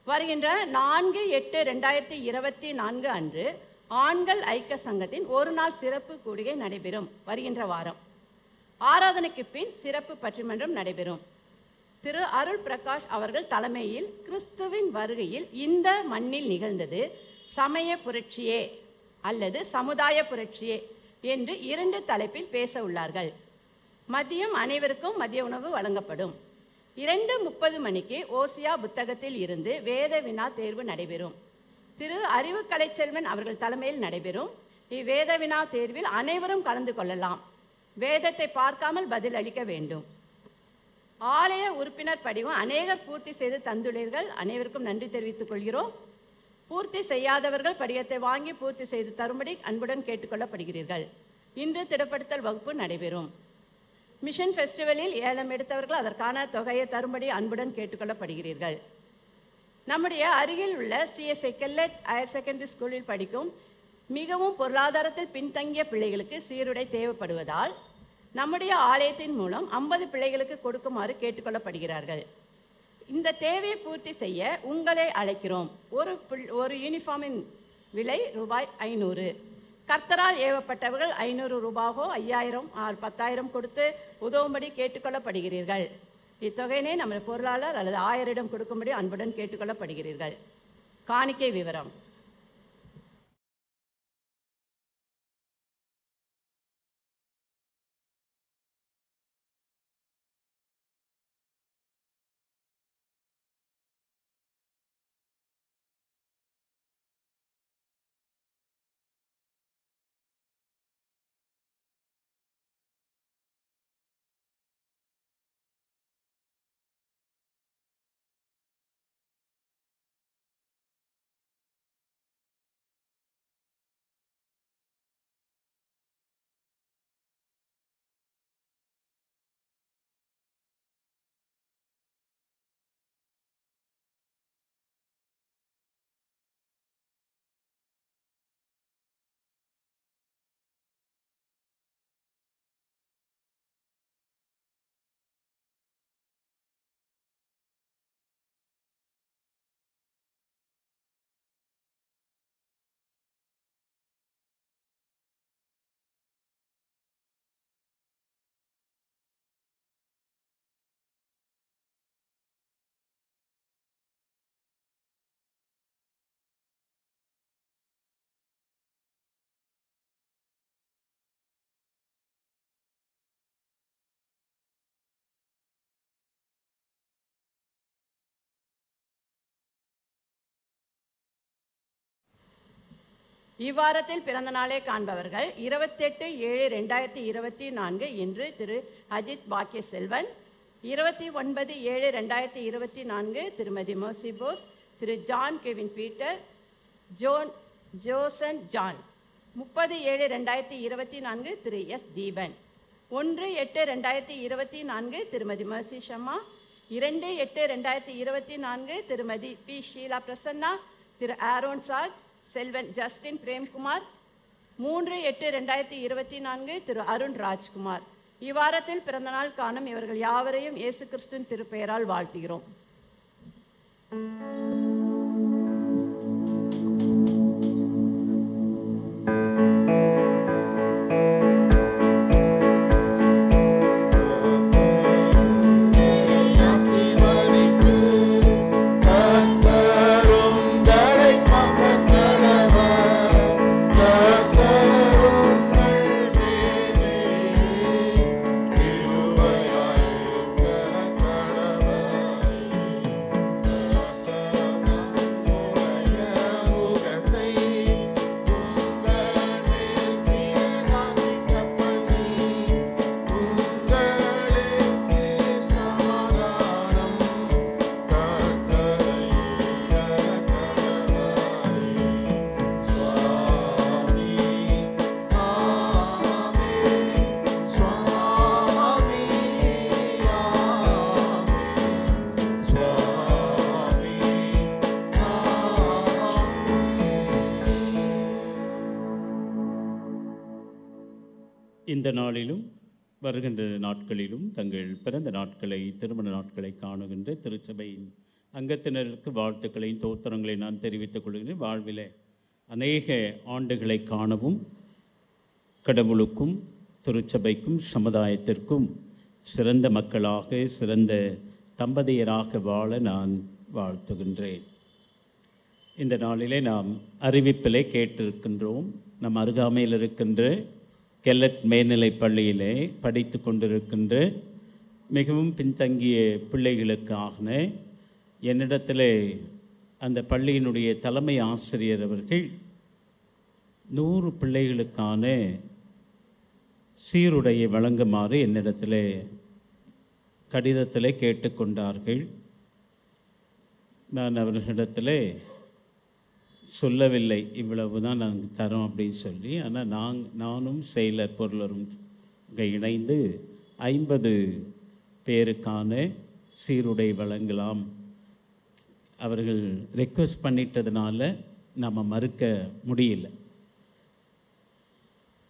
வருகின்ற 4/8/2024 அன்று ஆண்கள் ஐக்கிய சங்கத்தின் ஒரு நாள் சிறப்பு கூடுகை நடைபெறும். வருகின்ற வாரம் ஆராதனைக்கு பின் சிறப்பு பற்றிமன்றம் நடைபெறும். திரு அருள் பிரகாஷ் அவர்கள் தலைமையில் கிறிஸ்துவின் வருகையில் இந்த மண்ணில் நிகழ்ந்தது சமய புரட்சியே அல்லது சமுதாய புரட்சியே என்று 2 தலைப்பில் பேச உள்ளார்கள். மதியம் அனைவருக்கும் மதிய உணவு வழங்கப்படும். 2:30 மணிக்கு ஓசியா புத்தகத்தில் இருந்து வேத வினா தேர்வு நடைபெறும். திரு அறிவு கலைச்செல்வன் அவர்கள் தலைமையில் நடைபெறும். இவ்வேத வினா தேர்வில் அனைவரும் கலந்து கொள்ளலாம். வேதத்தை பார்க்காமல் பதில் அளிக்க வேண்டும். ஆலய உறுப்பினர் படிவம் அநேகர் பூர்த்தி செய்து தந்துள்ளீர்கள். அனைவருக்கும் நன்றி தெரிவித்துக் கொள்கிறோம். பூர்த்தி செய்யாதவர்கள் படிவத்தை வாங்கி பூர்த்தி செய்து தரும்படி அன்புடன் கேட்டுக்கொள்ளப்படுகிறீர்கள். இன்று திடப்படுத்தல் வகுப்பு நடைபெறும். மிஷன் ஃபெஸ்டிவலில் ஏலம் எடுத்தவர்கள் அதற்கான தொகையை தரும்படி அன்புடன் கேட்டுக்கொள்ளப்படுகிறீர்கள். நம்முடைய அருகில் உள்ள சிஎஸ்ஐ கெல்லட் ஹையர் செகண்டரி ஸ்கூலில் படிக்கும் மிகவும் பொருளாதாரத்தில் பின்தங்கிய பிள்ளைகளுக்கு சீருடை தேவைப்படுவதால் நம்முடைய ஆலயத்தின் மூலம் 50 பிள்ளைகளுக்கு கொடுக்குமாறு கேட்டுக்கொள்ளப்படுகிறார்கள். இந்த தேவையை பூர்த்தி செய்ய உங்களை அழைக்கிறோம். ஒரு யூனிஃபார்மின் விலை ரூபாய் 500. கர்த்தரால் ஏவப்பட்டவர்கள் 500 ரூபாயோ 5000 10,000 கொடுத்து உதவும்படி கேட்டுக்கொள்ளப்படுகிறீர்கள். இத்தொகையினை நமது பொருளாளர் அல்லது ஆயரிடம் கொடுக்கும்படி அன்புடன் கேட்டுக்கொள்ளப்படுகிறீர்கள். காணிக்கை விவரம். இவ்வாரத்தில் பிறந்த நாளே காண்பவர்கள் 28/7/2024 இன்று திரு அஜித் பாக்கிய செல்வன், 29/7/2024 திருமதி மோசி போஸ், திரு ஜான் கெவின் பீட்டர், ஜோசன் ஜான், 30/7/2024 திரு எஸ் தீபன், 1/8/2024 திருமதி மர்சி ஷம்மா, 2/8/2024 திருமதி பி ஷீலா பிரசன்னா, திரு ஆரோன் சாஜ், செல்வன் ஜஸ்டின் பிரேம்குமார், 3/8/2024 திரு அருண் ராஜ்குமார். இவ்வாரத்தில் பிறந்தநாள் காணும் இவர்கள் யாவரையும் இயேசு கிறிஸ்துவின் திருப்பெயரால் வாழ்த்துகிறோம். Bye. இந்த நாளிலும் வருகின்ற நாட்களிலும் தங்கள் பிறந்த நாட்களை, திருமண நாட்களை காணுகின்ற திருச்சபையின் அங்கத்தினருக்கு வாழ்த்துக்களையும் தோத்திரங்களை நான் தெரிவித்துக் கொள்கிறேன். வாழ்விலே அநேக ஆண்டுகளை காணவும் கடவுளுக்கும் திருச்சபைக்கும் சமுதாயத்திற்கும் சிறந்த மக்களாக, சிறந்த தம்பதியராக வாழ நான் வாழ்த்துகின்றேன். இந்த நாளிலே நாம் அறிவிப்பிலே கேட்டிருக்கின்றோம். நம் அருகாமையில் இருக்கின்ற கெல்லட் மேல்நிலைப் பள்ளியிலே படித்து கொண்டிருக்கின்ற மிகவும் பின்தங்கிய பிள்ளைகளுக்காக என்னிடத்திலே அந்த பள்ளியினுடைய தலைமை ஆசிரியர் அவர்கள் 100 பிள்ளைகளுக்கான சீருடையை வழங்குமாறு என்னிடத்திலே கடிதத்திலே கேட்டுக்கொண்டார்கள். நான் அவர்களிடத்திலே சொல்லவில்லை இவ்வளவு தான் நாங்கள் தரோம் அப்படின்னு சொல்லி. ஆனால் நானும் செயலர் பொருளரும் இணைந்து 50 பேருக்கான சீருடை வழங்கலாம். அவர்கள் ரெக்வெஸ்ட் பண்ணிட்டதுனால நம்ம மறுக்க முடியல.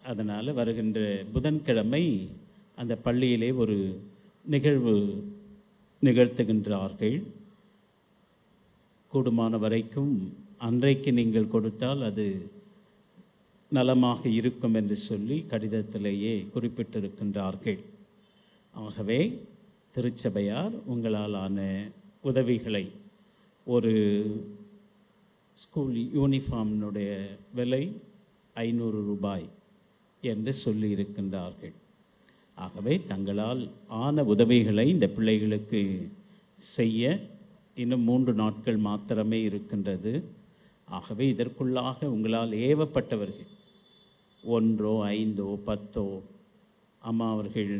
அதனால் வருகின்ற புதன்கிழமை அந்த பள்ளியிலே ஒரு நிகழ்வு நிகழ்த்துகின்றார்கள். கூடுமான வரைக்கும் அன்றைக்கு நீங்கள் கொடுத்தால் அது நலமாக இருக்கும் என்று சொல்லி கடிதத்திலேயே குறிப்பிட்டிருக்கின்றார்கள். ஆகவே திருச்சபையார் உங்களாலான உதவிகளை, ஒரு ஸ்கூல் யூனிஃபார்மினுடைய விலை 500 ரூபாய் என்று சொல்லியிருக்கின்றார்கள். ஆகவே தங்களால் ஆன உதவிகளை இந்த பிள்ளைகளுக்கு செய்ய இன்னும் 3 நாட்கள் மாத்திரமே இருக்கின்றது. ஆகவே இதற்குள்ளாக உங்களால் ஏவப்பட்டவர்கள் 1, 5, 10 அம்மா அவர்கள்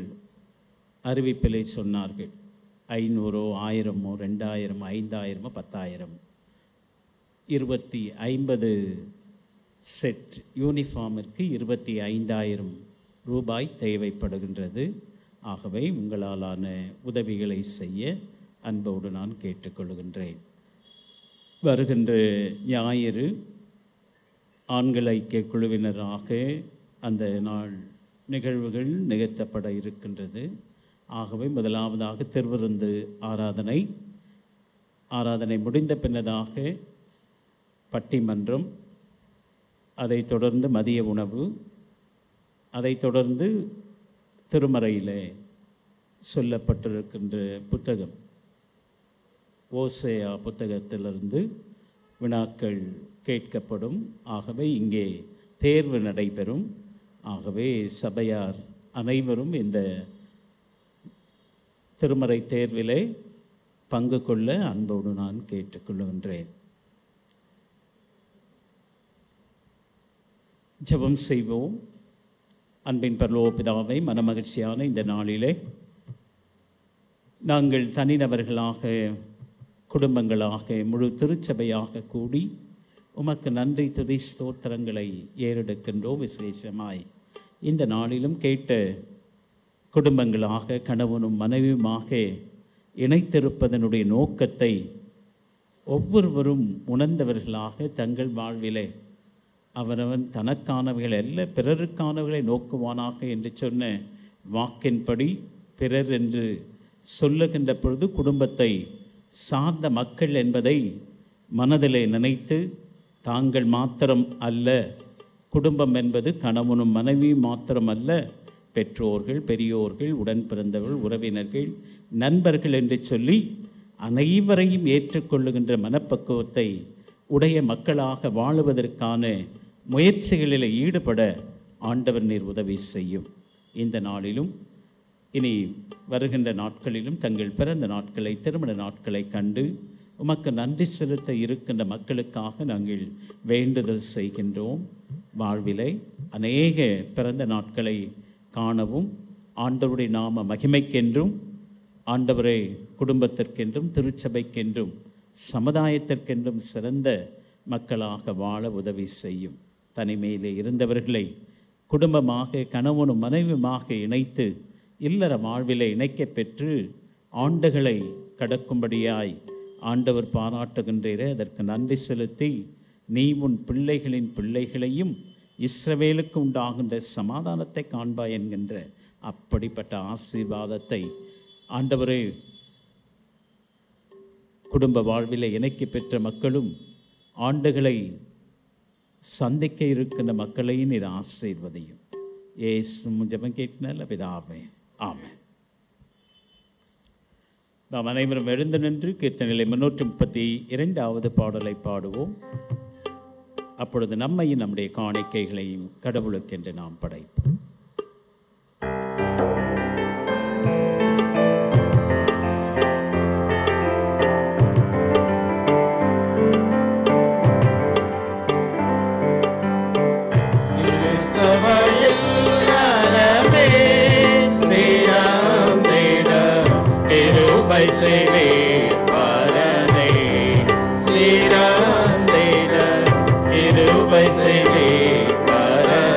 அறிவிப்பிலை சொன்னார்கள். 500, 1000, 2000, 5000, 10,000 50 செட் யூனிஃபார்மிற்கு 25,000 ரூபாய் தேவைப்படுகின்றது. ஆகவே உங்களாலான உதவிகளை செய்ய அன்போடு நான் கேட்டுக்கொள்கின்றேன். வருகின்ற ஞாயிறு ஆண்கள் ஐக்கிய குழுவினராக அந்த நாள் நிகழ்வுகள் நிகழ்த்தப்பட இருக்கின்றது. ஆகவே முதலாவதாக திருவிருந்து ஆராதனை முடிந்த பின்னதாக பட்டிமன்றம், அதைத் தொடர்ந்து மதிய உணவு, அதைத் தொடர்ந்து திருமறையில் சொல்லப்பட்டிருக்கின்ற புத்தகம் ஓசேயா புத்தகத்திலிருந்து வினாக்கள் கேட்கப்படும். ஆகவே இங்கே தேர்வு நடைபெறும். ஆகவே சபையார் அனைவரும் இந்த திருமறை தேர்விலே பங்கு கொள்ள அன்போடு நான் கேட்டுக்கொள்கின்றேன். ஜெபம் செய்வோம். அன்பின் பரலோக பிதாவே, மனமகிழ்ச்சியான இந்த நாளிலே நாங்கள் தனிநபர்களாக, குடும்பங்களாக, முழு திருச்சபையாக கூடி உமக்கு நன்றி துதி ஸ்தோத்திரங்களை ஏறெடுக்கின்றோம். விசேஷமாய் இந்த நாளிலும் கேட்ட குடும்பங்களாக கணவனும் மனைவியுமாக இணைத்திருப்பதனுடைய நோக்கத்தை ஒவ்வொருவரும் உணர்ந்தவர்களாக தங்கள் வாழ்விலே அவனவன் தனக்கானவைகள் அல்ல பிறருக்கானவைகளை நோக்குவானாக என்று சொன்ன வாக்கின்படி பிறர் என்று சொல்லுகின்ற பொழுது குடும்பத்தை சார்ந்த மக்கள் என்பதை மனதிலே நினைத்து தாங்கள் மாத்திரம் அல்ல, குடும்பம் என்பது கணவனும் மனைவியும் மாத்திரம் அல்ல, பெற்றோர்கள், பெரியோர்கள், உடன் பிறந்தவர்கள், உறவினர்கள், நண்பர்கள் என்று சொல்லி அனைவரையும் ஏற்றுக்கொள்ளுகின்ற மனப்பக்குவத்தை உடைய மக்களாக வாழுவதற்கான முயற்சிகளில் ஈடுபட ஆண்டவர் நீர் உதவி செய்யும். இந்த நாளிலும் இனி வருகின்ற நாட்களிலும் தங்கள் பிறந்த நாட்களை, திருமண நாட்களை கண்டு உமக்கு நன்றி செலுத்த இருக்கின்ற மக்களுக்காக நாங்கள் வேண்டுதல் செய்கின்றோம். வாழ்விலை அநேக பிறந்த நாட்களை காணவும் ஆண்டவருடைய நாம மகிமைக்கென்றும், ஆண்டவரை குடும்பத்திற்கென்றும், திருச்சபைக்கென்றும், சமுதாயத்திற்கென்றும் சிறந்த மக்களாக வாழ உதவி செய்யும். தனிமையிலே இருந்தவர்களை குடும்பமாக கணவனும் மனைவியுமாக இணைத்து இல்லற வாழ்விலே இணைக்கப் பெற்று ஆண்டுகளை கடக்கும்படியாய் ஆண்டவர் பாராட்டுகின்றீரே, அதற்கு நன்றி செலுத்தி நீ உன் பிள்ளைகளின் பிள்ளைகளையும் இஸ்ரவேலுக்கு உண்டாகின்ற சமாதானத்தை காண்பாய் என்கின்ற அப்படிப்பட்ட ஆசீர்வாதத்தை ஆண்டவரே குடும்ப வாழ்வில் இணைக்க பெற்ற மக்களும் ஆண்டுகளை சந்திக்க இருக்கின்ற மக்களையும் நீர் ஆசீர்வதியும். ஏசும் ஜெபம் கேட்கிற பிதாவே, ஆமென். நாம் அனைவரும் எழுந்து நின்று கீர்த்தனையிலே 332வது பாடலை பாடுவோம். அப்பொழுது நம்மையும் நம்முடைய காணிக்கைகளையும் கடவுளுக்கென்று நாம் படைப்போம். பாடவும்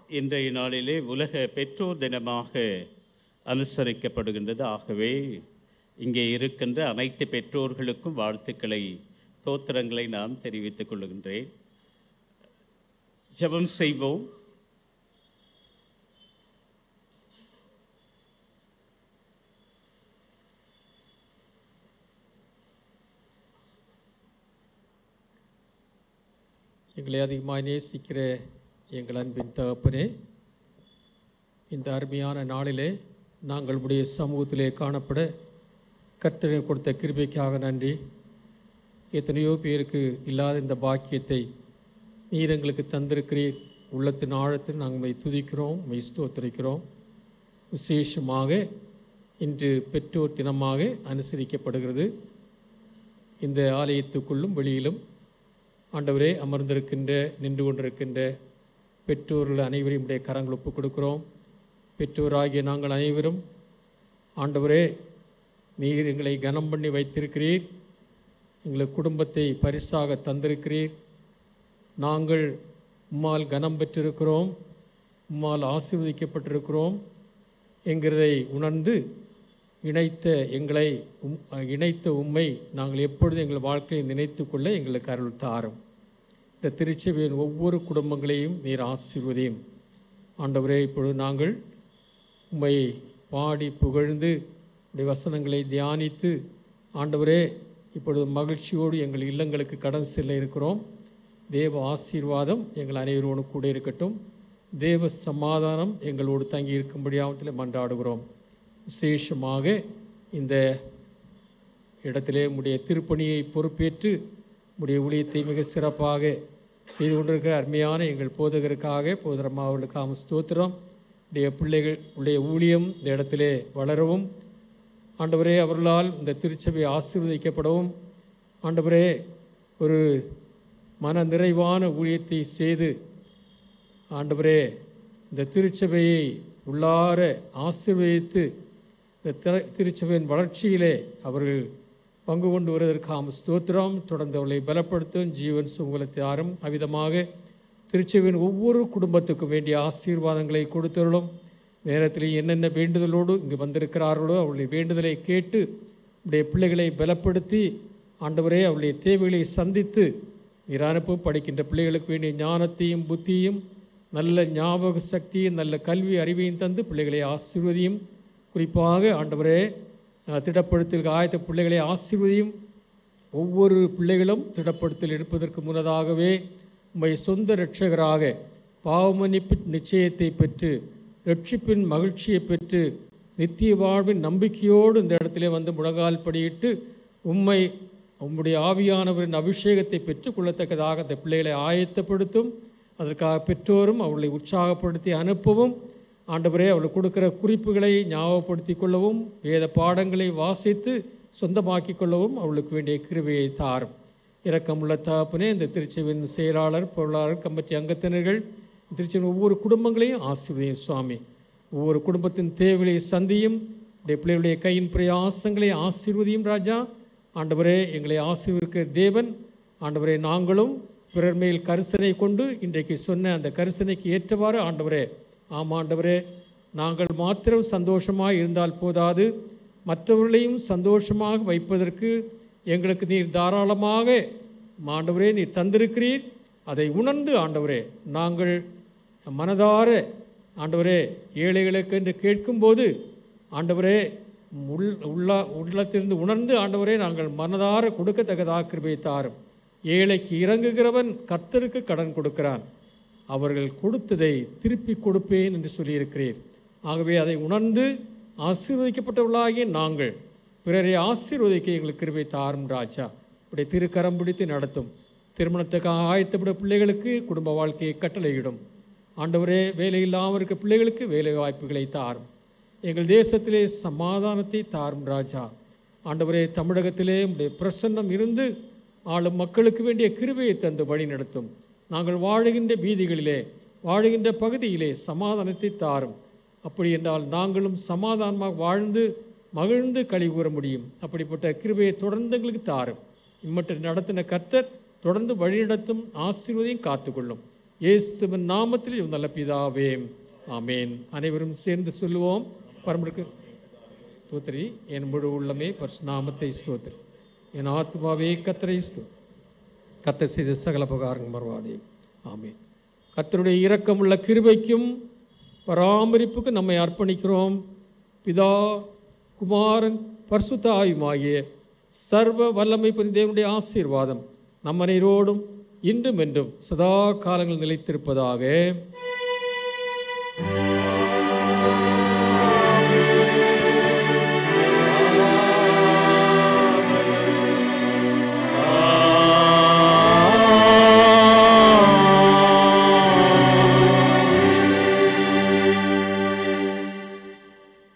இன்றைய நாளிலே உலக பெற்றோர் தினமாக அனுசரிக்கப்படுகின்றது. ஆகவே இங்கே இருக்கின்ற அனைத்து பெற்றோர்களுக்கும் வாழ்த்துக்களை, தோத்திரங்களை நான் தெரிவித்துக் கொள்கின்றேன். ஜெபம் செய்வோம். எங்களை அதிகமாக நேசிக்கிற எங்கள் அன்பின் தகப்பனே, இந்த அருமையான நாளிலே நாங்கள் உடைய சமூகத்திலே காணப்பட கர்த்தரை கொடுத்த கிருபைக்காக நன்றி. எத்தனையோ பேருக்கு இல்லாத இந்த பாக்கியத்தை நீர் எங்களுக்கு தந்திருக்கிறீர். உள்ளத்தின் ஆழத்தில் நாங்கள் உம்மை துதிக்கிறோம், உம்மை ஸ்தோத்திரிக்கிறோம். விசேஷமாக இன்று பெற்றோர் தினமாக அனுசரிக்கப்படுகிறது. இந்த ஆலயத்துக்குள்ளும் வெளியிலும் ஆண்டவரே அமர்ந்திருக்கின்ற, நின்று கொண்டிருக்கின்ற பெற்றோர்கள் அனைவரையும் உடைய கரங்கள் ஒப்புக் கொடுக்கிறோம். பெற்றோராகிய நாங்கள் அனைவரும் ஆண்டவரே, நீர் எங்களை கனம் பண்ணி வைத்திருக்கிறீர், எங்களுக்கு குடும்பத்தை பரிசாக தந்திருக்கிறீர். நாங்கள் உம்மால் கனம் பெற்றிருக்கிறோம், உம்மால் ஆசீர்வதிக்கப்பட்டிருக்கிறோம் என்கிறதை உணர்ந்து இணைத்த உம்மை நாங்கள் எப்பொழுதும் எங்கள் வாழ்க்கையை நினைத்து கொள்ள எங்களுக்கு அருள் தாரும். இந்த திருச்சபையின் ஒவ்வொரு குடும்பங்களையும் நீர் ஆசீர்வதியும். ஆண்டவரே, இப்பொழுது நாங்கள் உம்மை பாடி புகழ்ந்து உடைய வசனங்களை தியானித்து ஆண்டவரே இப்பொழுது மகிழ்ச்சியோடு எங்கள் இல்லங்களுக்கு கடன் செல்ல இருக்கிறோம். தேவ ஆசீர்வாதம் எங்கள் அனைவரோடு கூட இருக்கட்டும். தேவ சமாதானம் எங்களோடு தங்கி இருக்கும்படியாவத்தில் மன்றாடுகிறோம். விசேஷமாக இந்த இடத்திலே உடைய திருப்பணியை பொறுப்பேற்று உடைய ஊழியத்தை மிக சிறப்பாக செய்து கொண்டிருக்கிற அருமையான எங்கள் போதகருக்காக போதரமாவர்களுக்காக ஸ்தோத்திரம். உடைய பிள்ளைகள் உடைய ஊழியம் இந்த இடத்திலே வளரவும் ஆண்டவரே, அவர்களால் இந்த திருச்சபை ஆசீர்வதிக்கப்படவும் ஆண்டவரே ஒரு மன நிறைவான ஊழியத்தை செய்து ஆண்டவரே இந்த திருச்சபையை உள்ளார ஆசீர்வதித்து இந்த திருச்சபையின் வளர்ச்சியிலே அவர்கள் பங்கு கொண்டு வருவதற்காக ஸ்தோத்திரம். தொடர்ந்து அவர்களை பலப்படுத்தும் ஜீவன் சுகலத்தை ஆறும் அவ்விதமாக திருச்சபையின் ஒவ்வொரு குடும்பத்துக்கும் வேண்டிய ஆசீர்வாதங்களை கொடுத்துள்ளோம். நேரத்தில் என்னென்ன வேண்டுதலோடு இங்கு வந்திருக்கிறார்களோ அவருடைய வேண்டுதலை கேட்டு உடைய பிள்ளைகளை பலப்படுத்தி ஆண்டவரே அவருடைய தேவைகளை சந்தித்து நீர் அனுப்பும் படிக்கின்ற பிள்ளைகளுக்கு வேண்டிய ஞானத்தையும் புத்தியும் நல்ல ஞாபக சக்தியும் நல்ல கல்வி அறிவையும் தந்து பிள்ளைகளை ஆசீர்வதியும். குறிப்பாக ஆண்டவரே திடப்படுத்தல் ஆயத்த பிள்ளைகளை ஆசீர்வதியும். ஒவ்வொரு பிள்ளைகளும் திடப்படுத்தல் எடுப்பதற்கு முன்னதாகவே உம்மை சொந்த இரட்சகராக பாவமன்னிப்பு நிச்சயத்தை பெற்று ரட்சிப்பின் மகிழ்ச்சியை பெற்று நித்திய வாழ்வின் நம்பிக்கையோடு இந்த இடத்திலே வந்து முழங்கால் படியிட்டு உம்முடைய ஆவியானவரின் அபிஷேகத்தை பெற்று கொள்ளத்தக்கதாக அந்த பிள்ளைகளை ஆயத்தப்படுத்தும். அதற்காக பெற்றோரும் அவர்களை உற்சாகப்படுத்தி அனுப்பவும் ஆண்டவரே அவர்களுக்கு கொடுக்கிற குறிப்புகளை ஞாபகப்படுத்தி கொள்ளவும் வேத பாடங்களை வாசித்து சொந்தமாக்கி கொள்ளவும் அவர்களுக்கு வேண்டிய கிருபையை தாரும். இரக்கமுள்ள தகப்பனே, இந்த திருச்சபையின் செயலாளர், பொருளாளர், கமிட்டி அங்கத்தினர்கள், திருச்சபையின் ஒவ்வொரு குடும்பங்களையும் ஆசீர்வதியும் சுவாமி. ஒவ்வொரு குடும்பத்தின் தேவைகளை சந்தியும். உடைய பிள்ளைகளுடைய கையின் பிரயாசங்களை ஆசீர்வதியும் ராஜா. ஆண்டவரே, எங்களை ஆசீர்வதிக்கிற தேவன் ஆண்டவரே, நாங்களும் பிறர் மேல் கரிசனை கொண்டு இன்றைக்கு சொன்ன அந்த கரிசனைக்கு ஏற்றவாறு ஆண்டவரே, ஆமாண்டவரே, நாங்கள் மாத்திரம் சந்தோஷமாக இருந்தால் போதாது, மற்றவர்களையும் சந்தோஷமாக வைப்பதற்கு எங்களுக்கு நீர் தாராளமாக ஆண்டவரே நீர் தந்திருக்கிறீர். அதை உணர்ந்து ஆண்டவரே நாங்கள் மனதார ஆண்டவரே ஏழைகளுக்கு என்று கேட்கும்போது ஆண்டவரே உள்ளத்திலிருந்து உணர்ந்து ஆண்டவரே நாங்கள் மனதார கொடுக்கத்தக்கதாக கிருபை தாரும். ஏழைக்கு இறங்குகிறவன் கர்த்தருக்கு கடன் கொடுக்கிறான், அவர்கள் கொடுத்ததை திருப்பி கொடுப்பேன் என்று சொல்லியிருக்கிறீர். ஆகவே அதை உணர்ந்து ஆசீர்வதிக்கப்பட்டவர்களாகிய நாங்கள் பிறரை ஆசீர்வதிக்க எங்களுக்கு கிருபை தாரும் ராஜா. இப்படி திருக்கரம் பிடித்து நடத்தும். திருமணத்துக்காக ஆயத்தப்பட பிள்ளைகளுக்கு குடும்ப வாழ்க்கையை கட்டளையிடும். ஆண்டவரே, வேலை இல்லாமல் இருக்க பிள்ளைகளுக்கு வேலை வாய்ப்புகளை தாரும். எங்கள் தேசத்திலே சமாதானத்தை தாரும் ராஜா. ஆண்டவரே, தமிழகத்திலே உடைய பிரசன்னம் இருந்து ஆளும் மக்களுக்கு வேண்டிய கிருபையை தந்து வழி நடத்தும். நாங்கள் வாழுகின்ற வீதிகளிலே வாழுகின்ற பகுதியிலே சமாதானத்தை தாரும். அப்படி என்றால் நாங்களும் சமாதானமாக வாழ்ந்து மகிழ்ந்து களி கூற முடியும். அப்படிப்பட்ட கிருபையை தொடர்ந்து எங்களுக்கு தாரும். இம்மட்டு நடத்தின கர்த்தர் தொடர்ந்து வழிநடத்தும், ஆசீர்வதியும் காத்துக்கொள்ளும். இயேசுவின் நாமத்தில் நல்ல பிதாவே, ஆமேன். அனைவரும் சேர்ந்து சொல்லுவோம். பரம்பரைக்கு ஸ்தோத்திரி. என் முழு உள்ளமே பரிசுநாமத்தை ஸ்தோத்திரி. என் ஆத்மாவே கர்த்தரை ஸ்தோத்திரி. கர்த்தர் செய்த சகல உபகாரங்கள் மறவாதே. ஆமேன். கர்த்தருடைய இரக்கமுள்ள கிருபைக்கும் பராமரிப்புக்கும் நம்மை அர்ப்பணிக்கிறோம். பிதா, குமாரன், பரிசுத்த ஆவியுமாகிய சர்வ வல்லமை புரிந்த தேவனுடைய ஆசீர்வாதம் நம் அனைவரோடும் இன்றும் என்றும் சதா காலங்கள் நிலைத்திருப்பதாக.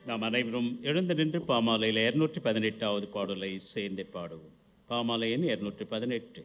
நாம் அனைவரும் எழுந்து நின்று பாமாலையில் 218வது பாடலை சேர்ந்து பாடுவோம். பாமாலை எண் 218.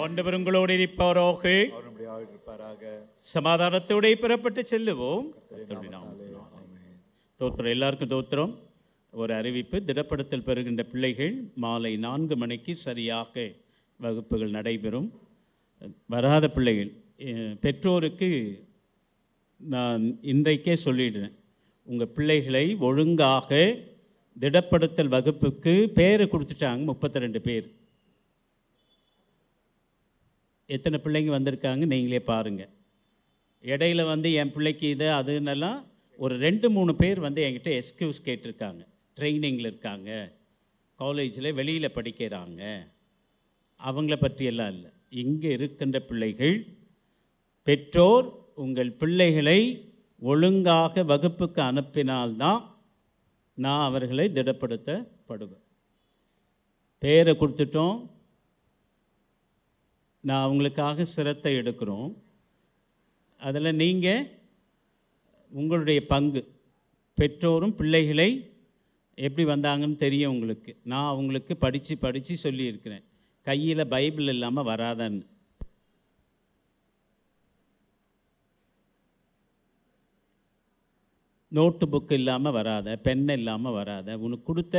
ஆண்டவர் உங்களோடு இருப்பாராக. சமாதானத்தோடு புறப்பட்டு செல்லுவோம். தோத்திரம், எல்லாருக்கும் தோத்திரம். ஒரு அறிவிப்பு: திடப்படுத்தல் பெறுகின்ற பிள்ளைகள் மாலை 4 மணிக்கு சரியாக வகுப்புகள் நடைபெறும். வராத பிள்ளைகள் பெற்றோருக்கு நான் இன்றைக்கே சொல்லிடுறேன், உங்கள் பிள்ளைகளை ஒழுங்காக திடப்படுத்தல் வகுப்புக்கு பேரை கொடுத்துட்டாங்க. 32 பேர். எத்தனை பிள்ளைங்க வந்திருக்காங்க நீங்களே பாருங்கள். இடையில என் பிள்ளைக்கு இது அதுன்னெல்லாம் ஒரு 2-3 பேர் என்கிட்ட எக்ஸ்கியூஸ் கேட்டிருக்காங்க. ட்ரைனிங்கில் இருக்காங்க, காலேஜில் வெளியில் படிக்கிறாங்க, அவங்கள பற்றியெல்லாம் இல்லை. இங்கே இருக்கின்ற பிள்ளைகள், பெற்றோர் உங்கள் பிள்ளைகளை ஒழுங்காக வகுப்புக்கு அனுப்பினால்தான் நான் அவர்களை திடப்படுத்தப்படுவேன். பேரை கொடுத்துட்டோம், நான் அவங்களுக்காக சிரத்தை எடுக்கிறோம். அதில் நீங்கள் உங்களுடைய பங்கு, பெற்றோரும் பிள்ளைகளை எப்படி வந்தாங்கன்னு தெரியும் உங்களுக்கு. நான் அவங்களுக்கு படித்து சொல்லியிருக்கிறேன். கையில் பைபிள் இல்லாமல் வராதான்னு. நோட்டு புக்கு இல்லாமல் வராத, பென் இல்லாமல் வராத, உனக்கு கொடுத்த